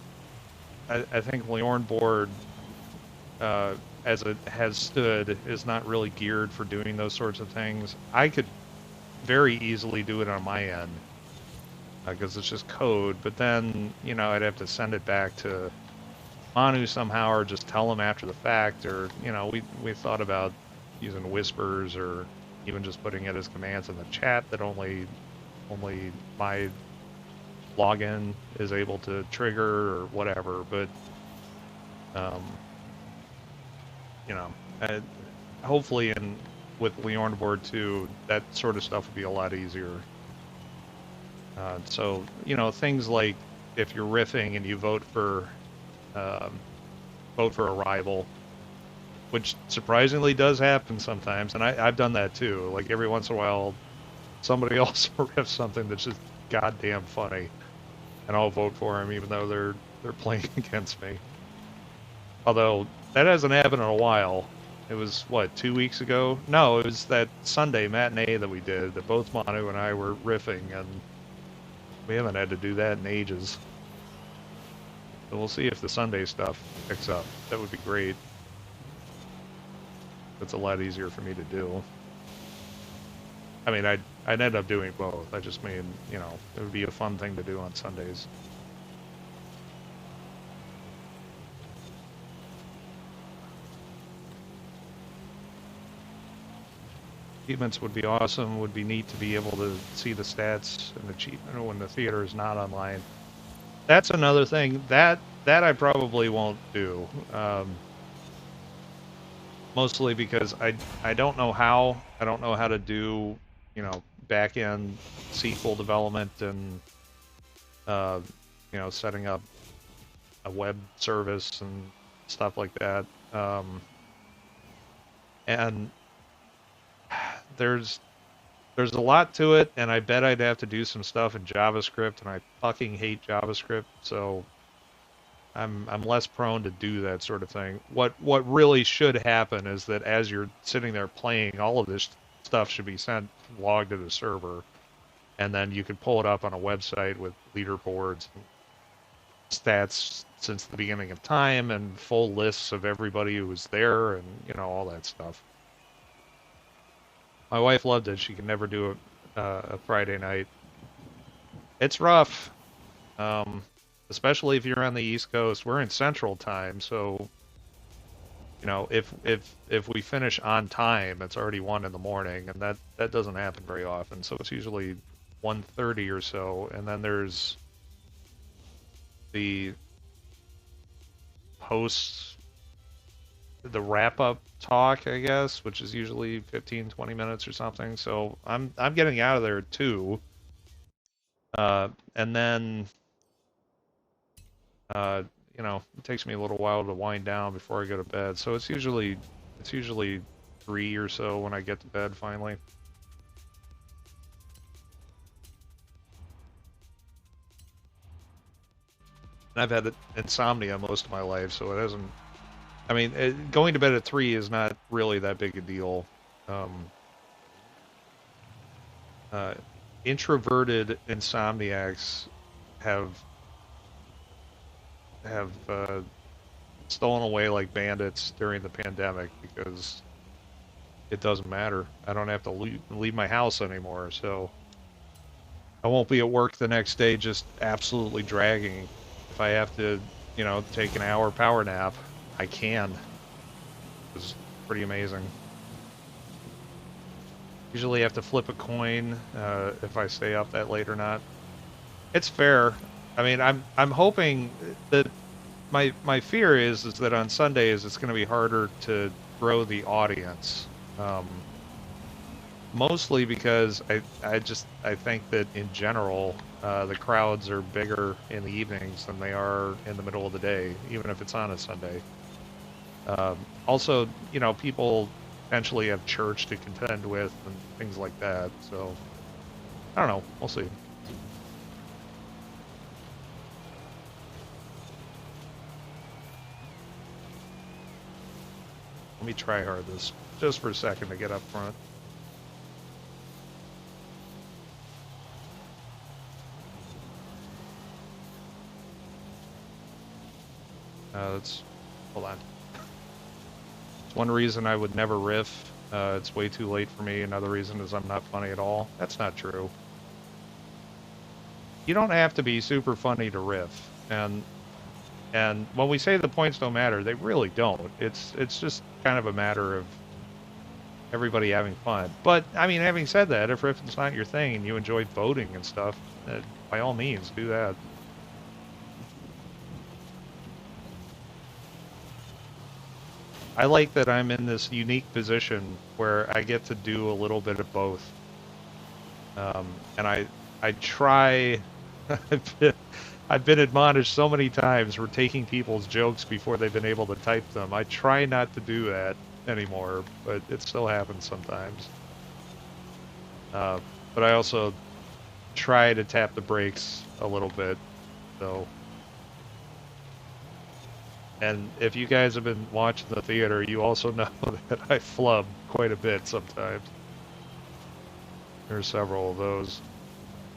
I think Leorn board, as it has stood, is not really geared for doing those sorts of things. I could very easily do it on my end because it's just code, but then, you know, I'd have to send it back to Manu somehow or just tell him after the fact, or, you know, we thought about using whispers or even just putting it as commands in the chat that only my login is able to trigger or whatever, but you know, hopefully with Leorn board 2, that sort of stuff would be a lot easier. So, you know, things like if you're riffing and you vote for a rival, which surprisingly does happen sometimes, and I've done that too. Like every once in a while, somebody else riffs something that's just goddamn funny, and I'll vote for them even though they're playing against me. Although that hasn't happened in a while. It was, what, 2 weeks ago? No, it was that Sunday matinee that we did, that both Manu and I were riffing, and we haven't had to do that in ages. So we'll see if the Sunday stuff picks up. That would be great. It's a lot easier for me to do. I mean, I'd end up doing both. I just mean, you know, it would be a fun thing to do on Sundays. Achievements would be awesome. Would be neat to be able to see the stats and achievement when the theater is not online. That's another thing that I probably won't do. Mostly because I don't know how. I don't know how to do, you know, back end SQL development and you know, setting up a web service and stuff like that. And there's a lot to it, and I bet I'd have to do some stuff in JavaScript, and I fucking hate JavaScript, so I'm less prone to do that sort of thing. What really should happen is that as you're sitting there playing, all of this stuff should be logged to the server, and then you can pull it up on a website with leaderboards stats since the beginning of time and full lists of everybody who was there and, you know, all that stuff. My wife loved it. She could never do a Friday night. It's rough, um, especially if you're on the East Coast. We're in Central Time, so you know, if we finish on time, it's already 1 in the morning, and that doesn't happen very often. So it's usually 1:30 or so, and then there's the post, the wrap-up talk, I guess, which is usually 15-20 minutes or something. So I'm getting out of there at 2, and then you know, it takes me a little while to wind down before I go to bed. So it's usually 3 or so when I get to bed finally. And I've had insomnia most of my life, so it hasn't. I mean, going to bed at 3 is not really that big a deal. Introverted insomniacs have stolen away like bandits during the pandemic because it doesn't matter. I don't have to leave my house anymore, so I won't be at work the next day just absolutely dragging. If I have to, you know, take an hour power nap, I can. It's pretty amazing. Usually have to flip a coin if I stay up that late or not. It's fair. I mean, I'm hoping that my fear is that on Sundays it's going to be harder to grow the audience. Mostly because I think that in general the crowds are bigger in the evenings than they are in the middle of the day, even if it's on a Sunday. Also, you know, people potentially have church to contend with and things like that. So I don't know. We'll see. Let me try hard this just for a second to get up front. Hold on. It's one reason I would never riff. It's way too late for me. Another reason is I'm not funny at all. That's not true. You don't have to be super funny to riff. And when we say the points don't matter, they really don't. It's just kind of a matter of everybody having fun. But, I mean, having said that, if riffing's not your thing and you enjoy voting and stuff, by all means, do that. I like that I'm in this unique position where I get to do a little bit of both. And I try... I've been admonished so many times for taking people's jokes before they've been able to type them. I try not to do that anymore, but it still happens sometimes. But I also try to tap the brakes a little bit, so... And if you guys have been watching the theater, you also know that I flub quite a bit sometimes. There are several of those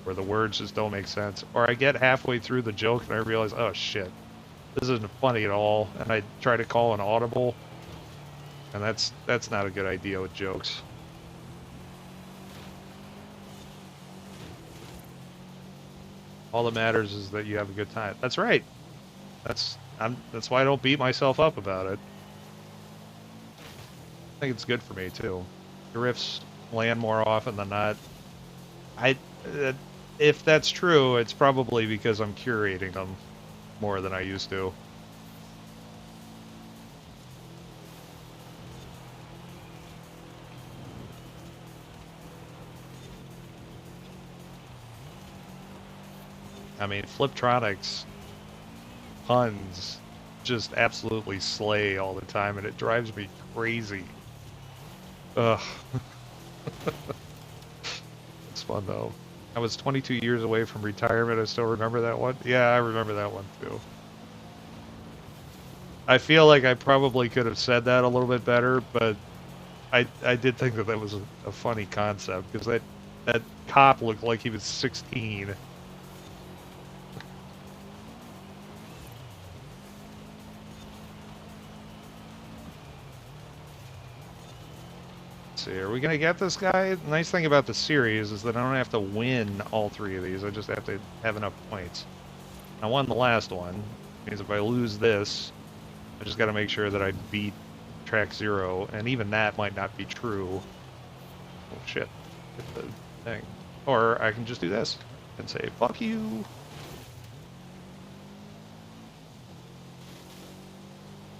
where the words just don't make sense. Or I get halfway through the joke and I realize, oh shit, this isn't funny at all. And I try to call an audible. And that's not a good idea with jokes. All that matters is that you have a good time. That's right. That's why I don't beat myself up about it. I think it's good for me too. The riffs land more often than not. If that's true, it's probably because I'm curating them more than I used to. I mean, Fliptronics puns just absolutely slay all the time, and it drives me crazy. Ugh. It's fun, though. I was 22 years away from retirement. I still remember that one. Yeah, I remember that one, too. I feel like I probably could have said that a little bit better, but I did think that was a funny concept, because that cop looked like he was 16. see, are we gonna get this guy? The nice thing about the series is that I don't have to win all 3 of these. I just have to have enough points. I won the last one. Means if I lose this, I just got to make sure that I beat track 0, and even that might not be true. Oh shit! Hit the thing. Or I can just do this and say "fuck you."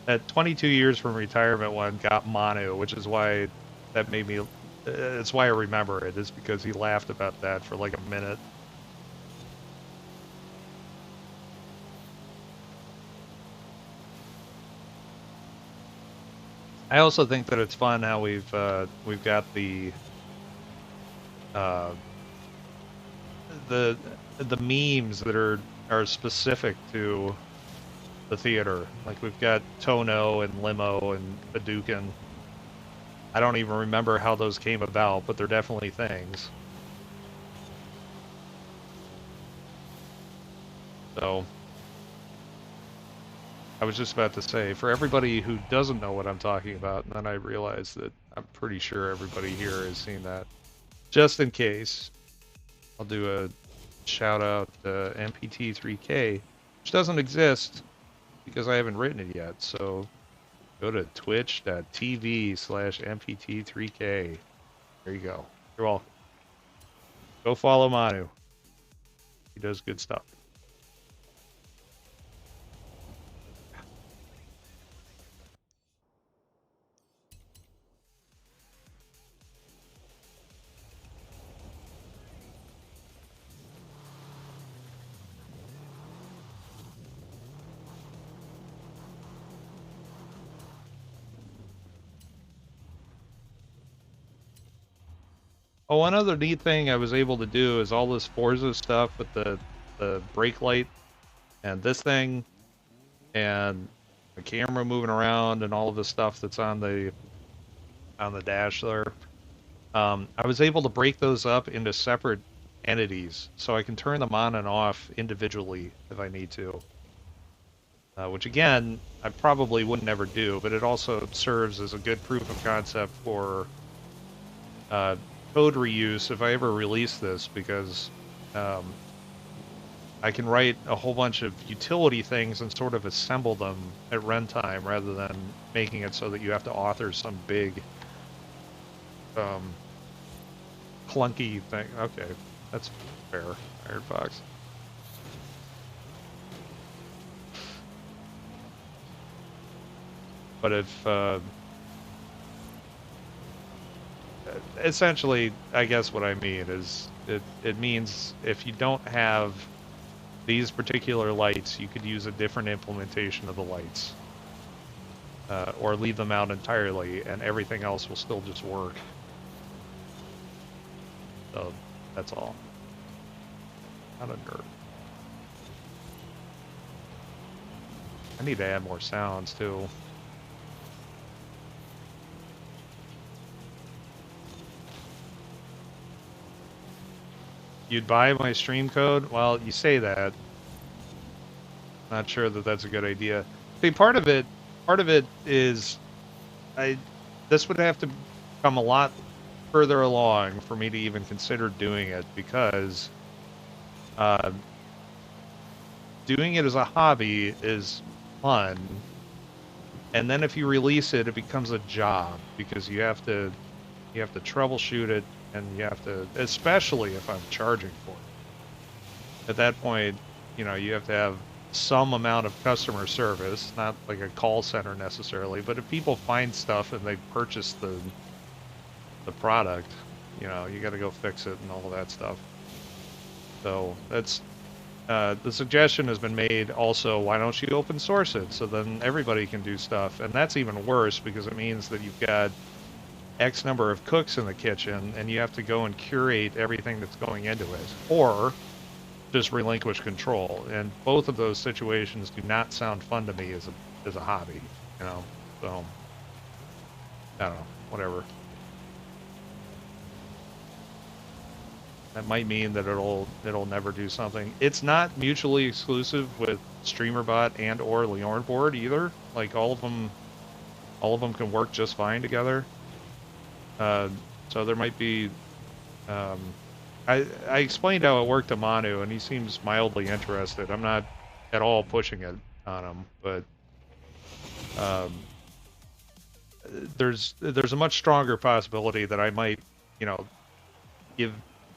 That 22 years from retirement one got Manu, which is why that made me. It's why I remember it. Is because he laughed about that for like a minute. I also think that it's fun how we've got the memes that are specific to the theater. Like we've got Tono and Limo and Hadouken. I don't even remember how those came about, but they're definitely things. So I was just about to say, for everybody who doesn't know what I'm talking about, and then I realized that I'm pretty sure everybody here has seen that. Just in case, I'll do a shout out to MPT3K, which doesn't exist because I haven't written it yet. So go to twitch.tv/MPT3K. There you go. You're welcome. Go follow Manu. He does good stuff. Oh, one other neat thing I was able to do is all this Forza stuff with the brake light and this thing and the camera moving around and all of the stuff that's on the dash there. I was able to break those up into separate entities, so I can turn them on and off individually if I need to. Which again, I probably would never do, but it also serves as a good proof of concept for code reuse if I ever release this, because I can write a whole bunch of utility things and sort of assemble them at runtime rather than making it so that you have to author some big clunky thing. Okay, that's fair, Iron Fox. But if essentially, I guess what I mean is it means if you don't have these particular lights, you could use a different implementation of the lights, or leave them out entirely, and everything else will still just work. So that's all. Not a nerd. I need to add more sounds too. You'd buy my stream code? Well, you say that. Not sure that that's a good idea. See, part of it is this would have to come a lot further along for me to even consider doing it, because doing it as a hobby is fun, and then if you release it, it becomes a job, because you have to troubleshoot it, and you have to, especially if I'm charging for it. At that point, you know, you have to have some amount of customer service, not like a call center necessarily, but if people find stuff and they purchase the product, you know, you got to go fix it and all of that stuff. So that's the suggestion has been made also, why don't you open source it so then everybody can do stuff? And that's even worse, because it means that you've got X number of cooks in the kitchen and you have to go and curate everything that's going into it, or just relinquish control. And both of those situations do not sound fun to me as a hobby, you know. So I don't know, whatever. That might mean that it'll never do something. It's not mutually exclusive with StreamerBot and or Leornboard either. Like all of them can work just fine together. So there might be. Um, I explained how it worked to Manu, and he seems mildly interested. I'm not at all pushing it on him, but um, there's a much stronger possibility that I might, you know, give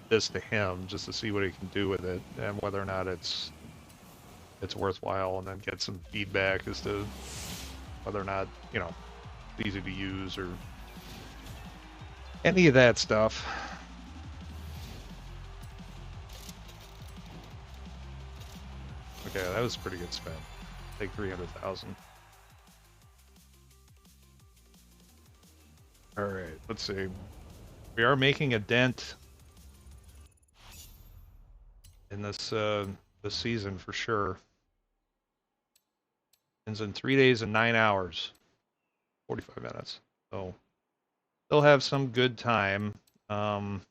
this to him just to see what he can do with it and whether or not it's worthwhile, and then get some feedback as to whether or not, you know, it's easy to use or any of that stuff. Okay, that was a pretty good spend. Take 300,000. All right, let's see. We are making a dent in this season for sure. Ends in 3 days and 9 hours, 45 minutes. So they'll have some good time. And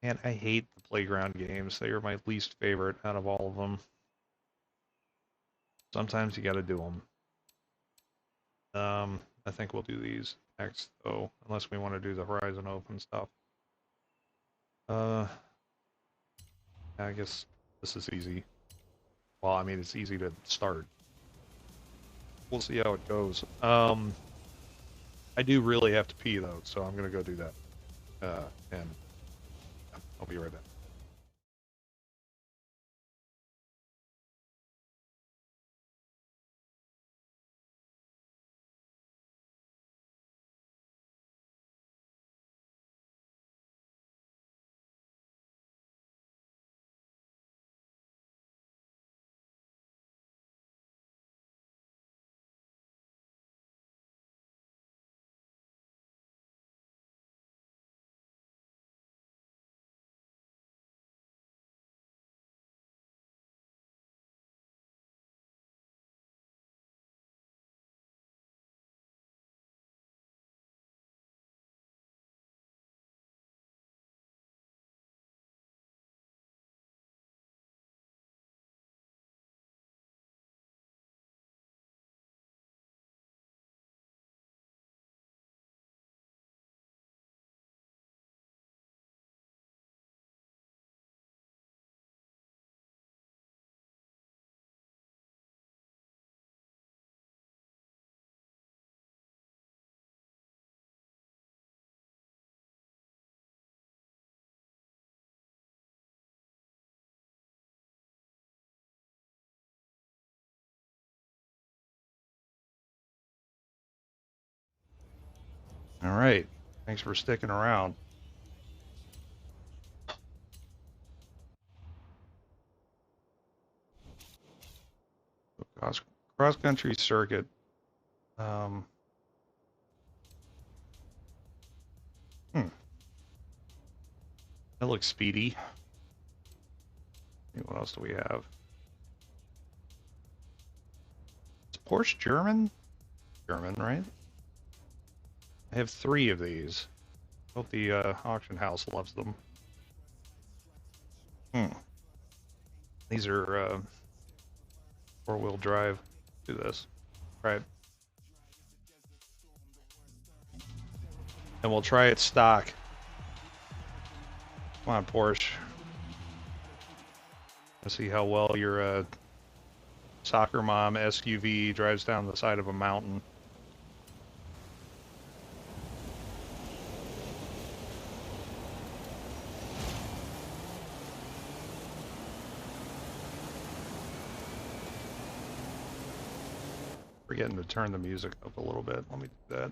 I hate the playground games. They are my least favorite out of all of them. Sometimes you got to do them. I think we'll do these next, though, unless we want to do the Horizon Open stuff. I guess this is easy. Well, I mean, it's easy to start. We'll see how it goes. I do really have to pee, though, so I'm going to go do that. And I'll be right back. All right. Thanks for sticking around. Cross-country circuit. Um, hmm. That looks speedy. What else do we have? Is Porsche German? German, right? I have 3 of these. Hope the auction house loves them. These are 4-wheel drive. Do this. Right. And we'll try it stock. Come on, Porsche. Let's see how well your soccer mom SUV drives down the side of a mountain. Forgetting to turn the music up a little bit. Let me do that.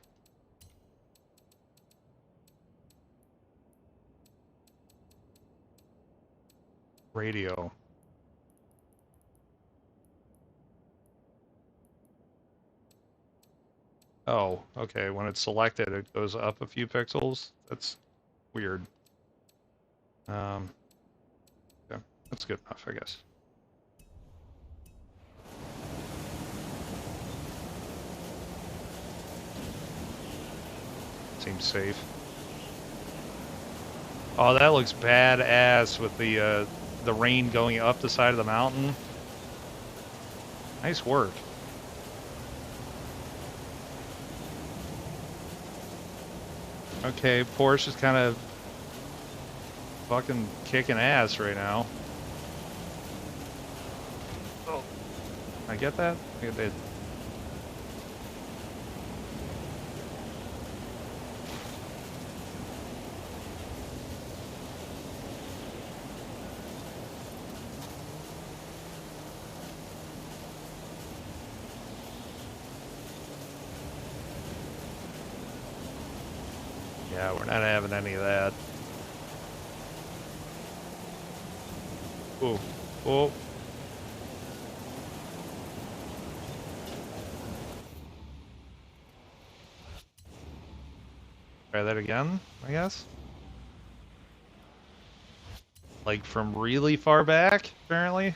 Radio. Oh, okay. When it's selected, it goes up a few pixels. That's weird. Yeah, that's good enough, I guess. Seems safe. Oh, that looks badass with the rain going up the side of the mountain. Nice work. Okay, Porsche is kind of fucking kicking ass right now. Oh, I get that? I get that. Yeah, we're not having any of that. Oh, oh. Try that again, I guess. Like from really far back, apparently.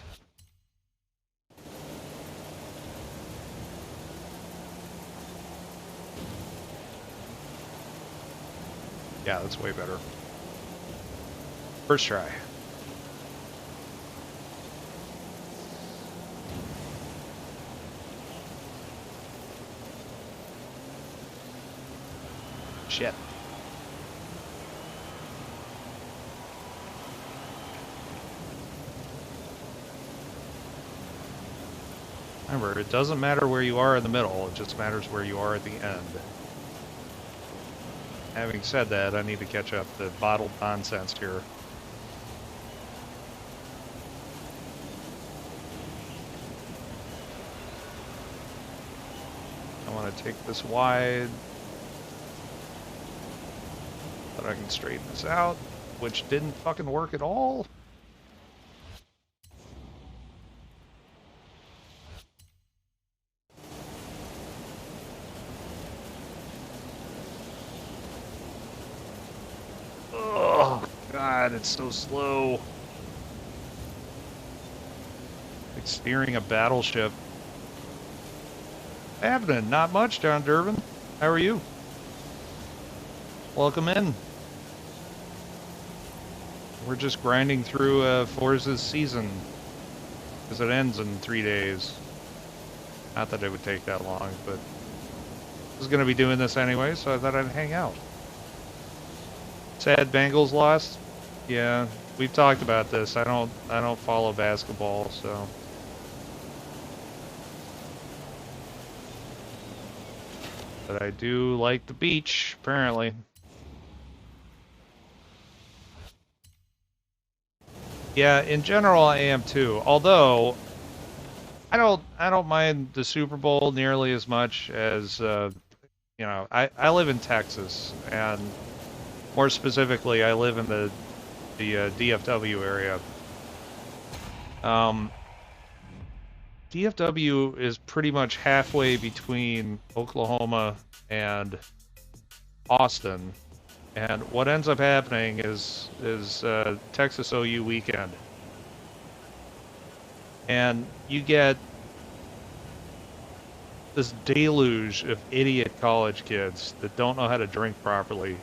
Yeah, that's way better. First try. Shit. Remember, it doesn't matter where you are in the middle, it just matters where you are at the end. Having said that, I need to catch up the bottled nonsense here. I want to take this wide, but I can straighten this out, which didn't fucking work at all. Oh, God, it's so slow. Like steering a battleship. Happening? Not much, John Durbin. How are you? Welcome in. We're just grinding through Forza's season, because it ends in 3 days. Not that it would take that long, but I was going to be doing this anyway, so I thought I'd hang out. Sad Bengals lost. Yeah, we've talked about this. I don't follow basketball, so. But I do like the beach, apparently. Yeah, in general I am too. Although I don't mind the Super Bowl nearly as much as you know, I live in Texas, and more specifically I live in the DFW area. DFW is pretty much halfway between Oklahoma and Austin, and what ends up happening is Texas OU weekend, and you get this deluge of idiot college kids that don't know how to drink properly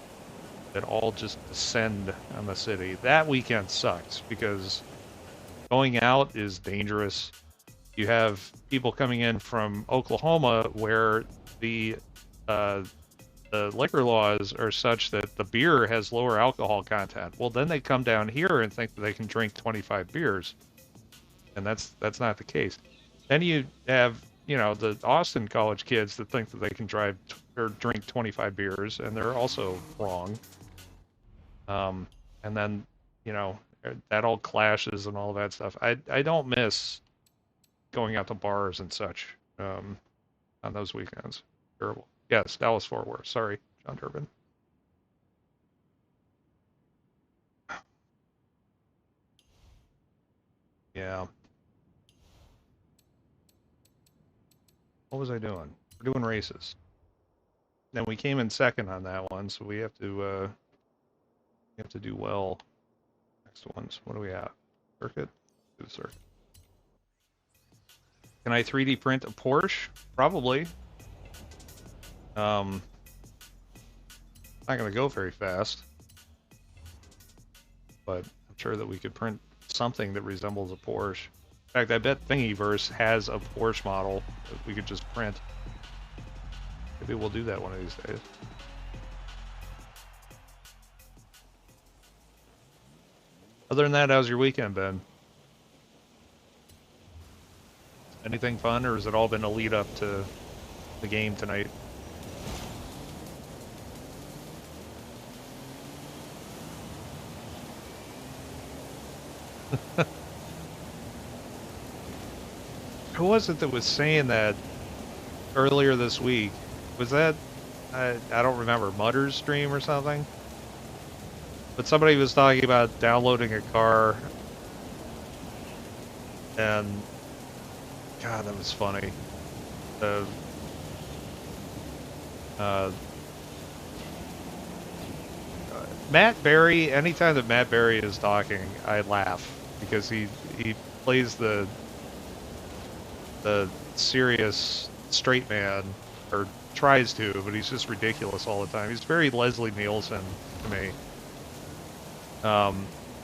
that all just descend on the city. That weekend sucks because going out is dangerous. You have people coming in from Oklahoma where the liquor laws are such that the beer has lower alcohol content. Well, then they come down here and think that they can drink 25 beers, and that's not the case. Then you have, you know, the Austin college kids that think that they can drive or drink 25 beers, and they're also wrong. And then, you know, that all clashes and all that stuff. I don't miss going out to bars and such on those weekends. Terrible. Yes, Dallas Fort Worth. Sorry, John Durbin. Yeah. What was I doing? We're doing races. Then we came in second on that one, so we have to do well. Next ones. What do we have? Circuit? Do the circuit. Can I 3D print a Porsche? Probably. Not gonna go very fast, but I'm sure that we could print something that resembles a Porsche. In fact, I bet Thingiverse has a Porsche model that we could just print. Maybe we'll do that one of these days. Other than that, how's your weekend been? Anything fun, or has it all been a lead up to the game tonight? Who was it that was saying that earlier this week? Was that, I don't remember, Mutter's stream or something? But somebody was talking about downloading a car, and God, that was funny. The Matt Berry, anytime that Matt Berry is talking, I laugh because he plays the serious straight man, or tries to, but he's just ridiculous all the time. He's very Leslie Nielsen to me.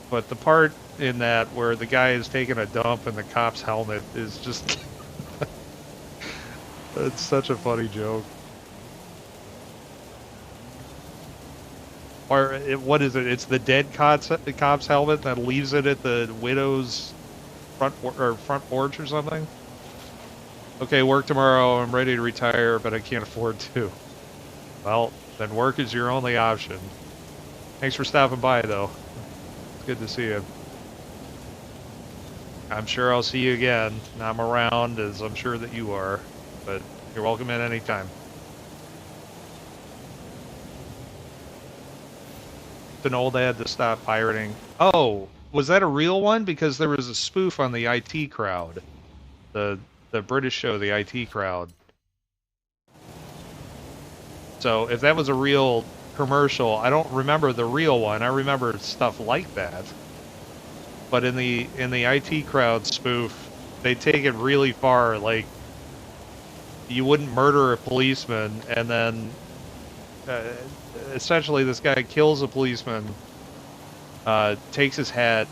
But the part in that where the guy is taking a dump in the cop's helmet is just it's such a funny joke. Or what is it? It's the dead cop's helmet that leaves it at the widow's front porch or something. Okay, work tomorrow. I'm ready to retire, but I can't afford to. Well, then work is your only option. Thanks for stopping by, though. It's good to see you. I'm sure I'll see you again. I'm around, as I'm sure that you are, but you're welcome at any time. An old ad to stop pirating. Oh, was that a real one? Because there was a spoof on the IT Crowd, the British show, the IT Crowd. So if that was a real commercial, I don't remember the real one. I remember stuff like that. But in the IT Crowd spoof, they take it really far. Like, you wouldn't murder a policeman, and then essentially this guy kills a policeman, takes his hat,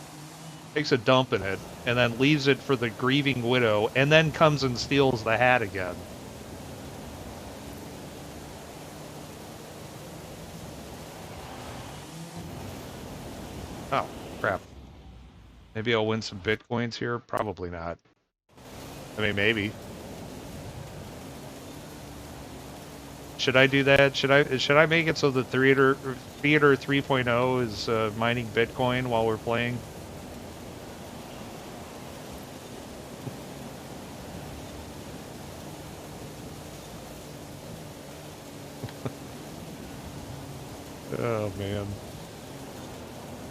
takes a dump in it, and then leaves it for the grieving widow, and then comes and steals the hat again. Oh, crap. Maybe I'll win some bitcoins here? Probably not. I mean, maybe. Should I do that? Should I make it so the Theater 3.0 is mining Bitcoin while we're playing? Oh man.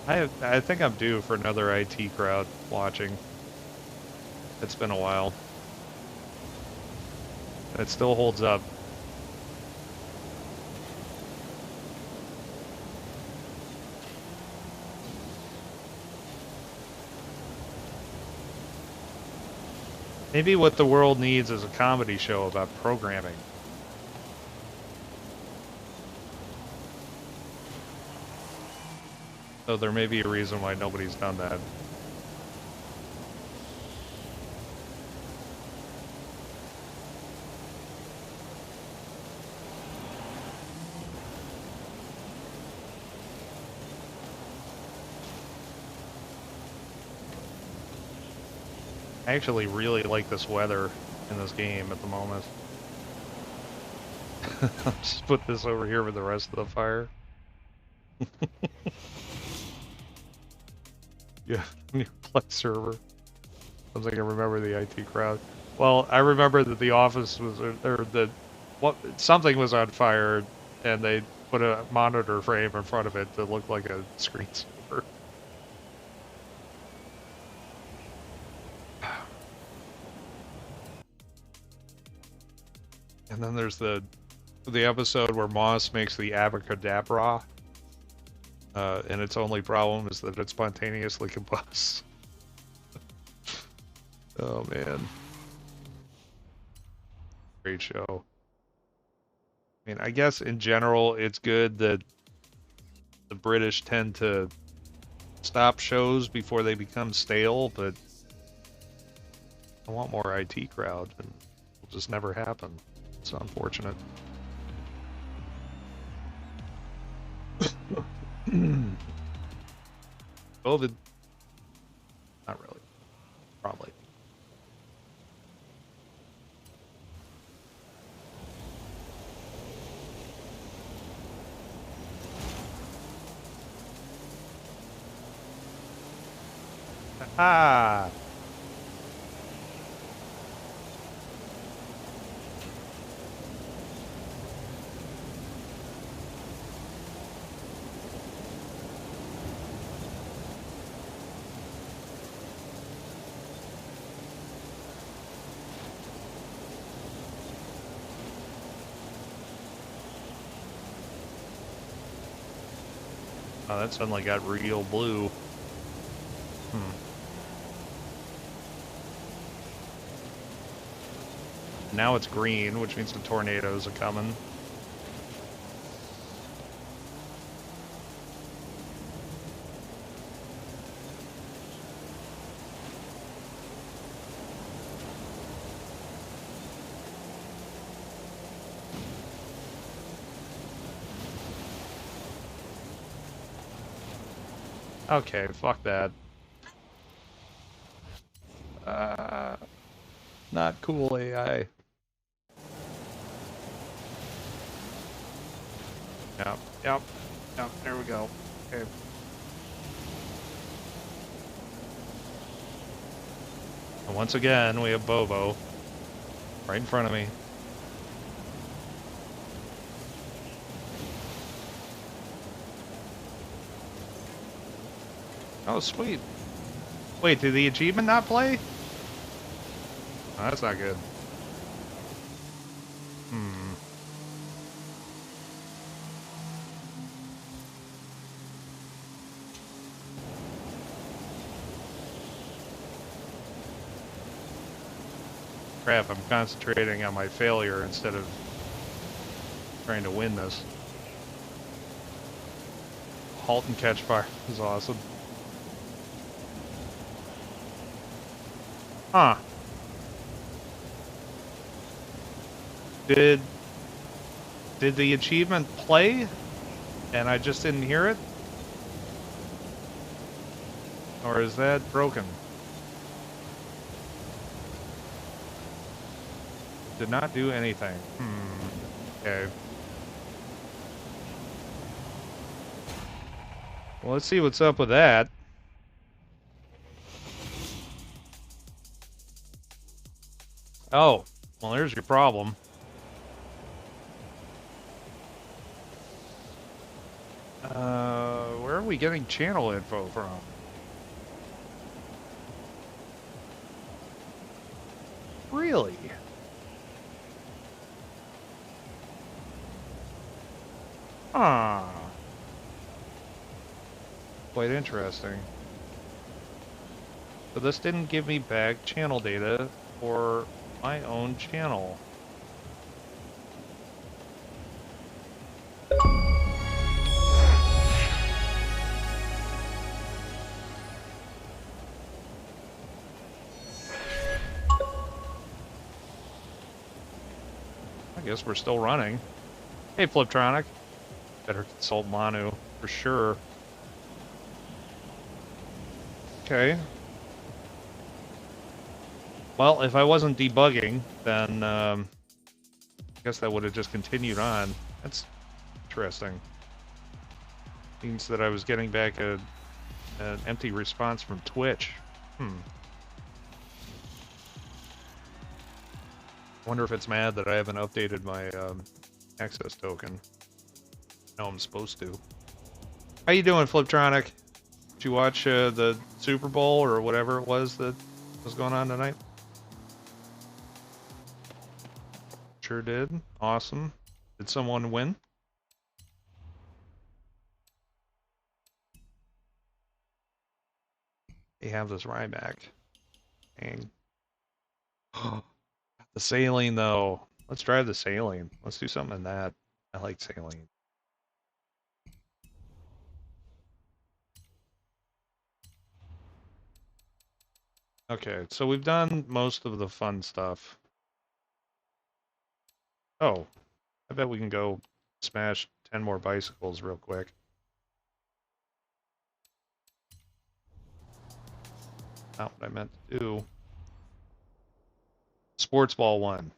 I think I'm due for another IT Crowd watching. It's been a while. It still holds up. Maybe what the world needs is a comedy show about programming. So there may be a reason why nobody's done that. I actually really like this weather in this game at the moment. I'll just put this over here for the rest of the fire. Yeah, new play server. Sounds like I remember the IT Crowd. Well, I remember that the office was, something was on fire, and they put a monitor frame in front of it that looked like a screensaver. And then there's the episode where Moss makes the abracadabra, and its only problem is that it spontaneously combusts. Oh man. Great show. I mean, I guess in general it's good that the British tend to stop shows before they become stale, but I want more IT Crowd, and it'll just never happen. It's unfortunate. COVID. Not really. Probably. Ah! Oh, that suddenly got real blue. Now it's green, which means the tornadoes are coming. Okay, fuck that. Not cool, AI. Yep, yep, yep, there we go. Okay. And once again, we have Bobo right in front of me. Oh, sweet. Wait, did the achievement not play? Oh, that's not good. Crap, I'm concentrating on my failure instead of trying to win this. Halt and catch fire is awesome. Huh. Did the achievement play and I just didn't hear it? Or is that broken? Did not do anything. Okay. Well, let's see what's up with that. Oh, well, there's your problem. Where are we getting channel info from? Really? Ah. Quite interesting. But this didn't give me back channel data for my own channel. I guess we're still running. Hey, Fliptronic. Better consult Manu for sure. Okay. Well, if I wasn't debugging, then I guess that would have just continued on. That's interesting. Means that I was getting back an empty response from Twitch. Wonder if it's mad that I haven't updated my access token. No, I'm supposed to. How you doing, Fliptronic? Did you watch the Super Bowl or whatever it was that was going on tonight? Sure did. Awesome. Did someone win? They have this Ryback. Dang. The saline, though. Let's drive the saline. Let's do something in that. I like saline. Okay, so we've done most of the fun stuff. Oh, I bet we can go smash 10 more bicycles real quick. Not what I meant to do. Sports ball 1.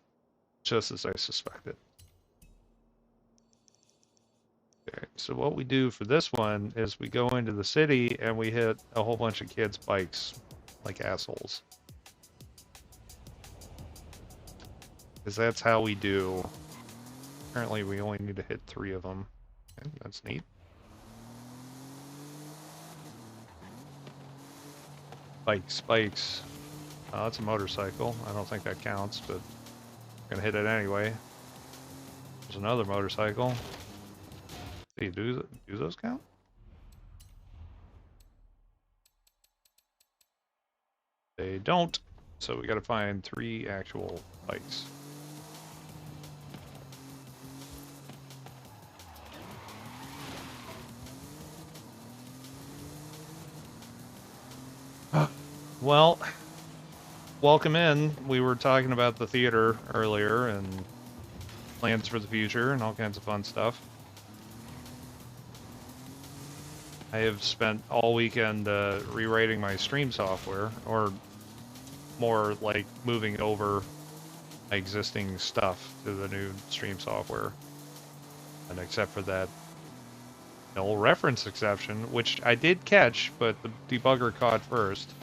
Just as I suspected. Okay, so what we do for this one is we go into the city and we hit a whole bunch of kids' bikes like assholes. Because that's how we do. Apparently we only need to hit 3 of them. Okay, that's neat. Bikes. Oh, that's a motorcycle. I don't think that counts, but I'm gonna hit it anyway. There's another motorcycle. Do those count? They don't. So we gotta find 3 actual bikes. Well, welcome in. We were talking about the theater earlier and plans for the future and all kinds of fun stuff. I have spent all weekend rewriting my stream software, or more like moving over my existing stuff to the new stream software. And except for that null reference exception, which I did catch, but the debugger caught first.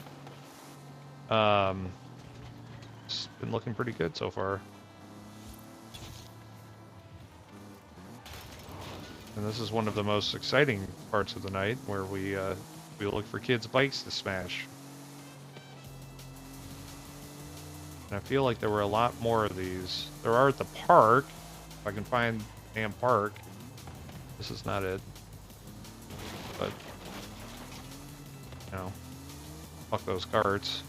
It's been looking pretty good so far. And this is one of the most exciting parts of the night, where we look for kids' bikes to smash. And I feel like there were a lot more of these. There are at the park. If I can find the damn park. This is not it. But, you know, fuck those carts.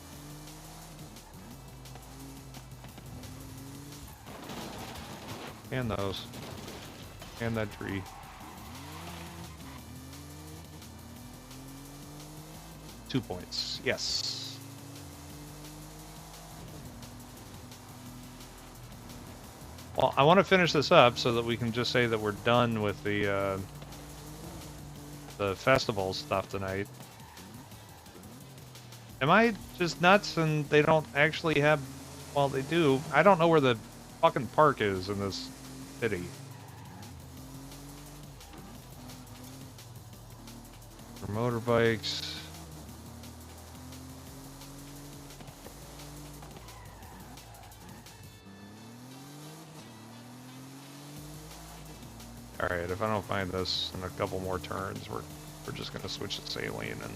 And those. And that tree. Two points. Yes. Well, I want to finish this up so that we can just say that we're done with the festival stuff tonight. Am I just nuts and they don't actually have... Well, they do. I don't know where the fucking park is in this city. For motorbikes... Alright, if I don't find this in a couple more turns, we're just gonna switch to saline and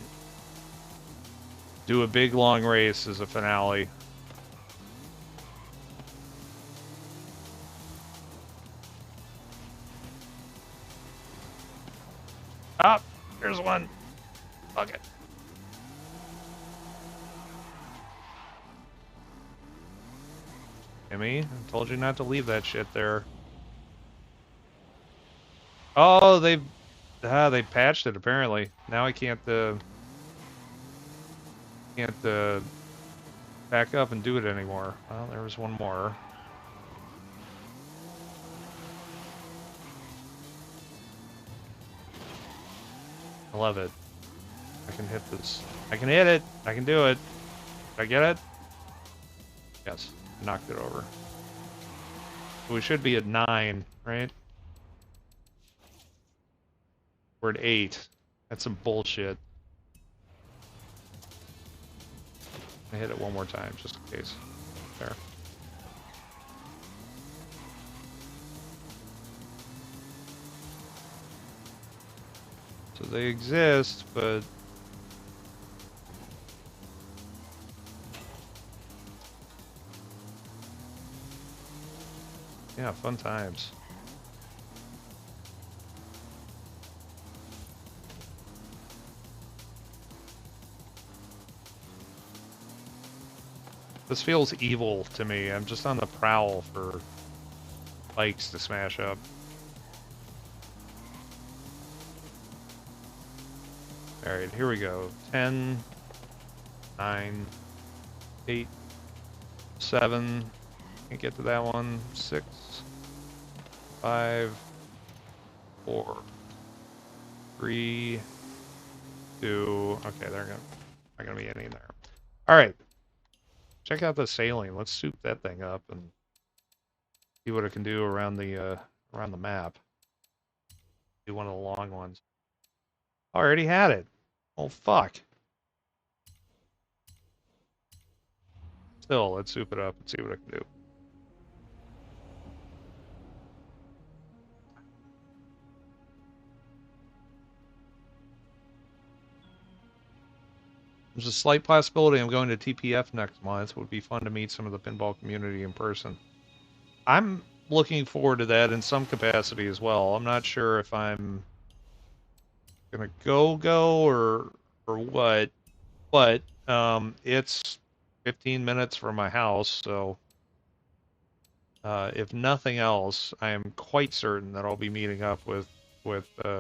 do a big long race as a finale. Ah, there's one. Fuck it. Emmy, I told you not to leave that shit there. Oh, they patched it apparently. Now I can't back up and do it anymore. Well, there was one more. I love it. I can hit this. I can hit it. I can do it. Did I get it? Yes. Knocked it over. We should be at 9, right? We're at 8. That's some bullshit. I hit it one more time, just in case. There. So they exist, but... yeah, fun times. This feels evil to me. I'm just on the prowl for bikes to smash up. Alright, here we go. 10, 9, 8, 7. Can't get to that one. 6, 5, 4, 3, 2. Okay, they're not gonna be any in there. All right. Check out the sailing. Let's soup that thing up and see what it can do around the map. Do one of the long ones. I already had it. Oh fuck. Still, let's soup it up and see what it can do. There's a slight possibility I'm going to TPF next month. It would be fun to meet some of the pinball community in person. I'm looking forward to that in some capacity as well. I'm not sure if I'm gonna go or what, but it's 15 minutes from my house, so if nothing else, I am quite certain that I'll be meeting up with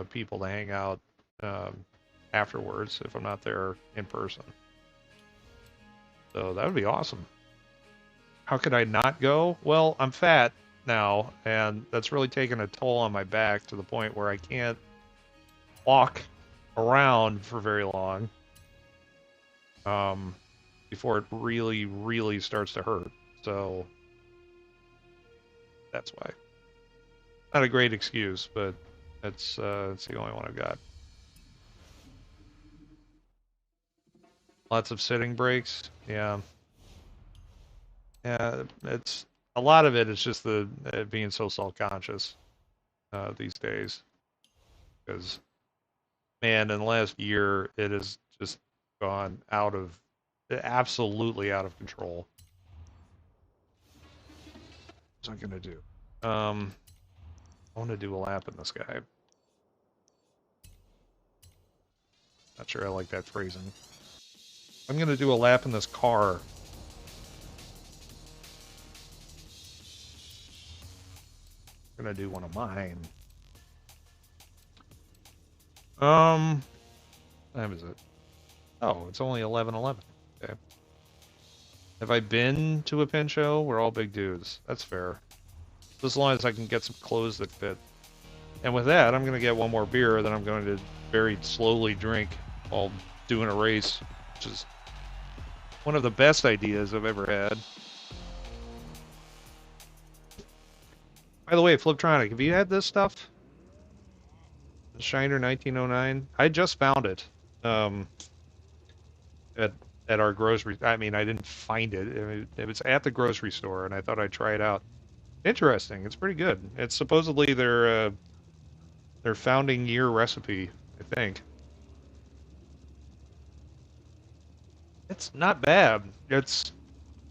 people to hang out afterwards if I'm not there in person. So that would be awesome. How could I not go? Well, I'm fat now, and that's really taken a toll on my back to the point where I can't walk around for very long before it really, really starts to hurt. So that's why. Not a great excuse, but it's the only one I've got. Lots of sitting breaks. Yeah. Yeah, it's a lot of it is just the being so self-conscious these days. Because, man, in the last year, it has just gone absolutely out of control. What's I gonna do? I want to do a lap in this guy. Not sure I like that phrasing. I'm gonna do a lap in this car. I'm gonna do one of mine. What time is it? Oh, it's only 11:11. Okay. Have I been to a pin show? We're all big dudes. That's fair. As long as I can get some clothes that fit. And with that, I'm going to get one more beer that I'm going to very slowly drink while doing a race, which is one of the best ideas I've ever had. By the way, Fliptronic, have you had this stuff? The Shiner 1909? I just found it at our grocery. I mean, I didn't find it. It was at the grocery store, and I thought I'd try it out. Interesting. It's pretty good. It's supposedly their founding year recipe, I think. It's not bad. It's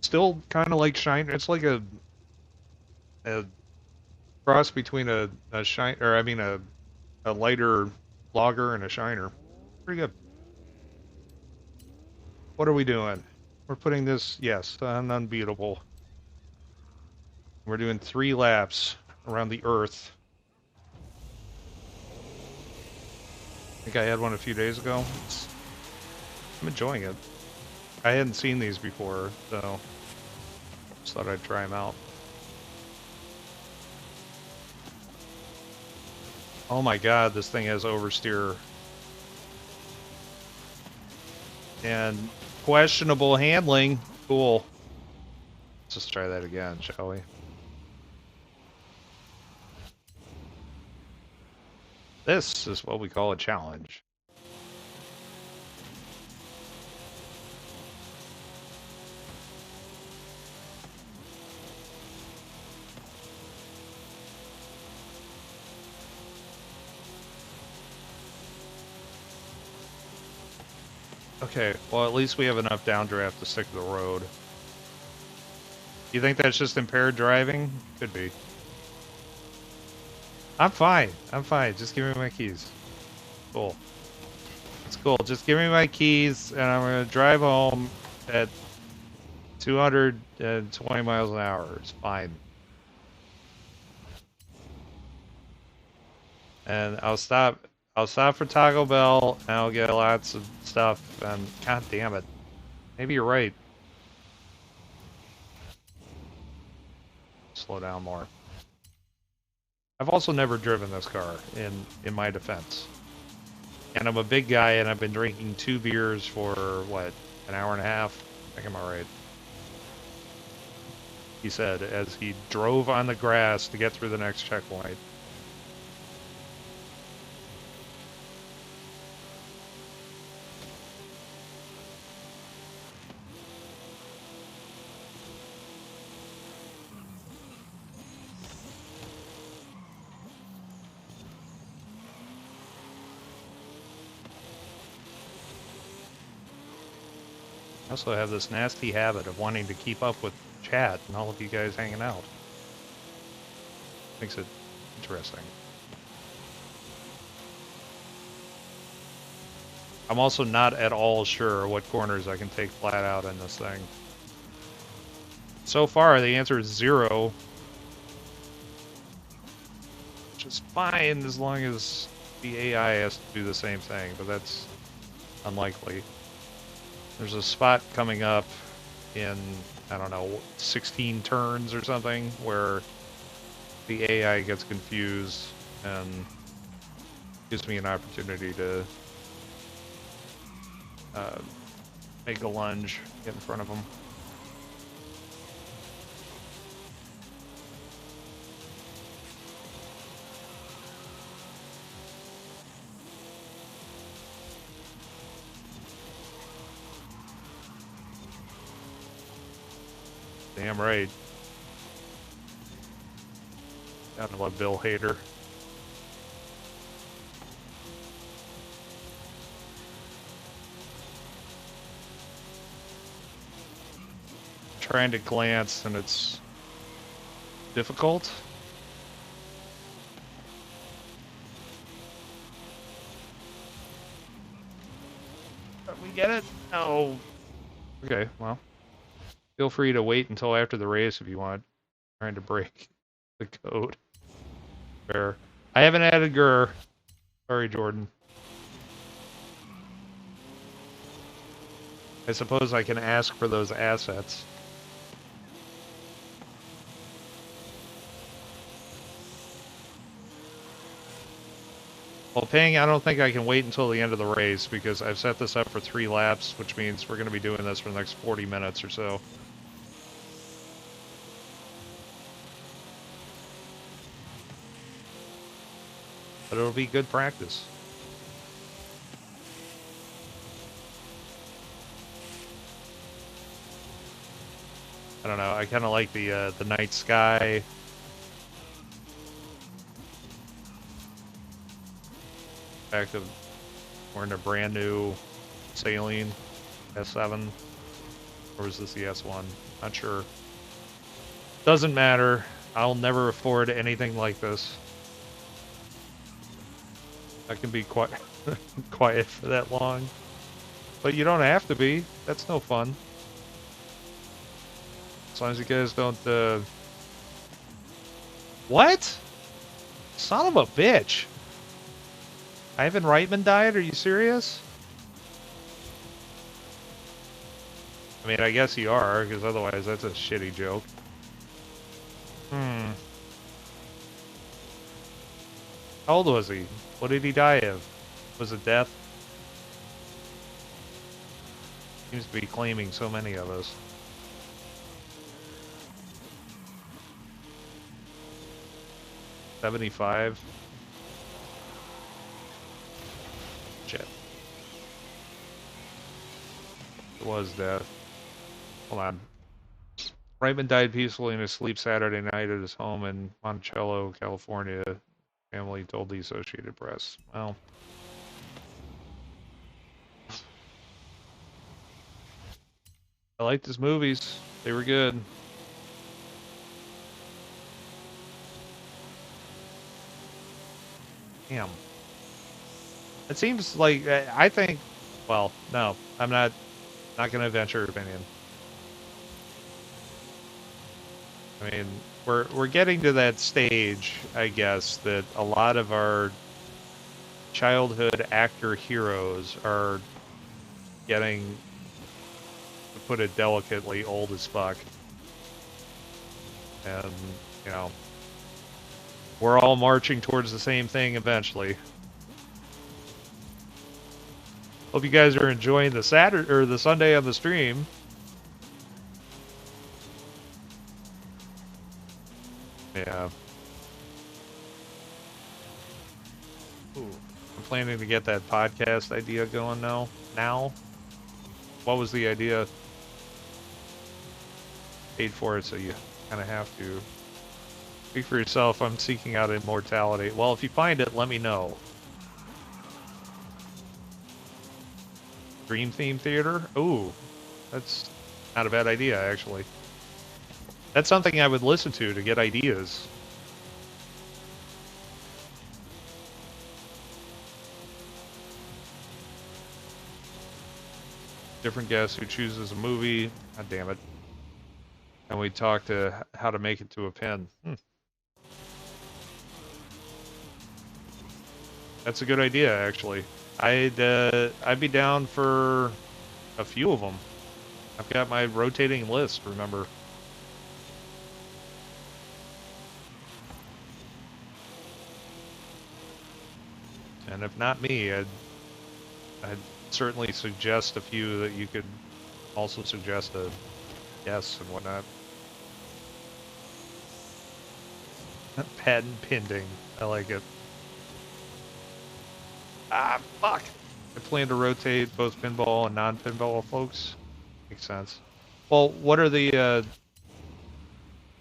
still kind of like Shiner. It's like a cross between a shine, or I mean a lighter lager and a Shiner. Pretty good. What are we doing? We're putting this, yes, on unbeatable. We're doing 3 laps around the Earth. I think I had one a few days ago. I'm enjoying it. I hadn't seen these before, so just thought I'd try them out. Oh my god, this thing has oversteer. And questionable handling. Cool. Let's just try that again, shall we? This is what we call a challenge. Okay, well at least we have enough downdraft to stick to the road. You think that's just impaired driving? Could be. I'm fine. I'm fine. Just give me my keys. Cool. It's cool. Just give me my keys and I'm going to drive home at 220 miles an hour. It's fine. And I'll stop for Taco Bell and I'll get lots of stuff and god damn it. Maybe you're right. Slow down more. I've also never driven this car in my defense. And I'm a big guy and I've been drinking 2 beers for what, an hour and a half? I think I'm alright. He said as he drove on the grass to get through the next checkpoint. I also have this nasty habit of wanting to keep up with chat and all of you guys hanging out. Makes it interesting. I'm also not at all sure what corners I can take flat out in this thing. So far, the answer is 0. Which is fine as long as the AI has to do the same thing, but that's unlikely. There's a spot coming up in, I don't know, 16 turns or something, where the AI gets confused and gives me an opportunity to make a lunge, get in front of them. Damn right. Down to my Bill Hader. Trying to glance and it's difficult. We get it? No. Okay, well. Feel free to wait until after the race if you want. Trying to break the code. Fair. I haven't added Gurr. Sorry, Jordan. I suppose I can ask for those assets. Well, Ping, I don't think I can wait until the end of the race because I've set this up for 3 laps, which means we're going to be doing this for the next 40 minutes or so. But it'll be good practice. I don't know, I kind of like the night sky. The fact of we're in a brand new saline S7. Or was this the S1? Not sure. Doesn't matter. I'll never afford anything like this. I can be quite quiet for that long. But you don't have to be. That's no fun. As long as you guys don't, What? Son of a bitch! Ivan Reitman died? Are you serious? I mean, I guess you are, because otherwise that's a shitty joke. How old was he? What did he die of? Was it death? Seems to be claiming so many of us. $75. Shit. It was death. Hold on. Reitman died peacefully in his sleep Saturday night at his home in Monticello, California. Family told the Associated Press. Well, I liked his movies. They were good. Damn. It seems like I think. Well, no, I'm not going to venture opinion. I mean, we're getting to that stage, I guess, that a lot of our childhood actor heroes are getting, to put it delicately, old as fuck. And, you know, we're all marching towards the same thing eventually. Hope you guys are enjoying the Saturday or the Sunday on the stream. Yeah. Ooh. I'm planning to get that podcast idea going now. Now? What was the idea? Paid for it, so you kind of have to. Speak for yourself. I'm seeking out immortality. Well, if you find it, let me know. Dream Theme Theater? Ooh, that's not a bad idea, actually. That's something I would listen to get ideas. Different guest who chooses a movie. God damn it. And we talk to how to make it to a pen. That's a good idea, actually. I'd be down for a few of them. I've got my rotating list, remember. And if not me, I'd certainly suggest a few that you could also suggest a guess and whatnot. Patent pending. I like it. Ah, fuck! I plan to rotate both pinball and non-pinball folks. Makes sense. Well, what are the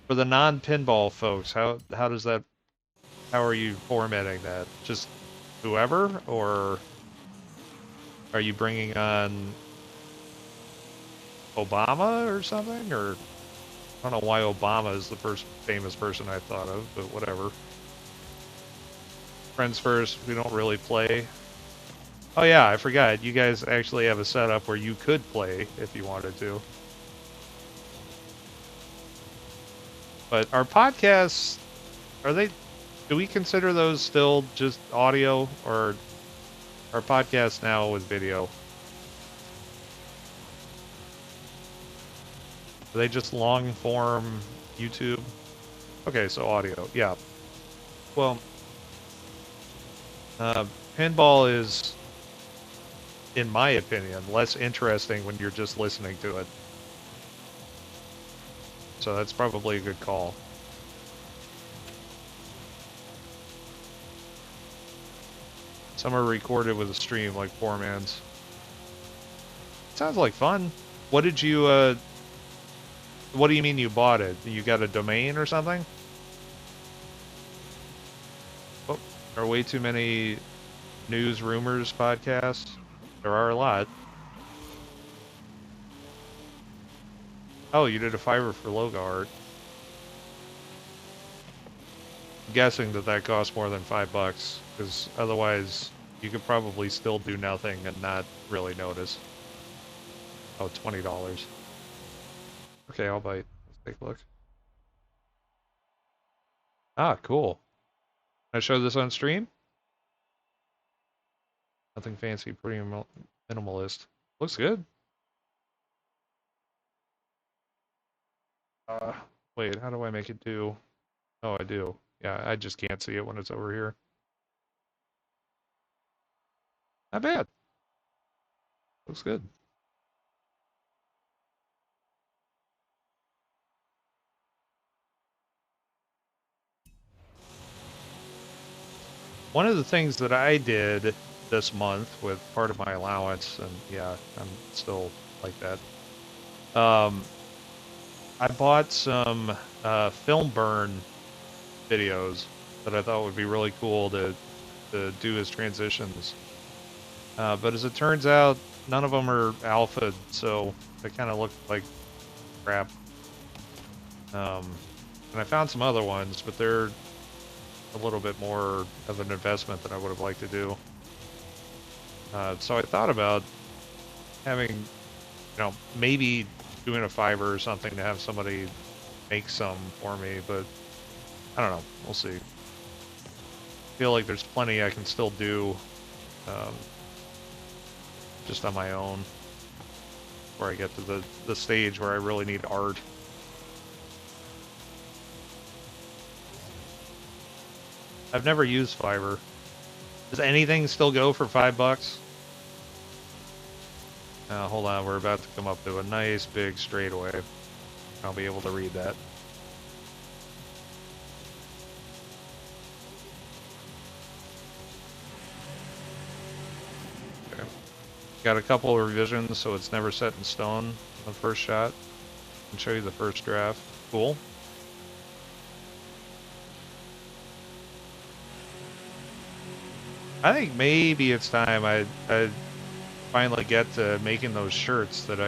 for the non-pinball folks? How does that? How are you formatting that? Just whoever, or are you bringing on Obama or something? Or I don't know why Obama is the first famous person I thought of, but whatever. Friends first. We don't really play. Oh yeah, I forgot. You guys actually have a setup where you could play if you wanted to. But our podcasts, are they, do we consider those still just audio, or our podcasts now with video? Are they just long form YouTube? Okay, so audio, yeah. Well, pinball is, in my opinion, less interesting when you're just listening to it. So that's probably a good call. Some are recorded with a stream, like Poor Man's. Sounds like fun. What did you, what do you mean you bought it? You got a domain or something? Oh, there are way too many news rumors podcasts. There are a lot. Oh, you did a Fiverr for logo art. I'm guessing that costs more than $5, because otherwise you could probably still do nothing and not really notice. Oh, $20. Okay, I'll bite. Let's take a look. Ah, cool. Can I show this on stream? Nothing fancy, pretty minimalist. Looks good. Uh, Wait, how do I make it do? Oh, I do. Yeah, I just can't see it when it's over here. Not bad. Looks good. One of the things that I did this month with part of my allowance, and yeah, I'm still like that. I bought some film burn videos that I thought would be really cool to do as transitions. But as it turns out, none of them are alpha, so they kind of look like crap. And I found some other ones, but they're a little bit more of an investment than I would have liked to do. So I thought about having, maybe doing a Fiverr or something to have somebody make some for me, but I don't know. We'll see. I feel like there's plenty I can still do just on my own before I get to the stage where I really need art. I've never used Fiverr. Does anything still go for $5? Hold on, we're about to come up to a nice big straightaway. I'll be able to read that. got a couple of revisions, so it's never set in stone on the first shot. I can show you the first draft. Cool. I think maybe it's time I finally get to making those shirts that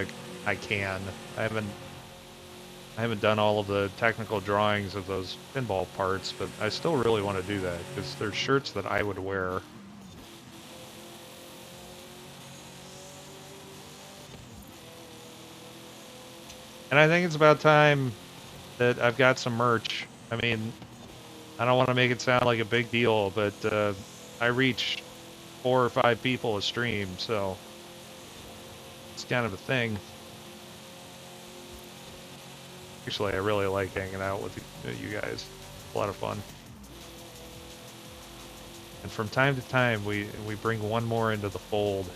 I can. I haven't done all of the technical drawings of those pinball parts, but I still really want to do that because they're shirts that I would wear. And I think it's about time that I've got some merch. I mean, I don't want to make it sound like a big deal, but I reach 4 or 5 people a stream, so it's kind of a thing. Actually, I really like hanging out with you guys. A lot of fun. And from time to time, we bring one more into the fold.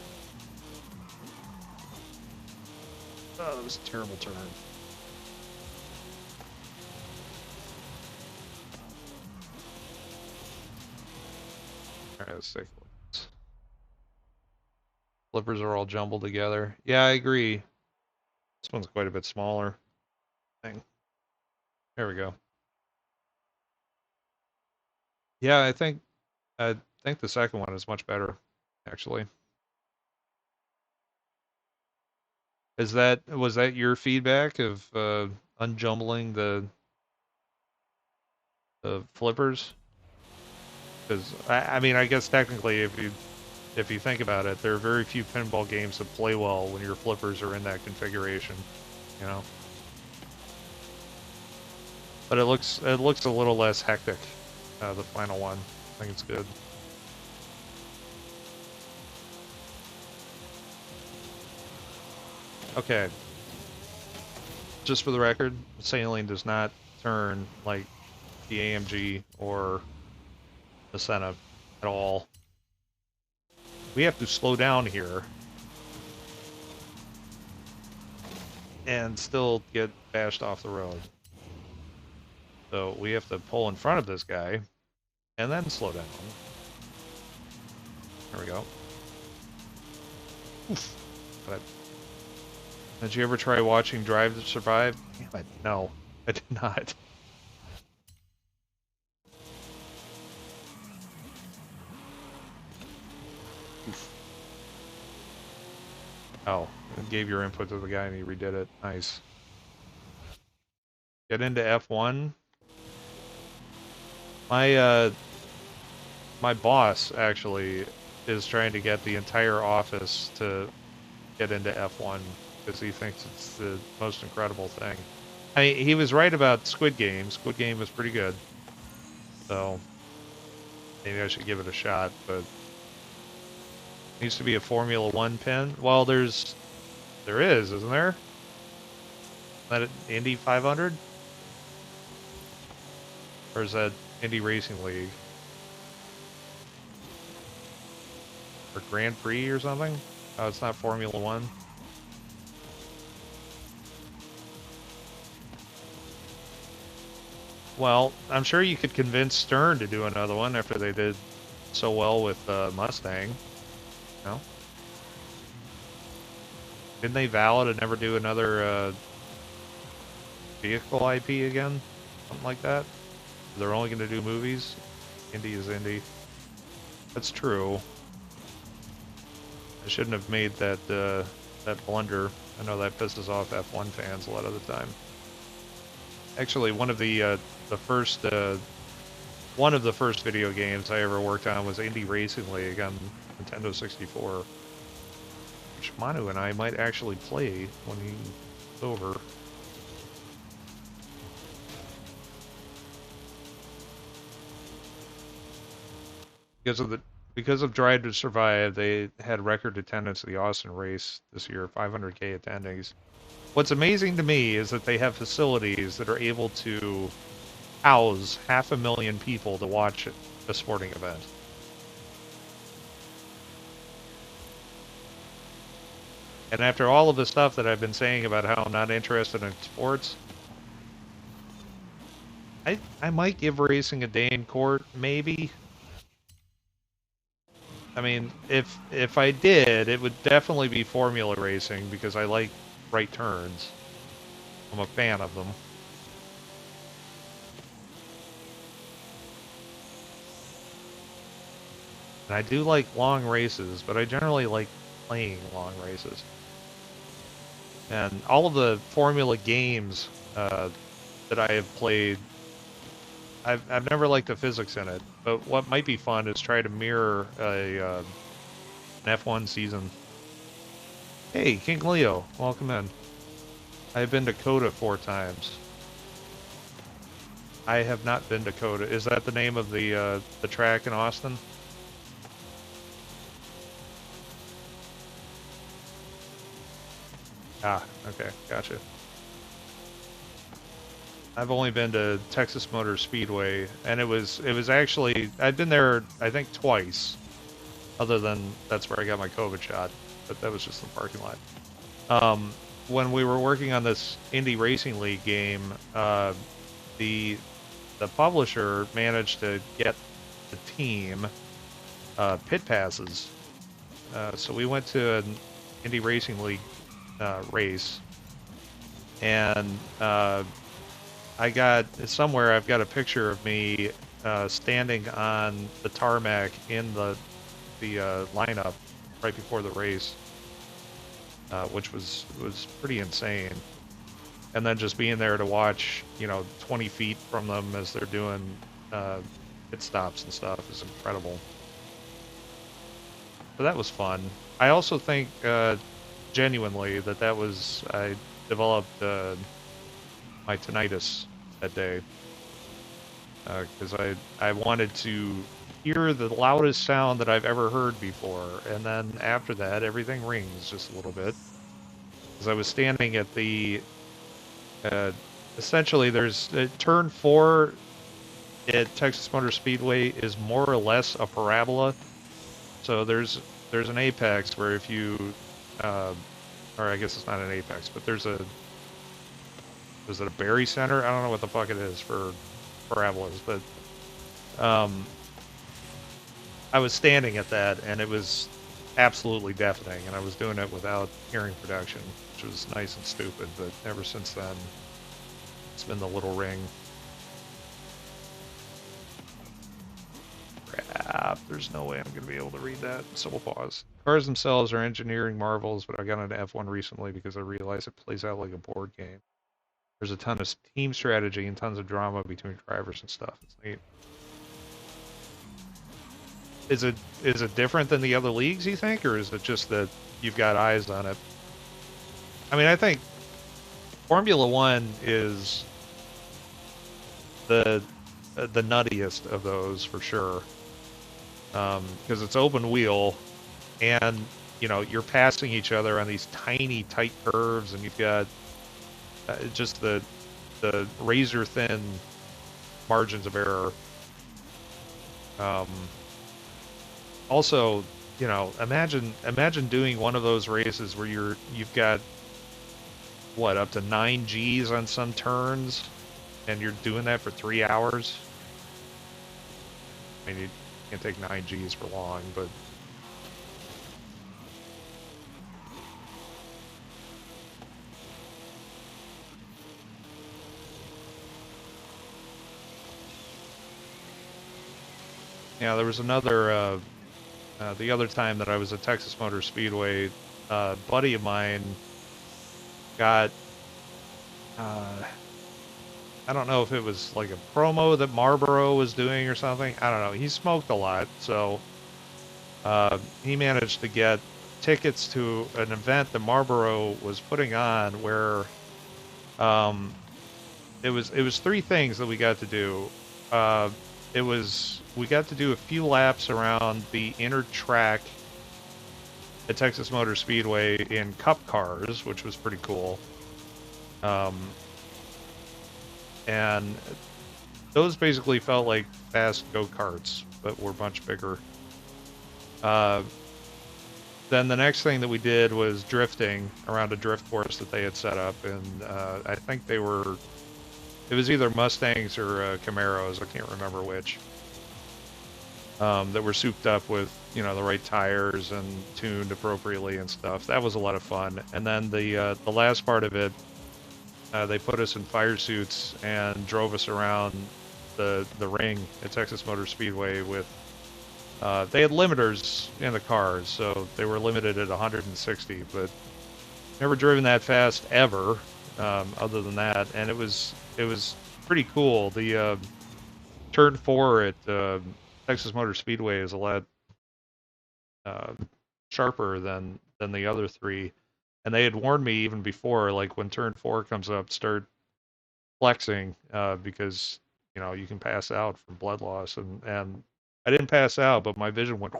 Oh, that was a terrible turn. Alright, let's take a look. Flippers are all jumbled together. Yeah, I agree. This one's quite a bit smaller. Thing. There we go. Yeah, I think the second one is much better, actually. Was that your feedback of unjumbling the flippers? Because I mean, I guess technically, if you think about it, there are very few pinball games that play well when your flippers are in that configuration, you know. But it looks a little less hectic. The final one, I think it's good. Okay. Just for the record, Saline does not turn like the AMG or the Senna at all. We have to slow down here and still get bashed off the road. So we have to pull in front of this guy and then slow down. There we go. Oof. But did you ever try watching Drive to Survive? Damn it, no, I did not. Oof. Oh, gave your input to the guy and he redid it. Nice. Get into F1. My boss actually is trying to get the entire office to get into F1 because he thinks it's the most incredible thing. He was right about Squid Game. Squid Game was pretty good. So maybe I should give it a shot, but it needs to be a Formula One pin. Well, there is, isn't there? Is that an Indy 500? Or is that Indy Racing League? Or Grand Prix or something? Oh, it's not Formula One. Well, I'm sure you could convince Stern to do another one after they did so well with Mustang. No? Didn't they vow to never do another vehicle IP again? Something like that? They're only going to do movies? Indy is Indy. That's true. I shouldn't have made that that blunder. I know that pisses off F1 fans a lot of the time. Actually, one of the first video games I ever worked on was Indy Racing League on Nintendo 64, which Manu and I might actually play when he's over. Because of Drive to Survive, they had record attendance at the Austin race this year, 500K attendees. What's amazing to me is that they have facilities that are able to house 500,000 people to watch a sporting event. And after all of the stuff that I've been saying about how I'm not interested in sports, I might give racing a day in court, maybe. I mean, if I did, it would definitely be Formula Racing because I like right turns. I'm a fan of them. And I do like long races, but I generally like playing long races. And all of the Formula games that I have played, I've never liked the physics in it. But what might be fun is try to mirror an F1 season. Hey, King Leo, welcome in. I've been to Coda 4 times. I have not been to Coda. Is that the name of the track in Austin? Ah, okay, gotcha. I've only been to Texas Motor Speedway, and it was actually I've been there I think twice. Other than that's where I got my COVID shot, but that was just the parking lot. When we were working on this Indie Racing League game, the publisher managed to get the team pit passes. So we went to an Indie Racing League race, and I've got a picture of me standing on the tarmac in the lineup right before the race, which was pretty insane. And then just being there to watch, 20 feet from them as they're doing pit stops and stuff is incredible. So that was fun. I also think genuinely that I developed my tinnitus that day because I wanted to hear the loudest sound that I've ever heard before, and then after that everything rings just a little bit. Because I was standing at the essentially there's turn 4 at Texas Motor Speedway is more or less a parabola. So there's an apex where if you or I guess it's not an apex, but is it a Berry Center? I don't know what the fuck it is for parabolas, but I was standing at that, and it was absolutely deafening, and I was doing it without hearing protection, which was nice and stupid, but ever since then, it's been the little ring. Crap, there's no way I'm going to be able to read that, so we'll pause. Cars themselves are engineering marvels, but I got into F1 recently because I realized it plays out like a board game. There's a ton of team strategy and tons of drama between drivers and stuff. It's neat. Is it different than the other leagues, you think, or is it just that you've got eyes on it? I mean, I think Formula One is the nuttiest of those for sure, because it's open wheel, and you're passing each other on these tiny tight curves, and you've got just the razor thin margins of error. Also, imagine doing one of those races where you've got what, up to 9 Gs on some turns, and you're doing that for 3 hours. I mean, you can't take 9 Gs for long, but yeah, there was another the other time that I was at Texas Motor Speedway, a buddy of mine got, I don't know if it was like a promo that Marlboro was doing or something. I don't know. He smoked a lot, so he managed to get tickets to an event that Marlboro was putting on where it was 3 things that we got to do. We got to do a few laps around the inner track at Texas Motor Speedway in cup cars, which was pretty cool. And those basically felt like fast go-karts, but were much bigger. Then the next thing that we did was drifting around a drift course that they had set up, and I think it was either Mustangs or Camaros, I can't remember which. that were souped up with, you know, the right tires and tuned appropriately and stuff. That was a lot of fun. And then the last part of it, they put us in fire suits and drove us around the ring at Texas Motor Speedway with. They had limiters in the cars, so they were limited at 160, but never driven that fast ever, other than that. And it was pretty cool. The turn 4 at Texas Motor Speedway is a lot uh, sharper than the other three. And they had warned me even before, like when turn 4 comes up, start flexing because you know you can pass out from blood loss, and I didn't pass out, but my vision went,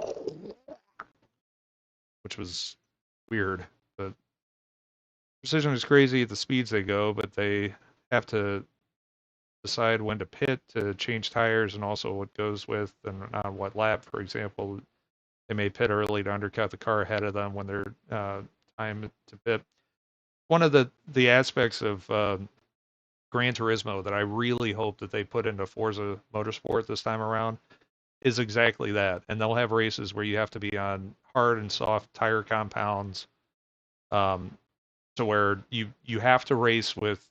which was weird. But precision is crazy at the speeds they go, but they have to decide when to pit to change tires and also what goes with and on what lap. For example, they may pit early to undercut the car ahead of them when they're time to pit. One of the aspects of Gran Turismo that I really hope that they put into Forza Motorsport this time around is exactly that. And they'll have races where you have to be on hard and soft tire compounds, so where you have to race with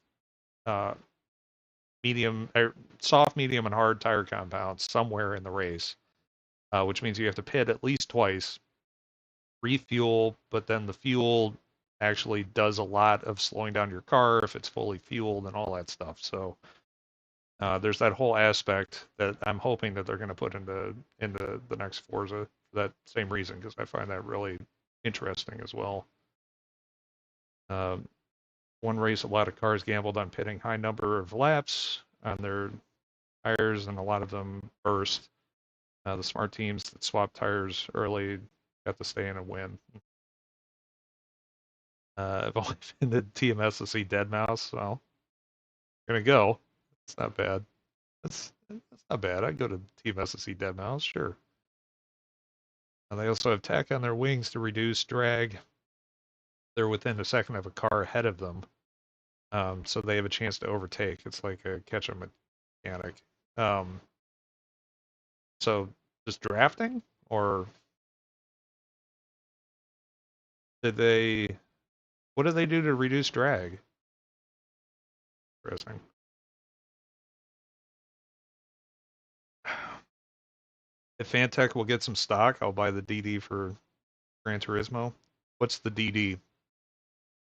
uh, medium, soft, medium, and hard tire compounds somewhere in the race, which means you have to pit at least twice, refuel, but then the fuel actually does a lot of slowing down your car if it's fully fueled and all that stuff. So there's that whole aspect that I'm hoping that they're going to put into the next Forza for that same reason, because I find that really interesting as well. Um, one race, a lot of cars gambled on pitting high number of laps on their tires, and a lot of them burst. The smart teams that swapped tires early got to stay in and win. I've only been to TMS to see Dead Mouse, so I'm gonna go. It's not bad. That's not bad. I'd go to TMS to see Dead Mouse, sure. And they also have tech on their wings to reduce drag. They're within a second of a car ahead of them, so they have a chance to overtake. It's like a catch-up mechanic. So just drafting, or did they? What did they do to reduce drag? Interesting. If Fantech will get some stock, I'll buy the DD for Gran Turismo. What's the DD?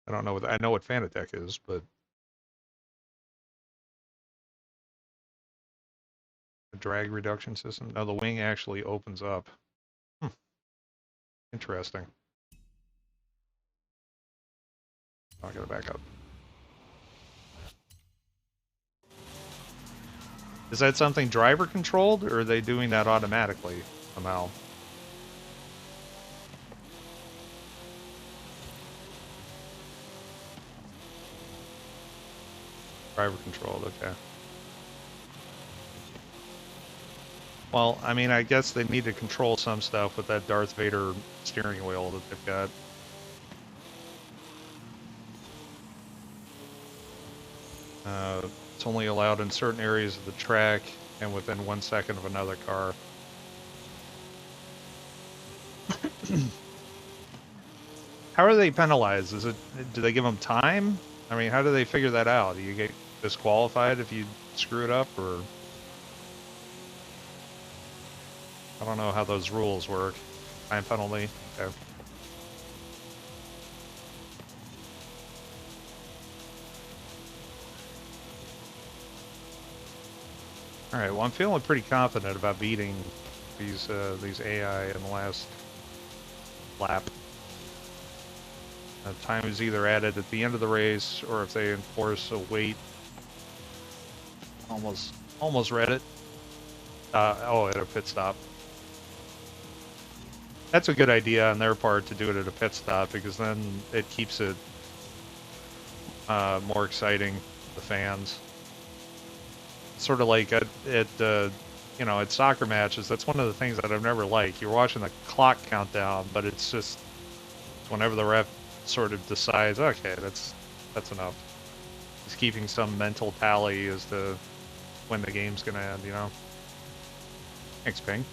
I don't know what I know what Fanatec is, but a drag reduction system. No, the wing actually opens up. Hmm. Interesting. I gotta back up. Is that something driver controlled, or are they doing that automatically somehow? Driver controlled, okay. Well, I mean, I guess they need to control some stuff with that Darth Vader steering wheel that they've got. It's only allowed in certain areas of the track and within 1 second of another car. How are they penalized? Do they give them time? I mean, how do they figure that out? Do you get disqualified if you screw it up, or I don't know how those rules work. Time penalty. Okay. All right. Well, I'm feeling pretty confident about beating these AI in the last lap. Time is either added at the end of the race, or if they enforce a wait. Almost read it. Oh, at a pit stop. That's a good idea on their part to do it at a pit stop, because then it keeps it more exciting to the fans. Sort of like at soccer matches. That's one of the things that I've never liked. You're watching the clock count down, but it's just whenever the ref sort of decides, okay, that's enough. He's keeping some mental tally as to when the game's gonna end, you know. Thanks, Ping.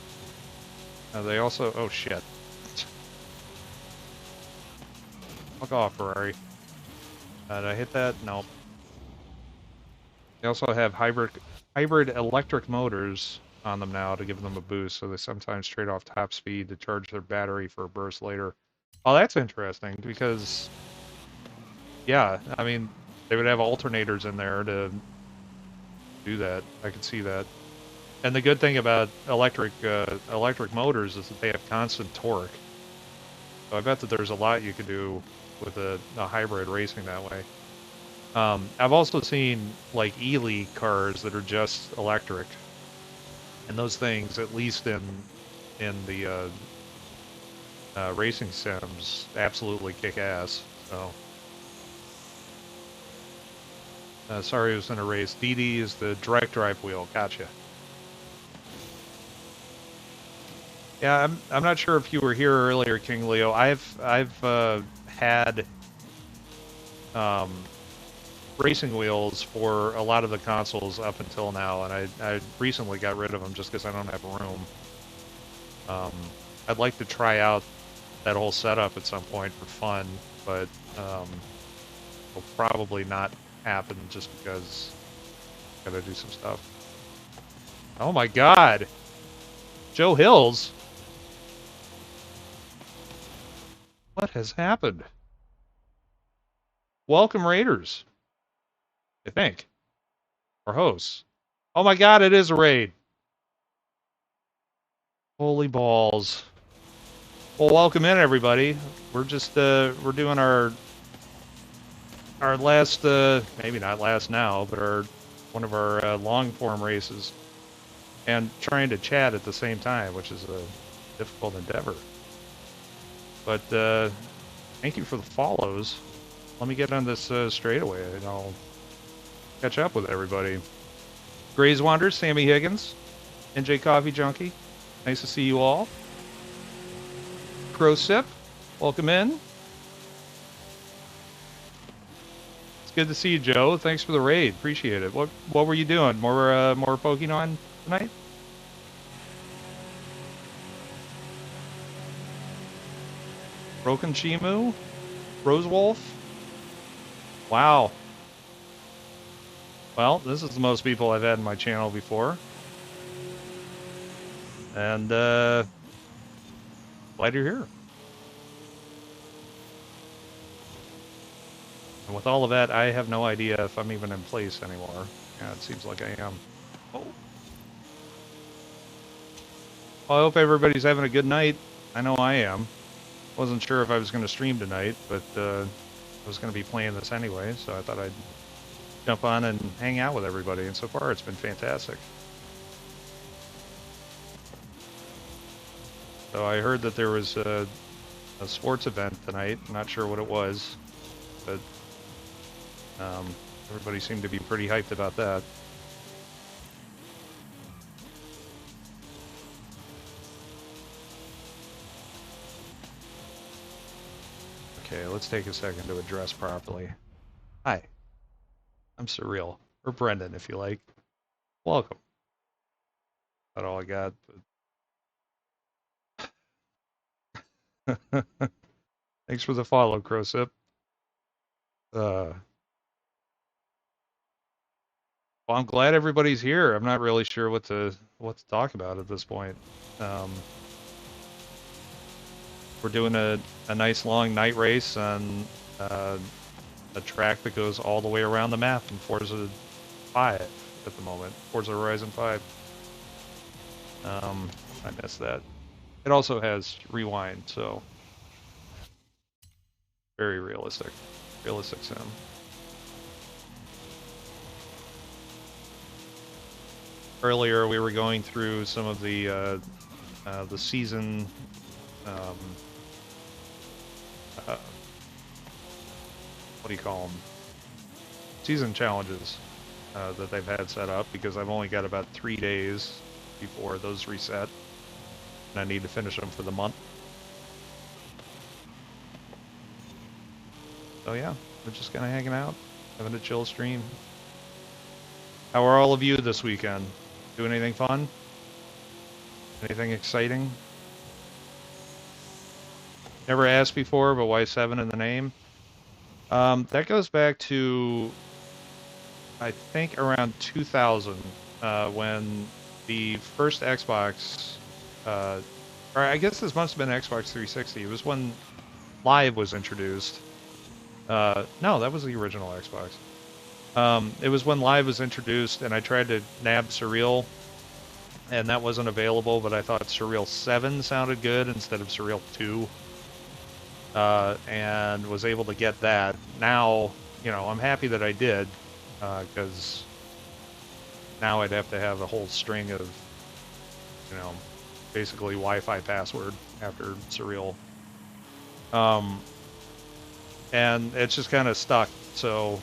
They also... Oh, shit. Fuck off, Ferrari. Did I hit that? Nope. They also have hybrid electric motors on them now to give them a boost, so they sometimes trade off top speed to charge their battery for a burst later. Oh, that's interesting, because... Yeah, I mean, they would have alternators in there to do that. I could see that. And the good thing about electric motors is that they have constant torque. So I bet that there's a lot you could do with a hybrid racing that way. I've also seen like Ely cars that are just electric, and those things, at least in the racing sims, absolutely kick ass. So. Sorry, I was in a race. DD is the direct drive wheel. Gotcha. Yeah, I'm not sure if you were here earlier, King Leo. I've had racing wheels for a lot of the consoles up until now, and I recently got rid of them just because I don't have room. I'd like to try out that whole setup at some point for fun, but will probably not happen just because I gotta do some stuff. Oh my god! Joe Hills? What has happened? Welcome Raiders, I think. Or hosts. Oh my god, it is a raid! Holy balls. Well, welcome in everybody. We're just, we're doing our last, maybe not last now, but one of our long form races, and trying to chat at the same time, which is a difficult endeavor. But thank you for the follows. Let me get on this straightaway, and I'll catch up with everybody. Grays Wonders, Sammy Higgins, NJ Coffee Junkie, nice to see you all. Crow Sip, welcome in. Good to see you, Joe. Thanks for the raid. Appreciate it. What were you doing? More Pokemon tonight? Broken Chimu? Rosewolf? Wow. Well, this is the most people I've had in my channel before. And glad you're here. And with all of that, I have no idea if I'm even in place anymore. Yeah, it seems like I am. Oh. Well, I hope everybody's having a good night. I know I am. Wasn't sure if I was going to stream tonight, but I was going to be playing this anyway, so I thought I'd jump on and hang out with everybody, and so far it's been fantastic. So I heard that there was a sports event tonight. I'm not sure what it was, but everybody seemed to be pretty hyped about that. Okay, let's take a second to address properly. Hi, I'm Surreal, or Brendan if you like. Welcome. That's all I got. But thanks for the follow, Crowsip. Well, I'm glad everybody's here. I'm not really sure what to talk about at this point. We're doing a nice long night race on a track that goes all the way around the map in Forza 5 at the moment. Forza Horizon 5. I missed that. It also has rewind, so very realistic. Realistic sim. Earlier we were going through some of the season what do you call them? Season challenges that they've had set up, because I've only got about 3 days before those reset, and I need to finish them for the month. So yeah, we're just kind of hanging out, having a chill stream. How are all of you this weekend? Doing anything fun? Anything exciting? never asked before, but why 7 in the name? That goes back to, I think, around 2000, when the first Xbox, or I guess this must have been Xbox 360. It was when Live was introduced. No, that was the original Xbox. It was when Live was introduced, and I tried to nab Surreal, and that wasn't available, but I thought Surreal 7 sounded good instead of Surreal 2, and was able to get that. Now, I'm happy that I did, because now I'd have to have a whole string of, basically Wi-Fi password after Surreal. And it's just kind of stuck, so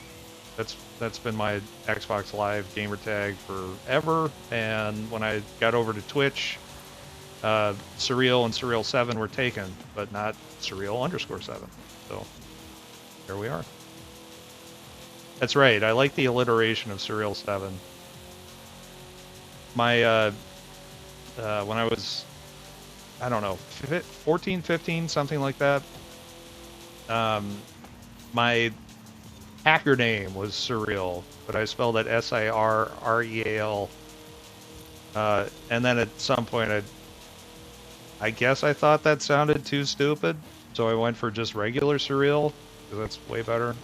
that's been my Xbox Live gamer tag forever. And when I got over to Twitch, Surreal and Surreal 7 were taken, but not Surreal_7. So there we are. That's right. I like the alliteration of Surreal 7. My when I was, I don't know, 14, 15, something like that. My hacker name was Surreal, but I spelled it Sirreal. And then at some point, I guess I thought that sounded too stupid, so I went for just regular Surreal, because that's way better.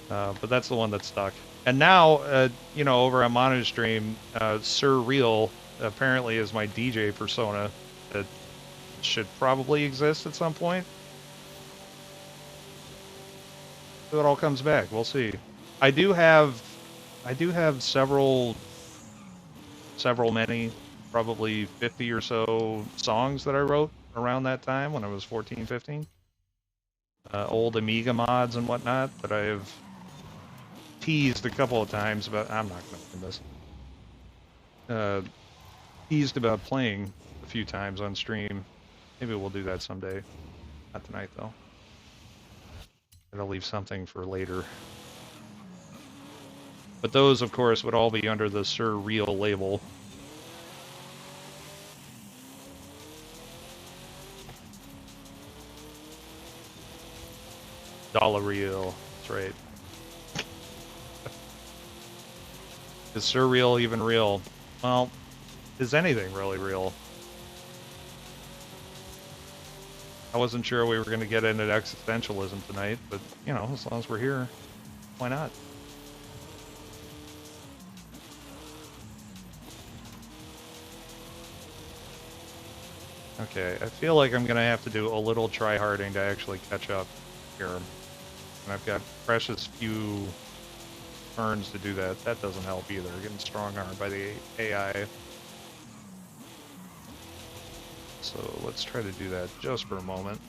But that's the one that stuck. And now, over on Monitor Stream, Surreal apparently is my DJ persona that should probably exist at some point. So it all comes back. We'll see. I do have many, probably 50 or so songs that I wrote around that time when I was 14, 15. Old Amiga mods and whatnot that I have teased a couple of times about. I'm not going to do this. Teased about playing a few times on stream. Maybe we'll do that someday. Not tonight, though. Gotta leave something for later. But those, of course, would all be under the Surreal label. Dollar Real. That's right. Is Surreal even real? Well, is anything really real? I wasn't sure we were going to get into existentialism tonight, but, as long as we're here, why not? Okay, I feel like I'm going to have to do a little try-harding to actually catch up here. And I've got precious few turns to do that. That doesn't help either. Getting strong-armed by the AI. So let's try to do that just for a moment.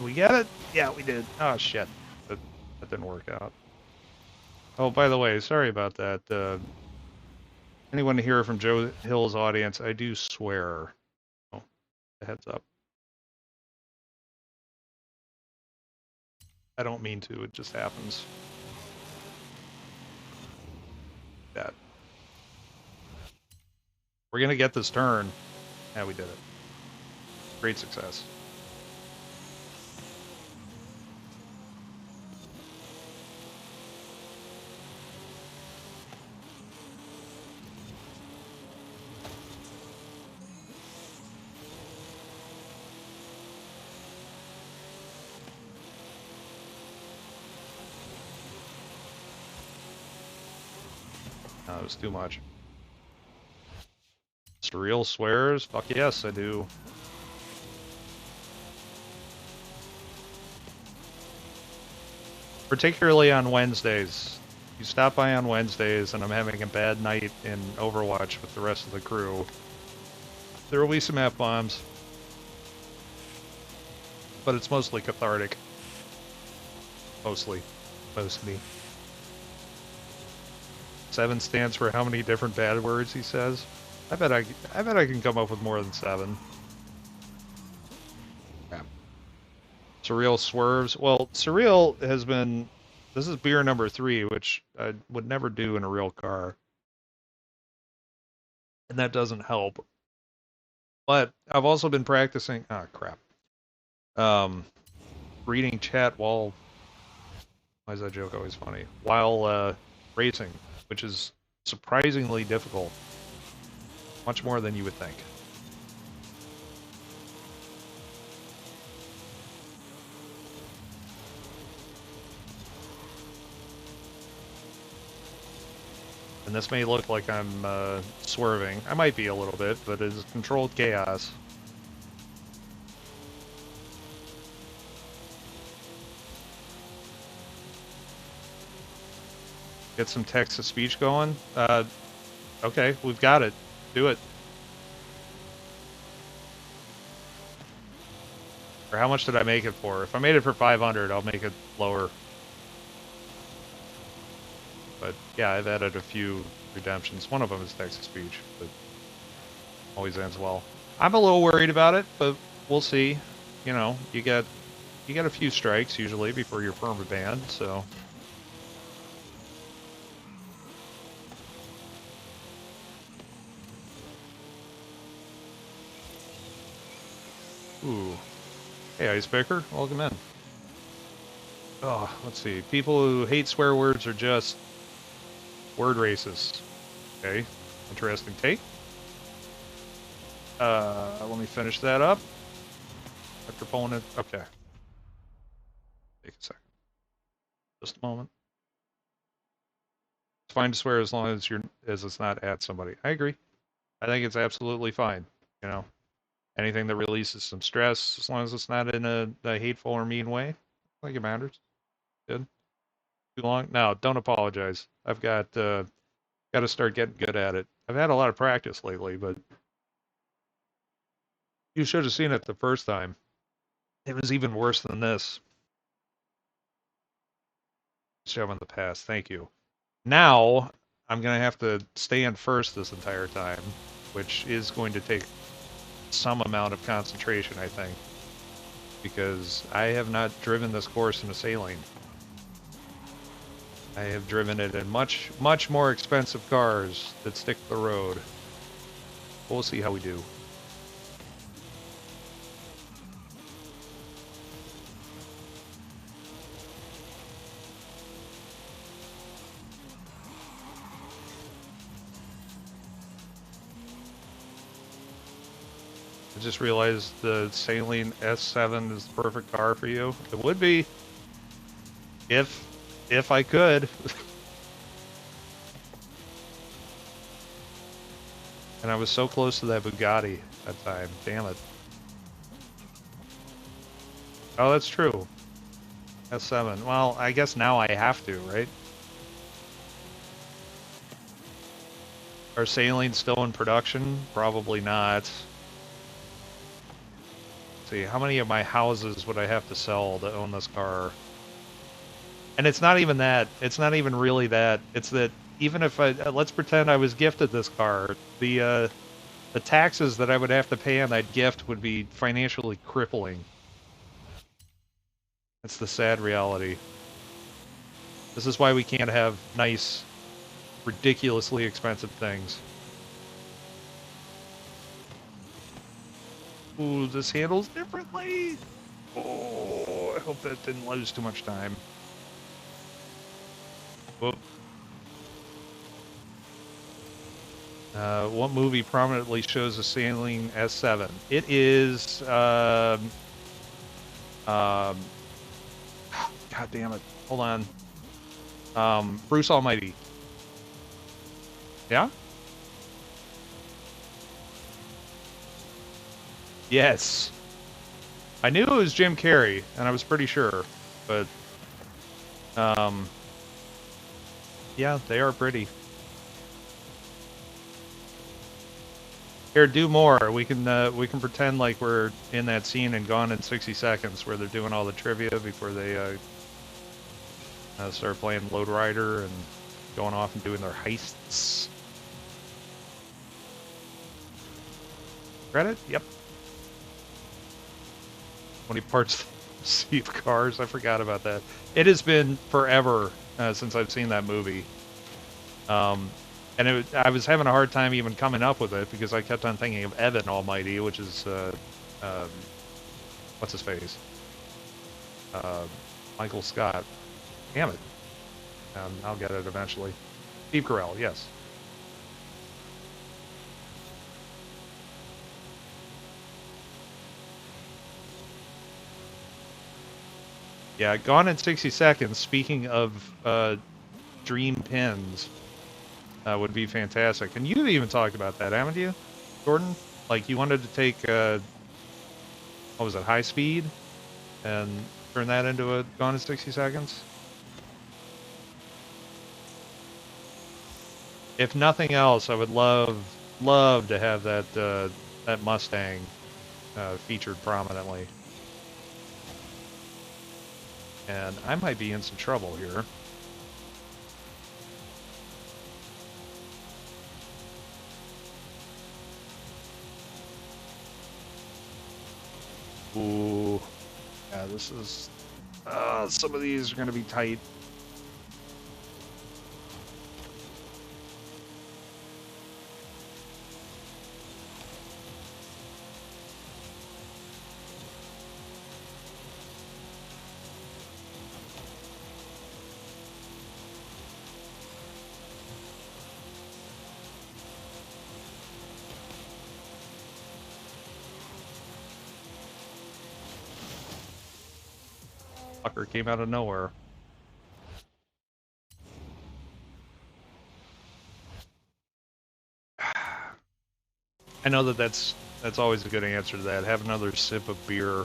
We get it? Yeah, we did. Oh, shit. That didn't work out. Oh, by the way, sorry about that. Anyone here from Joe Hill's audience, I do swear. Oh, a heads up. I don't mean to, it just happens. That. We're gonna get this turn. Yeah, we did it. Great success. No, it was too much. Surreal swears? Fuck yes, I do. Particularly on Wednesdays. You stop by on Wednesdays and I'm having a bad night in Overwatch with the rest of the crew. There will be some F-bombs. but it's mostly cathartic. Mostly. Mostly. 7 stands for how many different bad words he says? I bet I can come up with more than 7. Yeah. Surreal swerves. Well, Surreal has been... This is beer number 3, which I would never do in a real car. And that doesn't help. But I've also been practicing... Ah, crap. Reading chat while... Why is that joke always funny? While racing, which is surprisingly difficult. Much more than you would think. And this may look like I'm swerving. I might be a little bit, but it's controlled chaos. Get some text-to-speech going? Okay, we've got it. Do it. Or how much did I make it for? If I made it for 500, I'll make it lower. But yeah, I've added a few redemptions. One of them is text-to-speech, but always ends well. I'm a little worried about it, but we'll see. You know, you get a few strikes usually before you're perma banned, so. Ooh. Hey, Icepicker, welcome in. Oh, let's see. People who hate swear words are just word racists. Okay, interesting take. Let me finish that up. My proponent. Okay. Take a second. Just a moment. It's fine to swear as long as it's not at somebody. I agree. I think it's absolutely fine. You know, anything that releases some stress, as long as it's not in a hateful or mean way, I think it matters. Good. Too long? No, don't apologize. I've got to start getting good at it. I've had a lot of practice lately, but you should have seen it the first time. It was even worse than this. Show in the past. Thank you. Now, I'm going to have to stay in first this entire time, which is going to take some amount of concentration, I think, because I have not driven this course in a sailing. I have driven it in much, much more expensive cars that stick to the road. We'll see how we do. I just realized the Saline S7 is the perfect car for you. It would be if I could. And I was so close to that Bugatti that time. Damn it. Oh, that's true. S7. Well, I guess now I have to, right? Are Salines still in production? Probably not. Let's see, how many of my houses would I have to sell to own this car? And it's not even that. It's not even really that. It's that even if let's pretend I was gifted this car, the taxes that I would have to pay on that gift would be financially crippling. That's the sad reality. This is why we can't have nice, ridiculously expensive things. Ooh, this handles differently. Oh, I hope that didn't lose too much time. Whoop. What movie prominently shows a Saline S7? It is, God damn it. Hold on. Bruce Almighty. Yeah? Yes. I knew it was Jim Carrey, and I was pretty sure, but, yeah, they are pretty. Here, do more. We can pretend like we're in that scene in Gone in 60 Seconds where they're doing all the trivia before they start playing Load Rider and going off and doing their heists. Credit? Yep. When he parts the sea of cars, I forgot about that. It has been forever since I've seen that movie. And I was having a hard time even coming up with it because I kept on thinking of Evan Almighty, which is, what's his face? Michael Scott. Damn it. I'll get it eventually. Steve Carell, yes. Yeah, Gone in 60 Seconds, speaking of dream pins, would be fantastic. And you've even talked about that, haven't you, Jordan? Like, you wanted to take, what was it, High Speed? And turn that into a Gone in 60 Seconds? If nothing else, I would love to have that, that Mustang featured prominently. And I might be in some trouble here. Ooh. Yeah, this is... some of these are going to be tight. Fucker came out of nowhere. I know that's always a good answer to that. Have another sip of beer.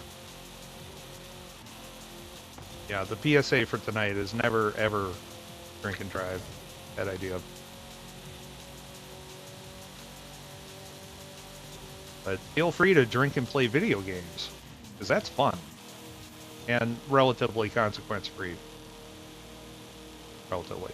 Yeah, the PSA for tonight is never, ever drink and drive. Bad idea. But feel free to drink and play video games, because that's fun. And relatively consequence-free. Relatively.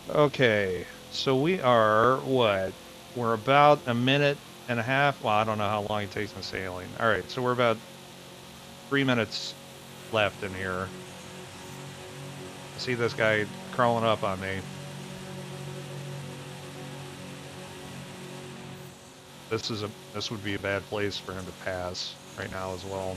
Okay, so we are, what? We're about a minute and a half. Well, I don't know how long it takes in sailing. All right, so we're about 3 minutes left in here. I see this guy crawling up on me. This would be a bad place for him to pass right now as well.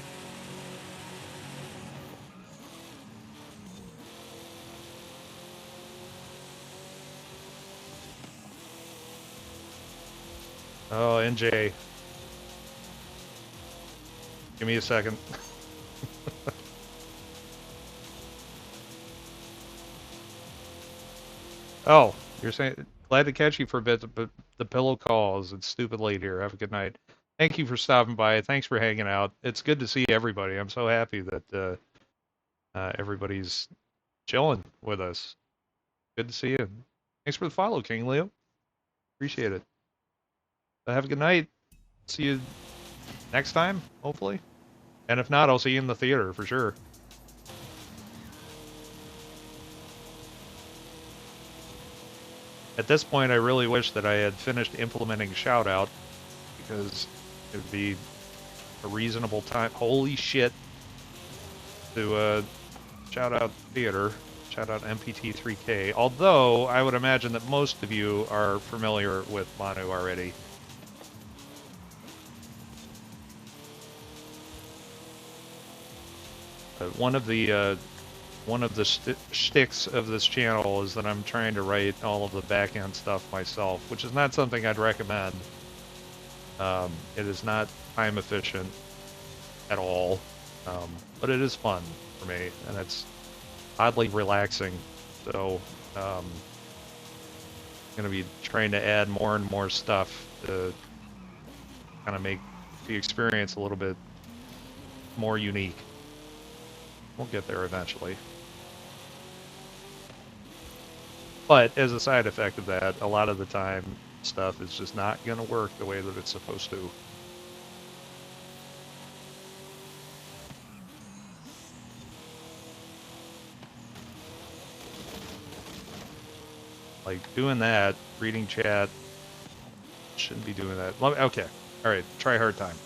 Oh, NJ. Give me a second. Oh, you're saying, glad to catch you for a bit, but the pillow calls. It's stupid late here. Have a good night. Thank you for stopping by. Thanks for hanging out. It's good to see everybody. I'm so happy that everybody's chilling with us. Good to see you. Thanks for the follow, King Leo. Appreciate it. Have a good night. See you next time, hopefully. And if not, I'll see you in the theater for sure. At this point, I really wish that I had finished implementing Shoutout, because it would be a reasonable time. Holy shit. To shout out theater, shout out MPT3K. Although I would imagine that most of you are familiar with Manu already. One of the shticks of this channel is that I'm trying to write all of the back-end stuff myself, which is not something I'd recommend. It is not time efficient at all, but it is fun for me, and it's oddly relaxing. So I'm going to be trying to add more and more stuff to kind of make the experience a little bit more unique. We'll get there eventually. But as a side effect of that, a lot of the time, stuff is just not going to work the way that it's supposed to. Like, doing that, reading chat, shouldn't be doing that. Okay, alright, try hard time.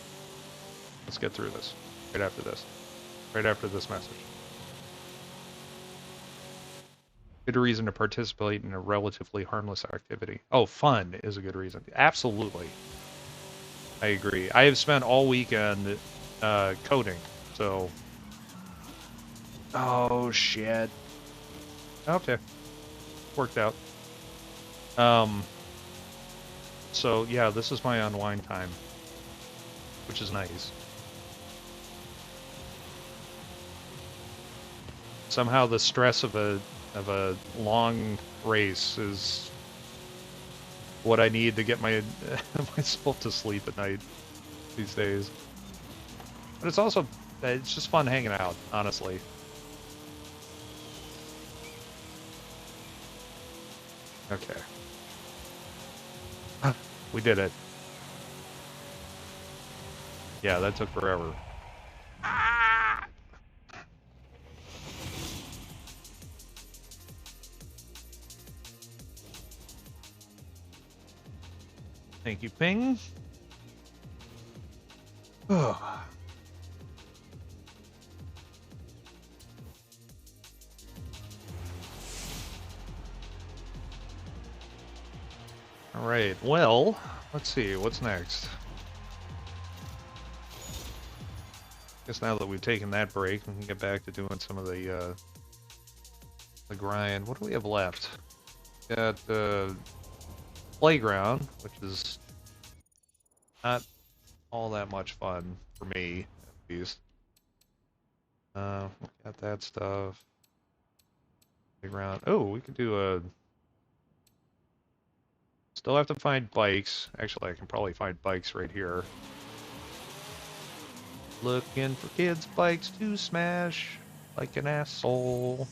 Let's get through this. Right after this. Right after this message. Good reason to participate in a relatively harmless activity. Oh, fun is a good reason. Absolutely. I agree. I have spent all weekend coding, so... Oh, shit. Okay. Worked out. So, yeah, this is my unwind time, which is nice. Somehow the stress of a long race is what I need to get myself to sleep at night these days. But it's also, it's just fun hanging out, honestly. Okay. We did it. Yeah, that took forever. Thank you, Ping. Oh. All right, well, let's see, what's next? Guess now that we've taken that break, we can get back to doing some of the grind. What do we have left? Got the playground, which is not all that much fun for me, at least. Got that stuff. Playground. Oh, we could do a... Still have to find bikes. Actually, I can probably find bikes right here. Looking for kids' bikes to smash like an asshole.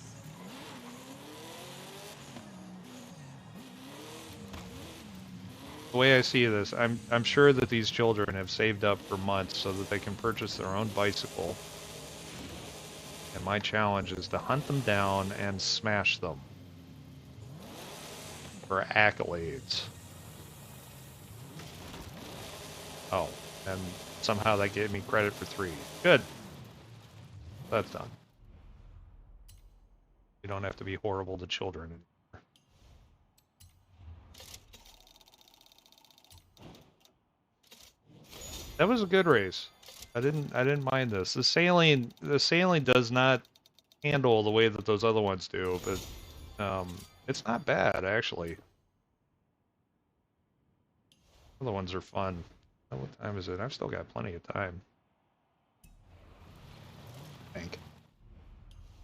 The way I see this, I'm sure that these children have saved up for months so that they can purchase their own bicycle. And my challenge is to hunt them down and smash them. For accolades. Oh, and somehow that gave me credit for 3. Good. That's done. You don't have to be horrible to children anymore. That was a good race. I didn't mind this. The sailing does not handle the way that those other ones do, but it's not bad actually. Other ones are fun. Oh, what time is it? I've still got plenty of time. I think.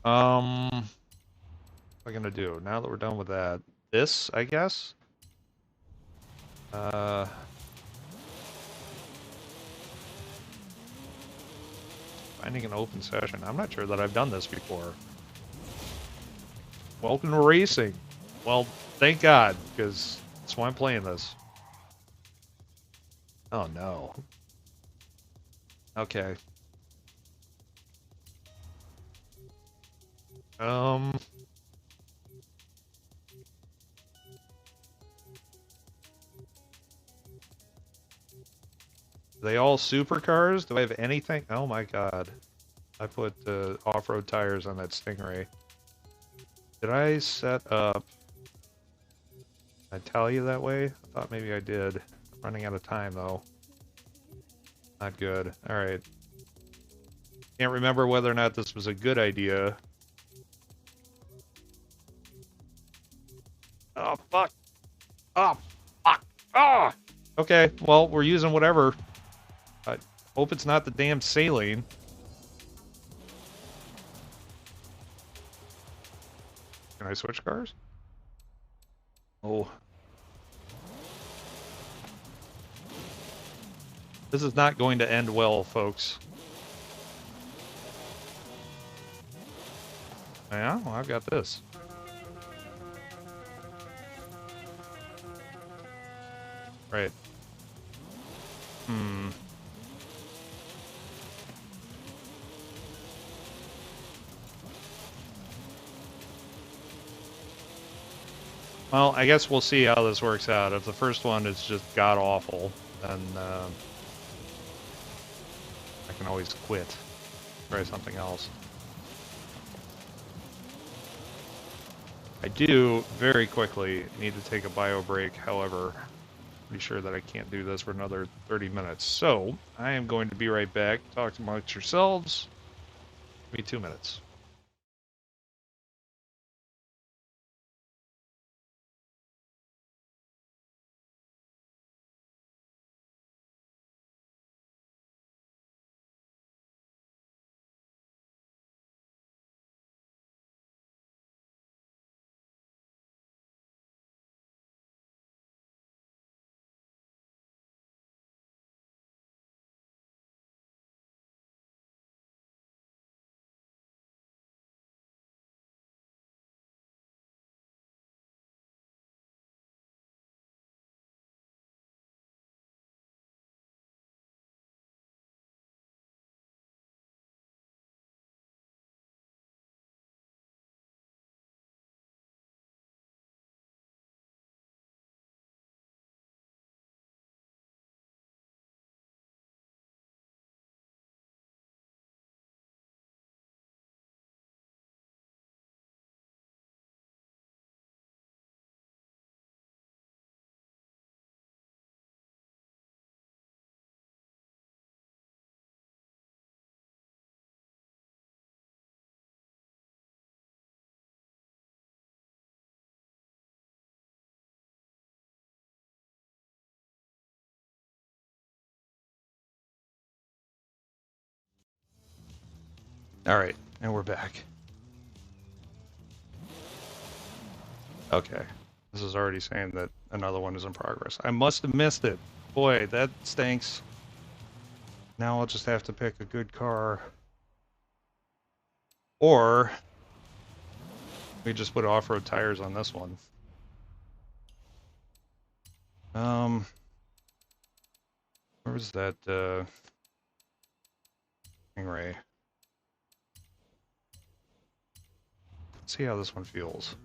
What am I gonna do now that we're done with that? This, I guess. Finding an open session. I'm not sure that I've done this before. Welcome to racing. Well, thank God, because that's why I'm playing this. Oh no. Okay. Are they all supercars? Do I have anything? Oh my God. I put off-road tires on that Stingray. Did I set up... Did I tell you that way? I thought maybe I did. I'm running out of time though. Not good. Alright. Can't remember whether or not this was a good idea. Oh, fuck. Oh, fuck. Oh! Okay, well, we're using whatever. I hope it's not the damn saline. Can I switch cars? Oh. This is not going to end well, folks. Yeah, well, I've got this. Right. Hmm. Well, I guess we'll see how this works out. If the first one is just god-awful, then I can always quit. Try something else. I do, very quickly, need to take a bio break, however, pretty sure that I can't do this for another 30 minutes. So, I am going to be right back. Talk amongst yourselves. Maybe 2 minutes. Alright, and we're back. Okay. This is already saying that another one is in progress. I must have missed it. Boy, that stinks. Now I'll just have to pick a good car. Or we just put off-road tires on this one. Where was that, Stingray? Let's see how this one feels.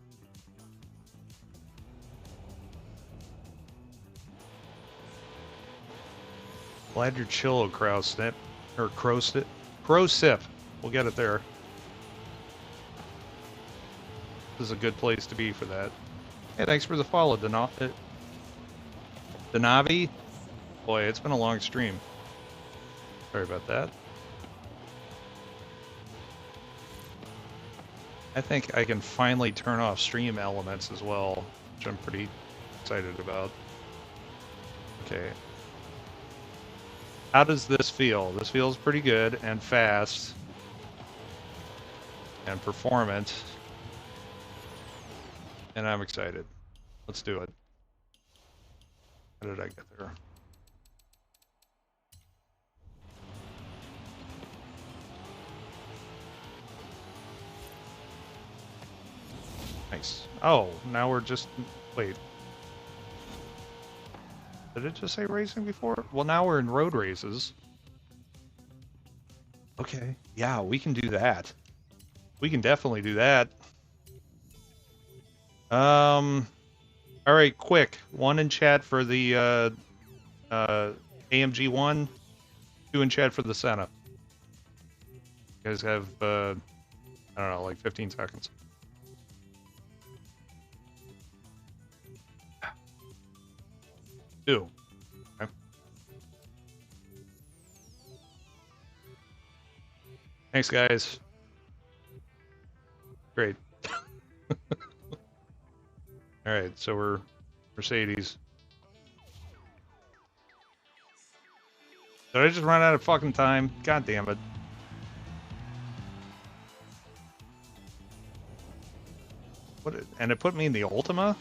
Glad you're chill, crow snip. Or crow sip. Crow sip. We'll get it there. This is a good place to be for that. Hey, thanks for the follow, Denavi. Boy, it's been a long stream. Sorry about that. I think I can finally turn off stream elements as well, which I'm pretty excited about. Okay. How does this feel? This feels pretty good and fast and performant. And I'm excited. Let's do it. How did I get there? Nice. Oh, now we're just... Wait. Did it just say racing before? Well, now we're in road races. Okay. Yeah, we can do that. We can definitely do that. All right, quick. One in chat for the AMG 1. 2 in chat for the Senna. You guys have, I don't know, like 15 seconds. Two. Okay. Thanks, guys. Great. All right, so we're Mercedes. Did I just run out of fucking time? God damn it. What? And it put me in the Ultima?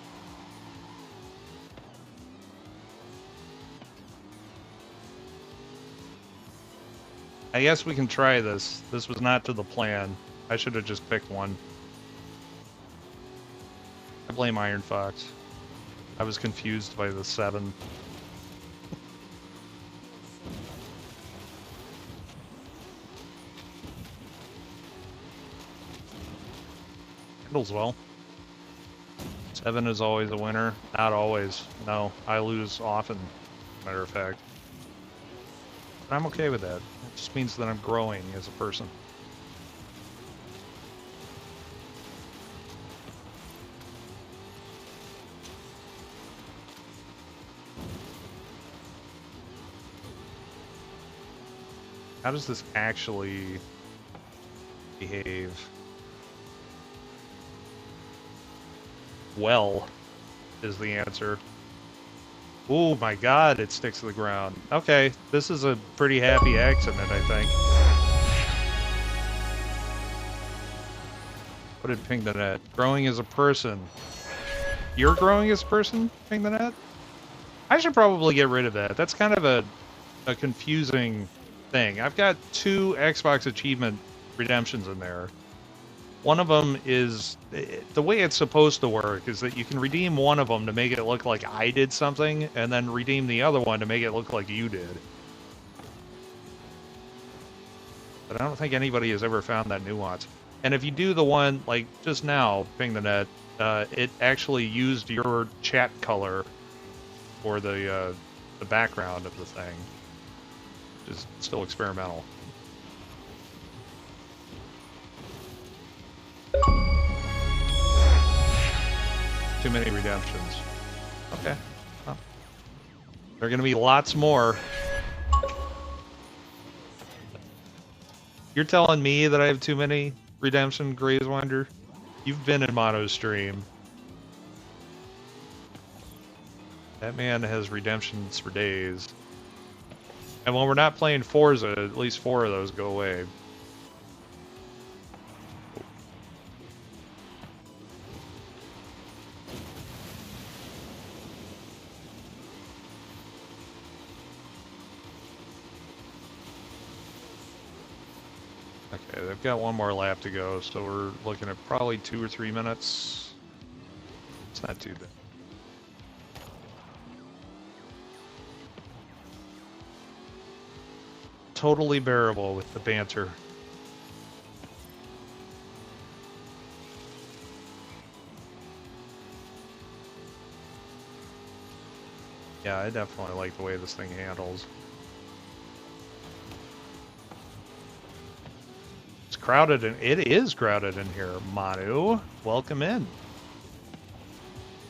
I guess we can try this. This was not to the plan. I should have just picked one. I blame Iron Fox. I was confused by the 7. Handles well. 7 is always a winner. Not always. No, I lose often, matter of fact. But I'm okay with that. It just means that I'm growing as a person. How does this actually behave? Well, is the answer. Oh my god, it sticks to the ground. Okay, this is a pretty happy accident, I think. What did Ping the Net? Growing as a person. You're growing as a person, Ping the Net? I should probably get rid of that. That's kind of a confusing thing. I've got 2 Xbox achievement redemptions in there. One of them is, the way it's supposed to work is that you can redeem one of them to make it look like I did something, and then redeem the other one to make it look like you did. But I don't think anybody has ever found that nuance. And if you do the one, like just now, Ping the Net, it actually used your chat color for the background of the thing. Which is still experimental. Too many redemptions. Okay. Well, there are going to be lots more. You're telling me that I have too many redemption, Grazewinder? You've been in Mono's stream. That man has redemptions for days. And when we're not playing Forza, at least 4 of those go away. Okay, they've got 1 more lap to go, so we're looking at probably 2 or 3 minutes. It's not too bad. Totally bearable with the banter. Yeah, I definitely like the way this thing handles. It's crowded, and it is crowded in here. Manu, welcome in.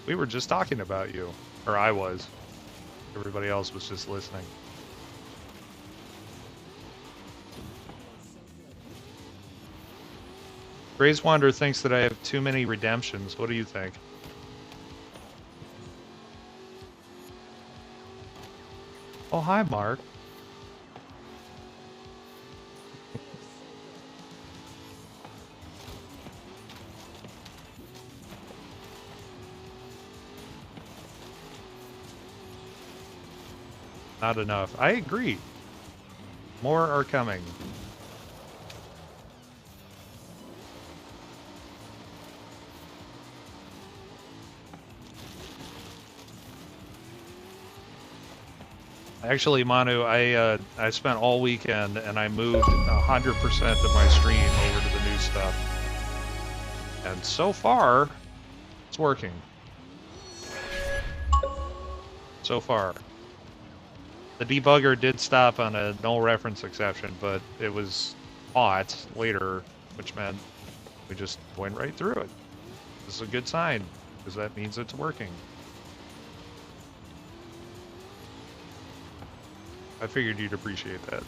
We were just talking about you. Or I was. Everybody else was just listening. Grazewander thinks that I have too many redemptions. What do you think? Oh, hi, Mark. Not enough. I agree. More are coming. Actually, Manu, I spent all weekend and I moved 100% of my stream over to the new stuff. And so far, it's working. So far. The debugger did stop on a null reference exception, but it was caught later, which meant we just went right through it. This is a good sign, because that means it's working. I figured you'd appreciate that.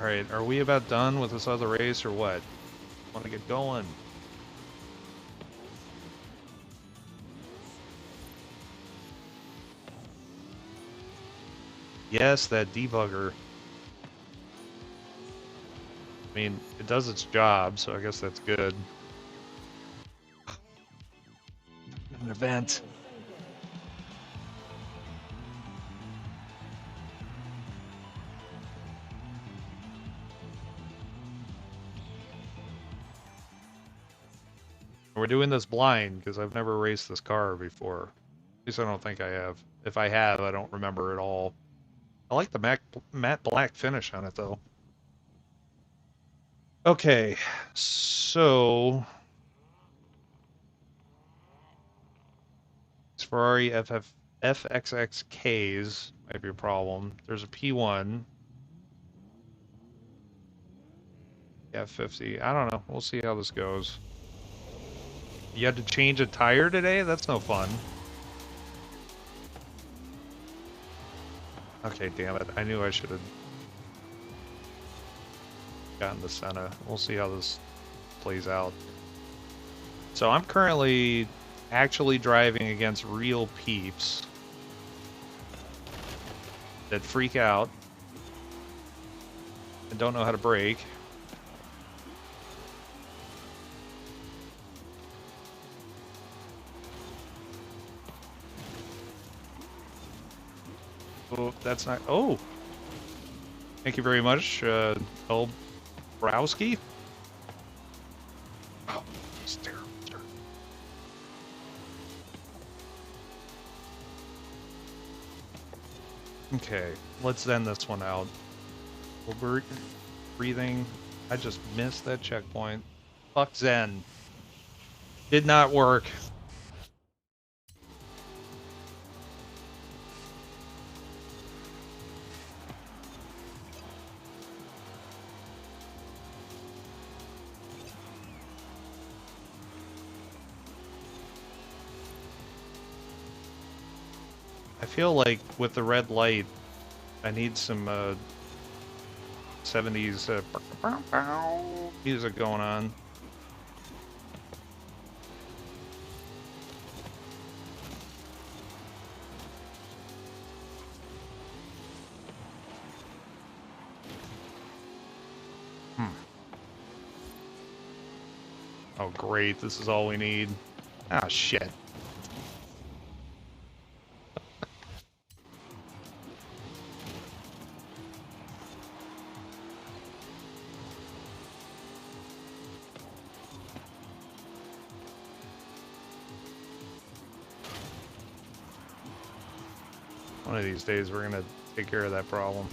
Alright, are we about done with this other race or what? Want to get going? Yes, that debugger. I mean, it does its job, so I guess that's good. An event. We're doing this blind, because I've never raced this car before. At least I don't think I have. If I have, I don't remember at all. I like the matte black finish on it, though. Okay, so these Ferrari FXXKs might be a problem. There's a P1, F50. I don't know. We'll see how this goes. You had to change a tire today? That's no fun. Okay, damn it. I knew I should have gotten the Senna. We'll see how this plays out. So I'm currently actually driving against real peeps that freak out and don't know how to brake. Oh, that's not... Oh! Thank you very much, El Browski. Oh, it's terrible. Okay, let's end this one out. We're breathing. I just missed that checkpoint. Fuck Zen. Did not work. I feel like with the red light, I need some 70s music going on. Oh great, this is all we need. Ah shit. One of these days we're gonna take care of that problem.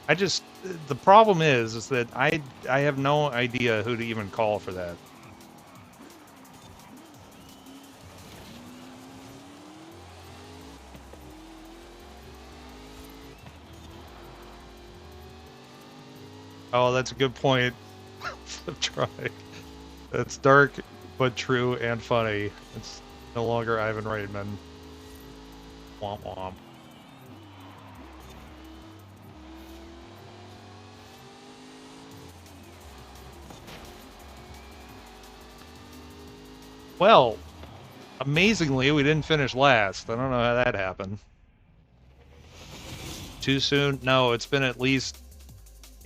The problem is that I have no idea who to even call for that. Oh, that's a good point. Flip try. That's dark, but true and funny. It's no longer Ivan Reitman. Womp womp. Well, amazingly, we didn't finish last. I don't know how that happened. Too soon? No, it's been at least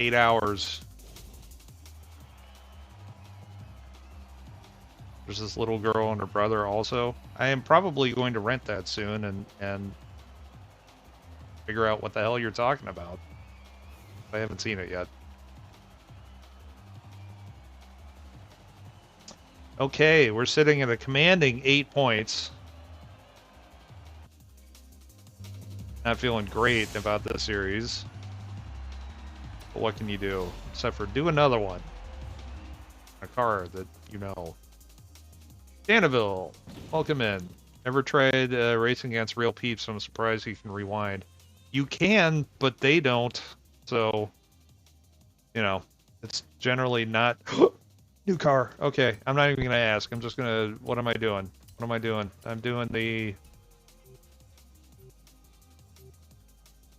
8 hours. There's this little girl and her brother also. I am probably going to rent that soon and figure out what the hell you're talking about. I haven't seen it yet. Okay, we're sitting at a commanding 8 points. Not feeling great about this series. But what can you do? Except for do another one. A car that you know. Danville, welcome in. Ever tried racing against real peeps? I'm surprised you can rewind. You can, but they don't. So, you know, it's generally not... New car. Okay, I'm not even going to ask. I'm just going to... What am I doing? What am I doing? I'm doing the...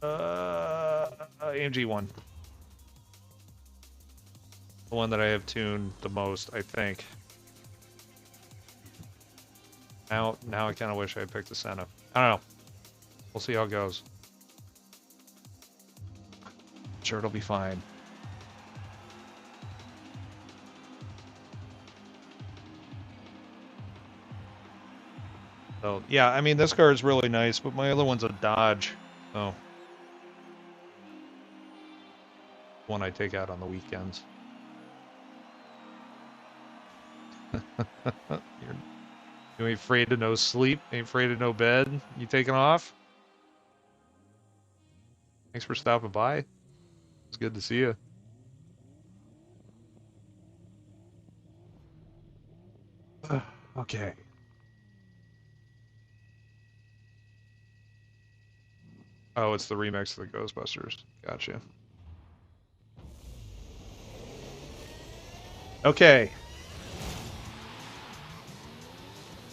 AMG one. The one that I have tuned the most, I think. Now I kind of wish I had picked the Senna. I don't know. We'll see how it goes. Sure, it'll be fine. So, yeah, I mean, this car is really nice, but my other one's a Dodge. So, one I take out on the weekends. You ain't afraid of no sleep? Ain't afraid of no bed? You taking off? Thanks for stopping by. It's good to see you. Okay. Oh, it's the remix of the Ghostbusters. Gotcha. Okay.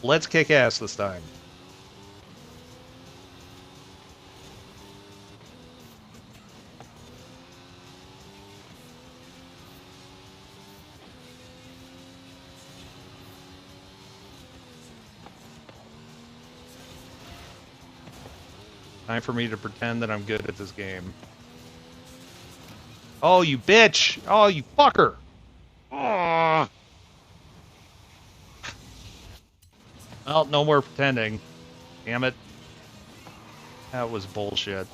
Let's kick ass this time. Time for me to pretend that I'm good at this game. Oh, you bitch! Oh, you fucker! Oh. Well, no more pretending. Damn it. That was bullshit.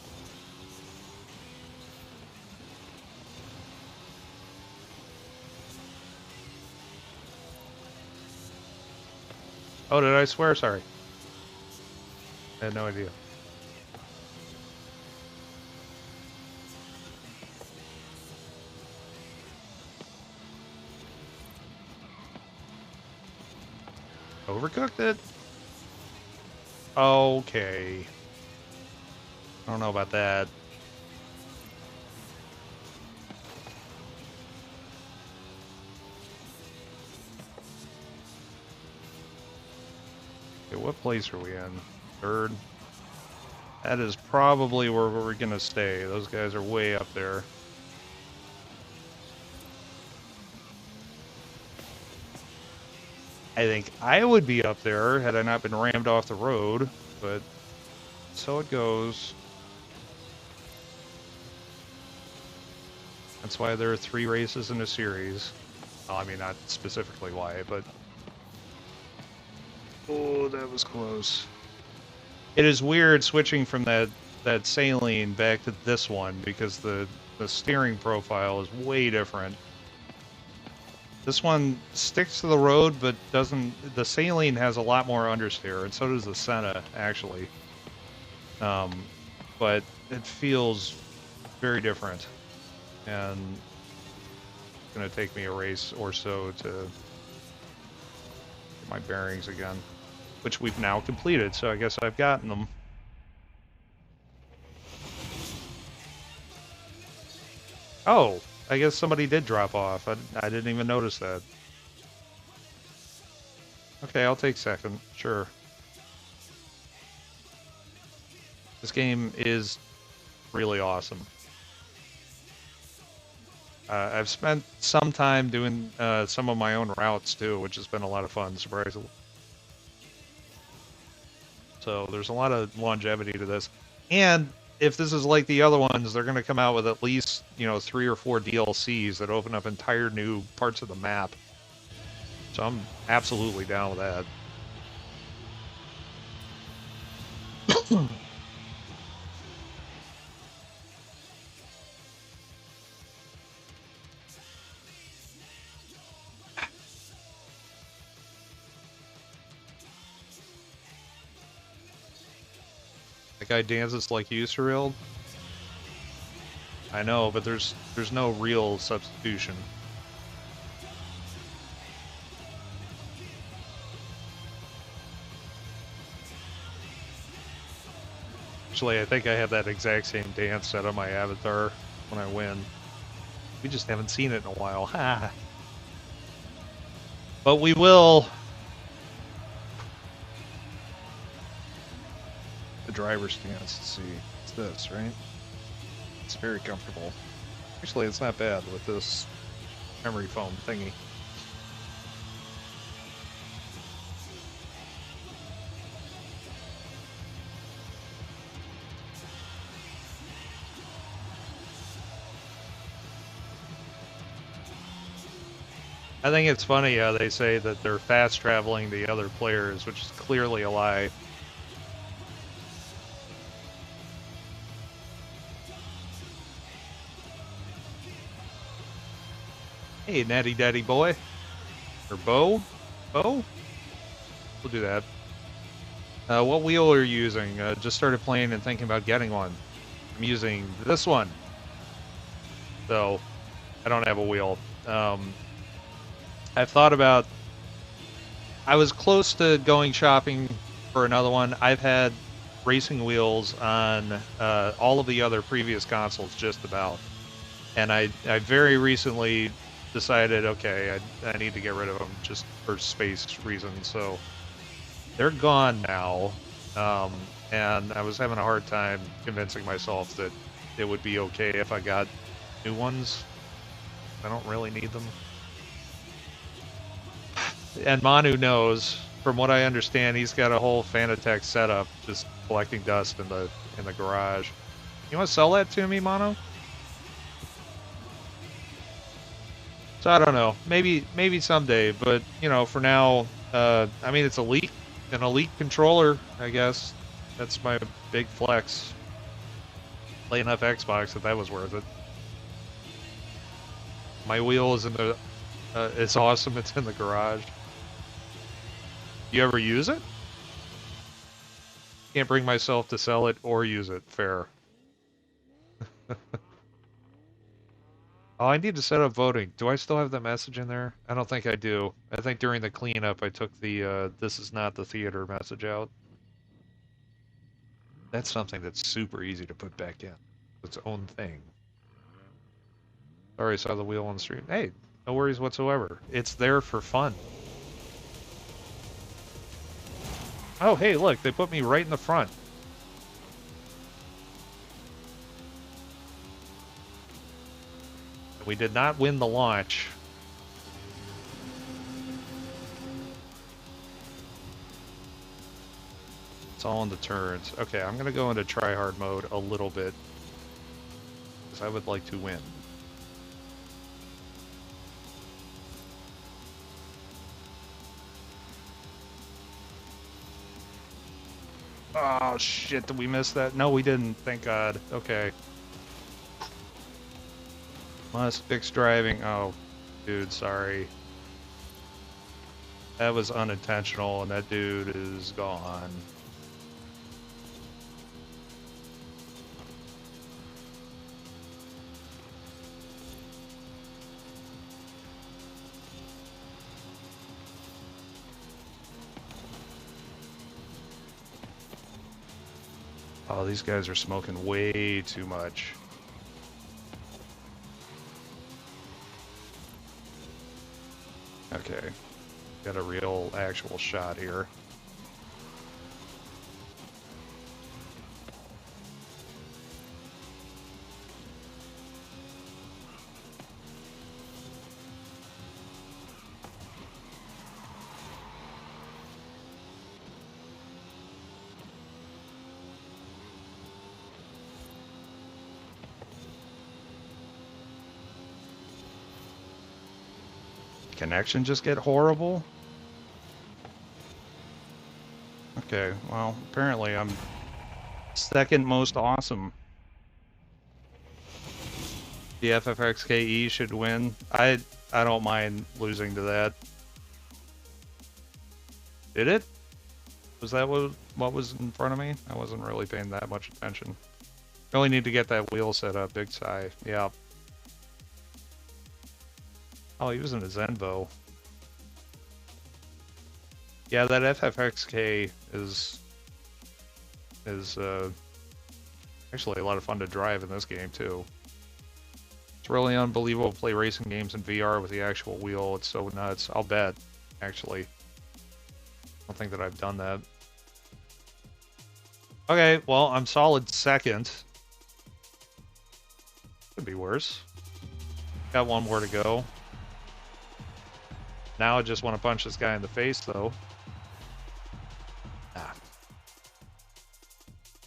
Oh, did I swear? Sorry. I had no idea. Overcooked it? Okay. I don't know about that. Okay, what place are we in? Third? That is probably where we're gonna stay. Those guys are way up there. I think I would be up there had I not been rammed off the road, but so it goes. That's why there are 3 races in a series. Well, I mean, not specifically why, but... Oh, that was close. It is weird switching from that saline back to this one, because the steering profile is way different. This one sticks to the road, but doesn't... The saline has a lot more understeer, and so does the Senna, actually. But it feels very different. And it's going to take me a race or so to get my bearings again, which we've now completed, so I guess I've gotten them. Oh, I guess somebody did drop off. I didn't even notice that. Okay, I'll take second, sure. This game is really awesome. I've spent some time doing some of my own routes too, which has been a lot of fun, surprisingly. So there's a lot of longevity to this. And if this is like the other ones, they're going to come out with at least, 3 or 4 DLCs that open up entire new parts of the map. So I'm absolutely down with that. That guy dances like you, Surreal. I know, but there's no real substitution. Actually, I think I have that exact same dance set on my avatar when I win. We just haven't seen it in a while. Ha! But we will. The driver's stance, let's see. It's this, right? It's very comfortable. Actually, it's not bad with this memory foam thingy. I think it's funny how they say that they're fast traveling the other players, which is clearly a lie. Hey, natty daddy boy. Or Bo? Bo? we'll do that. What wheel are you using? Just started playing and thinking about getting one. I'm using this one. So, I don't have a wheel. I've thought about... I was close to going shopping for another one. I've had racing wheels on all of the other previous consoles, just about. And I very recently decided, okay, I need to get rid of them just for space reasons. So they're gone now. And I was having a hard time convincing myself that it would be okay if I got new ones. I don't really need them. And Manu knows, from what I understand, he's got a whole Fanatec setup just collecting dust in the garage. You want to sell that to me, Manu? So I don't know. Maybe someday, but you know, for now, I mean, it's an elite controller, I guess. That's my big flex. Play enough Xbox that was worth it. My wheel is in the. It's awesome. It's in the garage. You ever use it? Can't bring myself to sell it or use it. Fair. Oh, I need to set up voting. Do I still have the message in there? I don't think I do. I think during the cleanup I took the this is not the theater message out. That's something that's super easy to put back in. Its own thing. Sorry, I saw the wheel on the street. Hey, no worries whatsoever. It's there for fun. Oh, hey, look, they put me right in the front. We did not win the launch. It's all in the turns. Okay, I'm going to go into try-hard mode a little bit. Because I would like to win. Oh, shit, did we miss that? No, we didn't, thank God. Okay. Must fix driving. Oh, dude, sorry. That was unintentional, and that dude is gone. Oh, these guys are smoking way too much. Okay. Got a real, actual shot here. Connection just get horrible? Okay, well, apparently I'm second most awesome. The FFXKE should win. I don't mind losing to that. Did it? Was that what was in front of me? I wasn't really paying that much attention. Really need to get that wheel set up, big sigh. Yeah. Oh, he was in a Zenvo. Yeah, that FFXK is actually a lot of fun to drive in this game too. It's really unbelievable to play racing games in VR with the actual wheel. It's so nuts. I'll bet, actually. I don't think that I've done that. Okay, well, I'm solid second. Could be worse. Got one more to go. Now I just want to punch this guy in the face, though.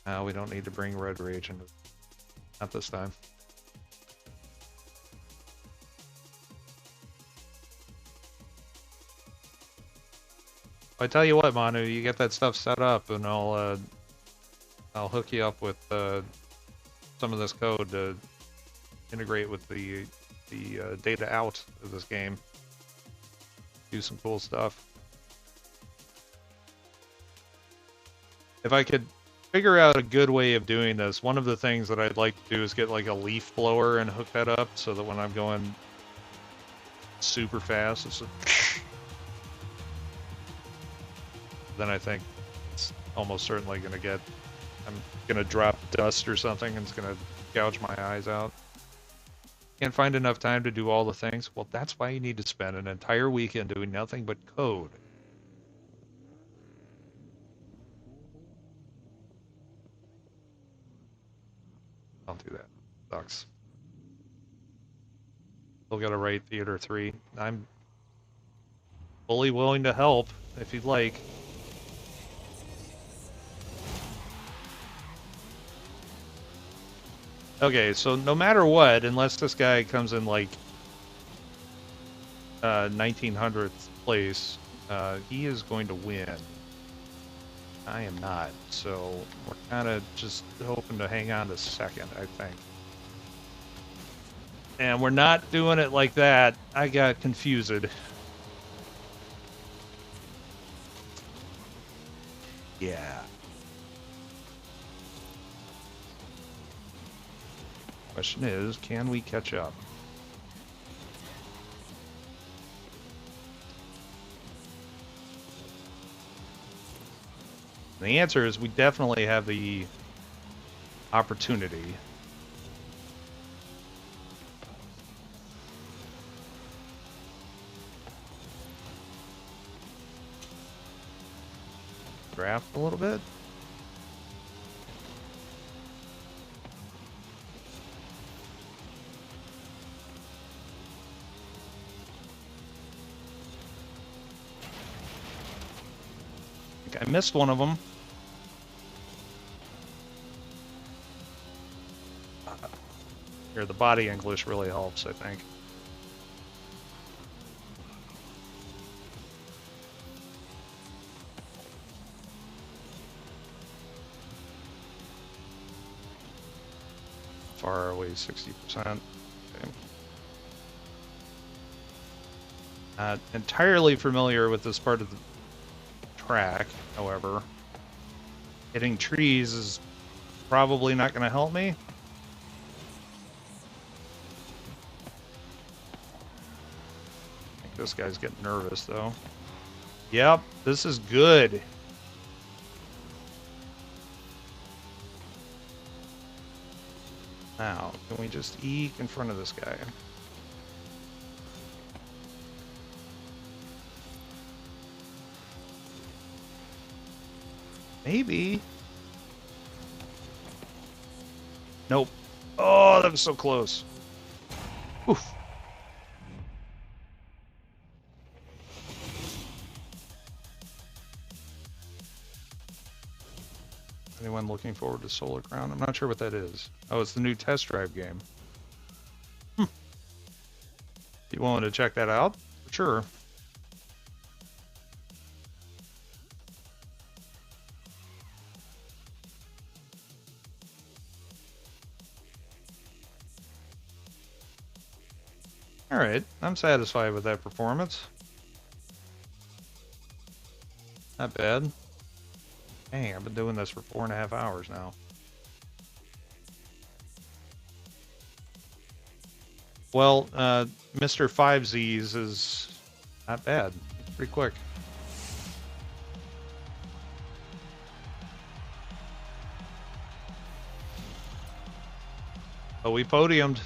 No, we don't need to bring Red Rage into... Not this time. I tell you what, Manu, you get that stuff set up, and I'll hook you up with some of this code to integrate with the data out of this game. Do some cool stuff. If I could figure out a good way of doing this, one of the things that I'd like to do is get like a leaf blower and hook that up so that when I'm going super fast, it's then I think it's almost certainly going to get, I'm going to drop dust or something and it's going to gouge my eyes out. Can't find enough time to do all the things. Well, that's why you need to spend an entire weekend doing nothing but code. Don't do that. Sucks. Still got to write Theater 3. I'm fully willing to help if you'd like. Okay, so no matter what, unless this guy comes in like 1900th place, he is going to win. I am not, so we're kind of just hoping to hang on to second, I think. And we're not doing it like that. I got confused. Yeah. Question is, can we catch up? The answer is we definitely have the opportunity. Draft a little bit. I think I missed one of them. Here, the body English really helps, I think. Far away, 60%. Okay. Not entirely familiar with this part of the track, however. Hitting trees is probably not going to help me. I think this guy's getting nervous, though. Yep, this is good. Now, can we just eke in front of this guy? Maybe. Nope. Oh, that was so close. Oof. Anyone looking forward to Solar Crown? I'm not sure what that is. Oh, it's the new test drive game. You willing to check that out? For sure. Alright, I'm satisfied with that performance. Not bad. Dang, I've been doing this for 4.5 hours now. Well, Mr. 5Z's is not bad. Pretty quick. Oh, we podiumed.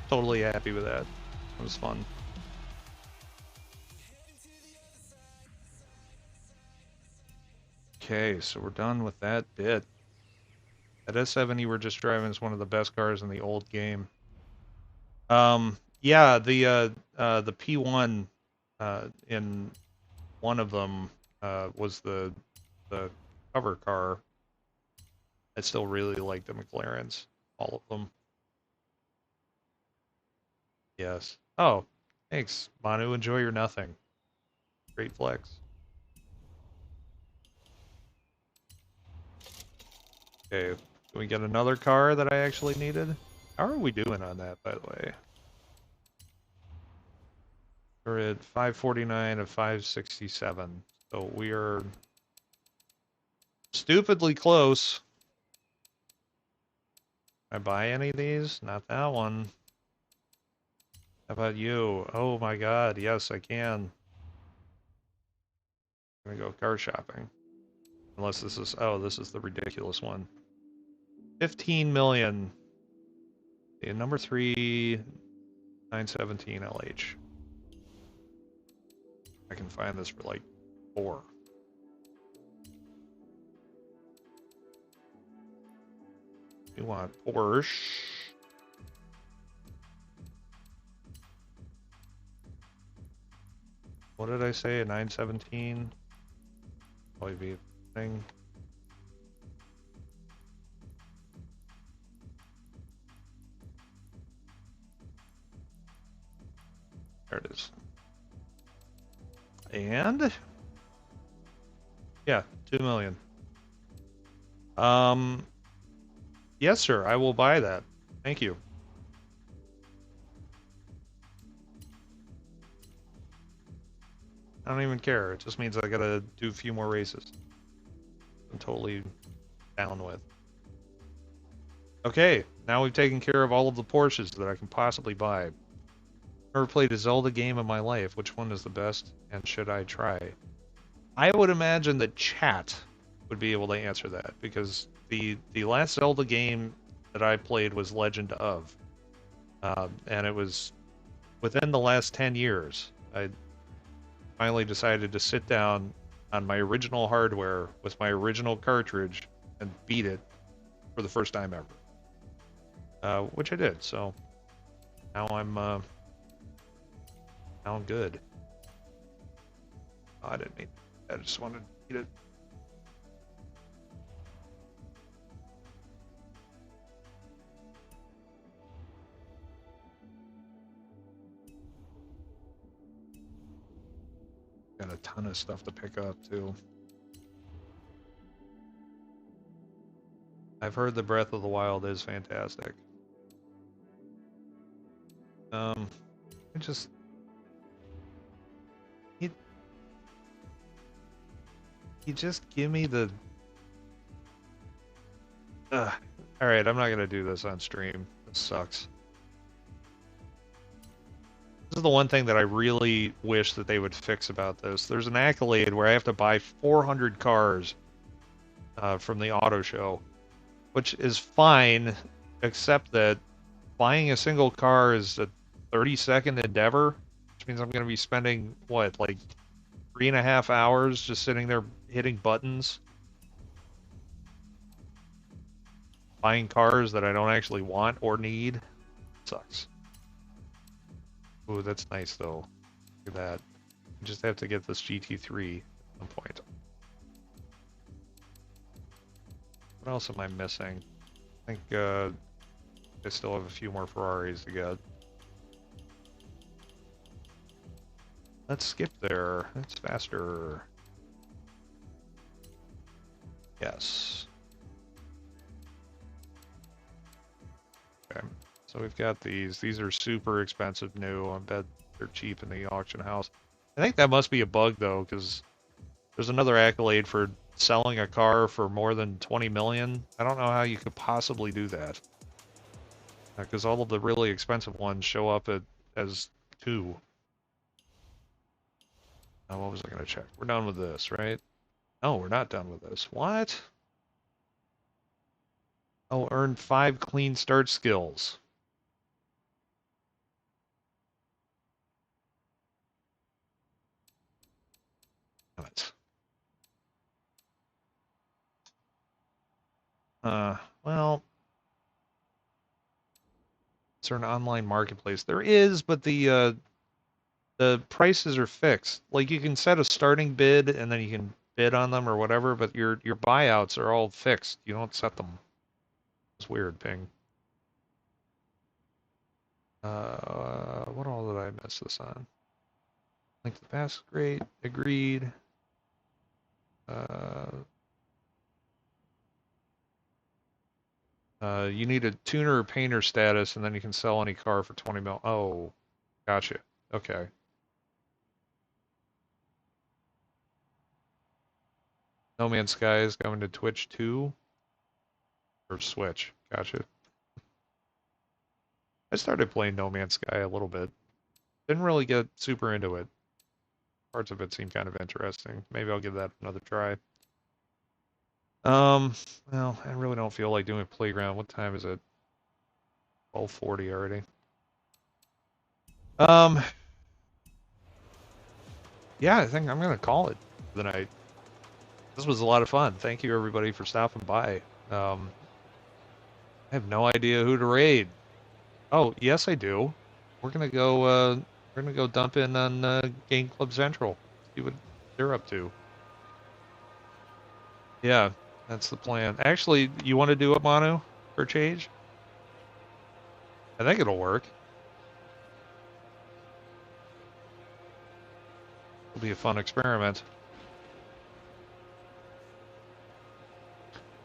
Totally happy with that. It was fun. Okay, so we're done with that bit. That S70 we're just driving is one of the best cars in the old game. Yeah, the P1 in one of them was the cover car. I still really like the McLarens, all of them. Yes. Oh, thanks, Manu. Enjoy your nothing. Great flex. Okay, can we get another car that I actually needed? How are we doing on that, by the way? We're at 549 of 567. So we are stupidly close. Can I buy any of these? Not that one. How about you? Oh my god, yes, I can. I'm gonna go car shopping. Unless this is, oh, this is the ridiculous one. 15 million. Yeah, number 3, 917 LH. I can find this for like 4. You want Porsche? What did I say? A 917? Probably be a thing. There it is. And yeah, 2 million. Yes, sir. I will buy that. Thank you. I don't even care. It just means I gotta do a few more races. I'm totally down with. Okay, now we've taken care of all of the Porsches that I can possibly buy. Never played a Zelda game in my life. Which one is the best, and should I try? I would imagine that chat would be able to answer that, because the last Zelda game that I played was Legend of, and it was within the last 10 years. I finally decided to sit down on my original hardware with my original cartridge and beat it for the first time ever, which I did. So now I'm good. Oh, I didn't mean. I just wanted to beat it. Got a ton of stuff to pick up too. I've heard the Breath of the Wild is fantastic. I just you just give me the. All right, I'm not gonna do this on stream. This sucks. This is the one thing that I really wish that they would fix about this. There's an accolade where I have to buy 400 cars from the auto show, which is fine, except that buying a single car is a 30-second endeavor, which means I'm going to be spending, what, like 3.5 hours just sitting there hitting buttons, buying cars that I don't actually want or need. Sucks. Ooh, that's nice though. Look at that. I just have to get this GT3 at some point. What else am I missing? I think I still have a few more Ferraris to get. Let's skip there. That's faster. Yes. Okay. So we've got these. These are super expensive new. I bet they're cheap in the auction house. I think that must be a bug though, because there's another accolade for selling a car for more than 20 million. I don't know how you could possibly do that. Because all of the really expensive ones show up as 2. Now, what was I going to check? We're done with this, right? No, we're not done with this. What? Oh, earn 5 clean start skills. Damn it. Well, is there an online marketplace? There is, but the prices are fixed. Like you can set a starting bid and then you can bid on them or whatever, but your buyouts are all fixed. You don't set them. It's weird, Ping. What all did I miss this on? Link to the past, great. Agreed. You need a tuner or painter status, and then you can sell any car for 20 mil. Oh, gotcha. Okay. No Man's Sky is coming to Twitch too, or Switch. Gotcha. I started playing No Man's Sky a little bit. Didn't really get super into it. Parts of it seem kind of interesting. Maybe I'll give that another try. Well, I really don't feel like doing Playground. What time is it? 12:40 already. Yeah, I think I'm gonna call it for the night. This was a lot of fun. Thank you everybody for stopping by. I have no idea who to raid. Oh, yes I do. We're gonna go dump in on Game Club Central. See what they're up to. Yeah, that's the plan. Actually, you want to do it, Manu, for change? I think it'll work. It'll be a fun experiment.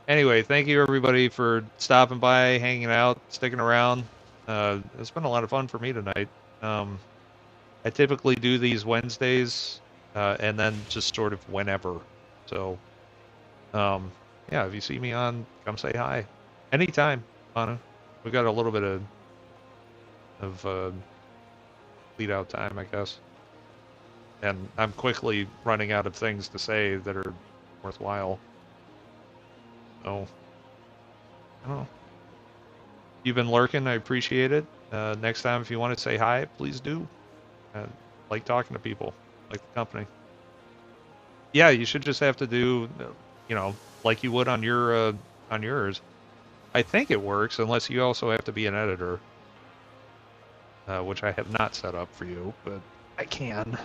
Anyway, thank you everybody for stopping by, hanging out, sticking around. It's been a lot of fun for me tonight. I typically do these Wednesdays, and then just sort of whenever. So, yeah, if you see me on, come say hi. Anytime, Anna. We've got a little bit of lead out time, I guess. And I'm quickly running out of things to say that are worthwhile. So, I don't know. You've been lurking. I appreciate it. Next time, if you want to say hi, please do. Like talking to people, like the company. Yeah, you should just have to do, like you would on your on yours. I think it works, unless you also have to be an editor, which I have not set up for you, but I can.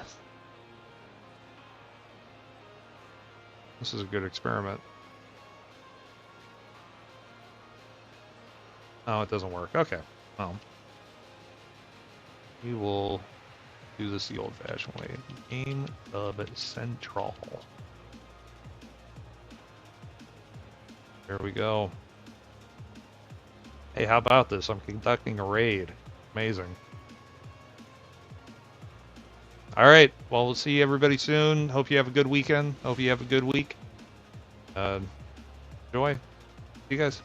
This is a good experiment. Oh, it doesn't work. Okay. Well, we will do this the old-fashioned way. Game of Central. There we go. Hey, how about this? I'm conducting a raid. Amazing. All right. Well, we'll see everybody soon. Hope you have a good weekend. Hope you have a good week. Enjoy. See you guys.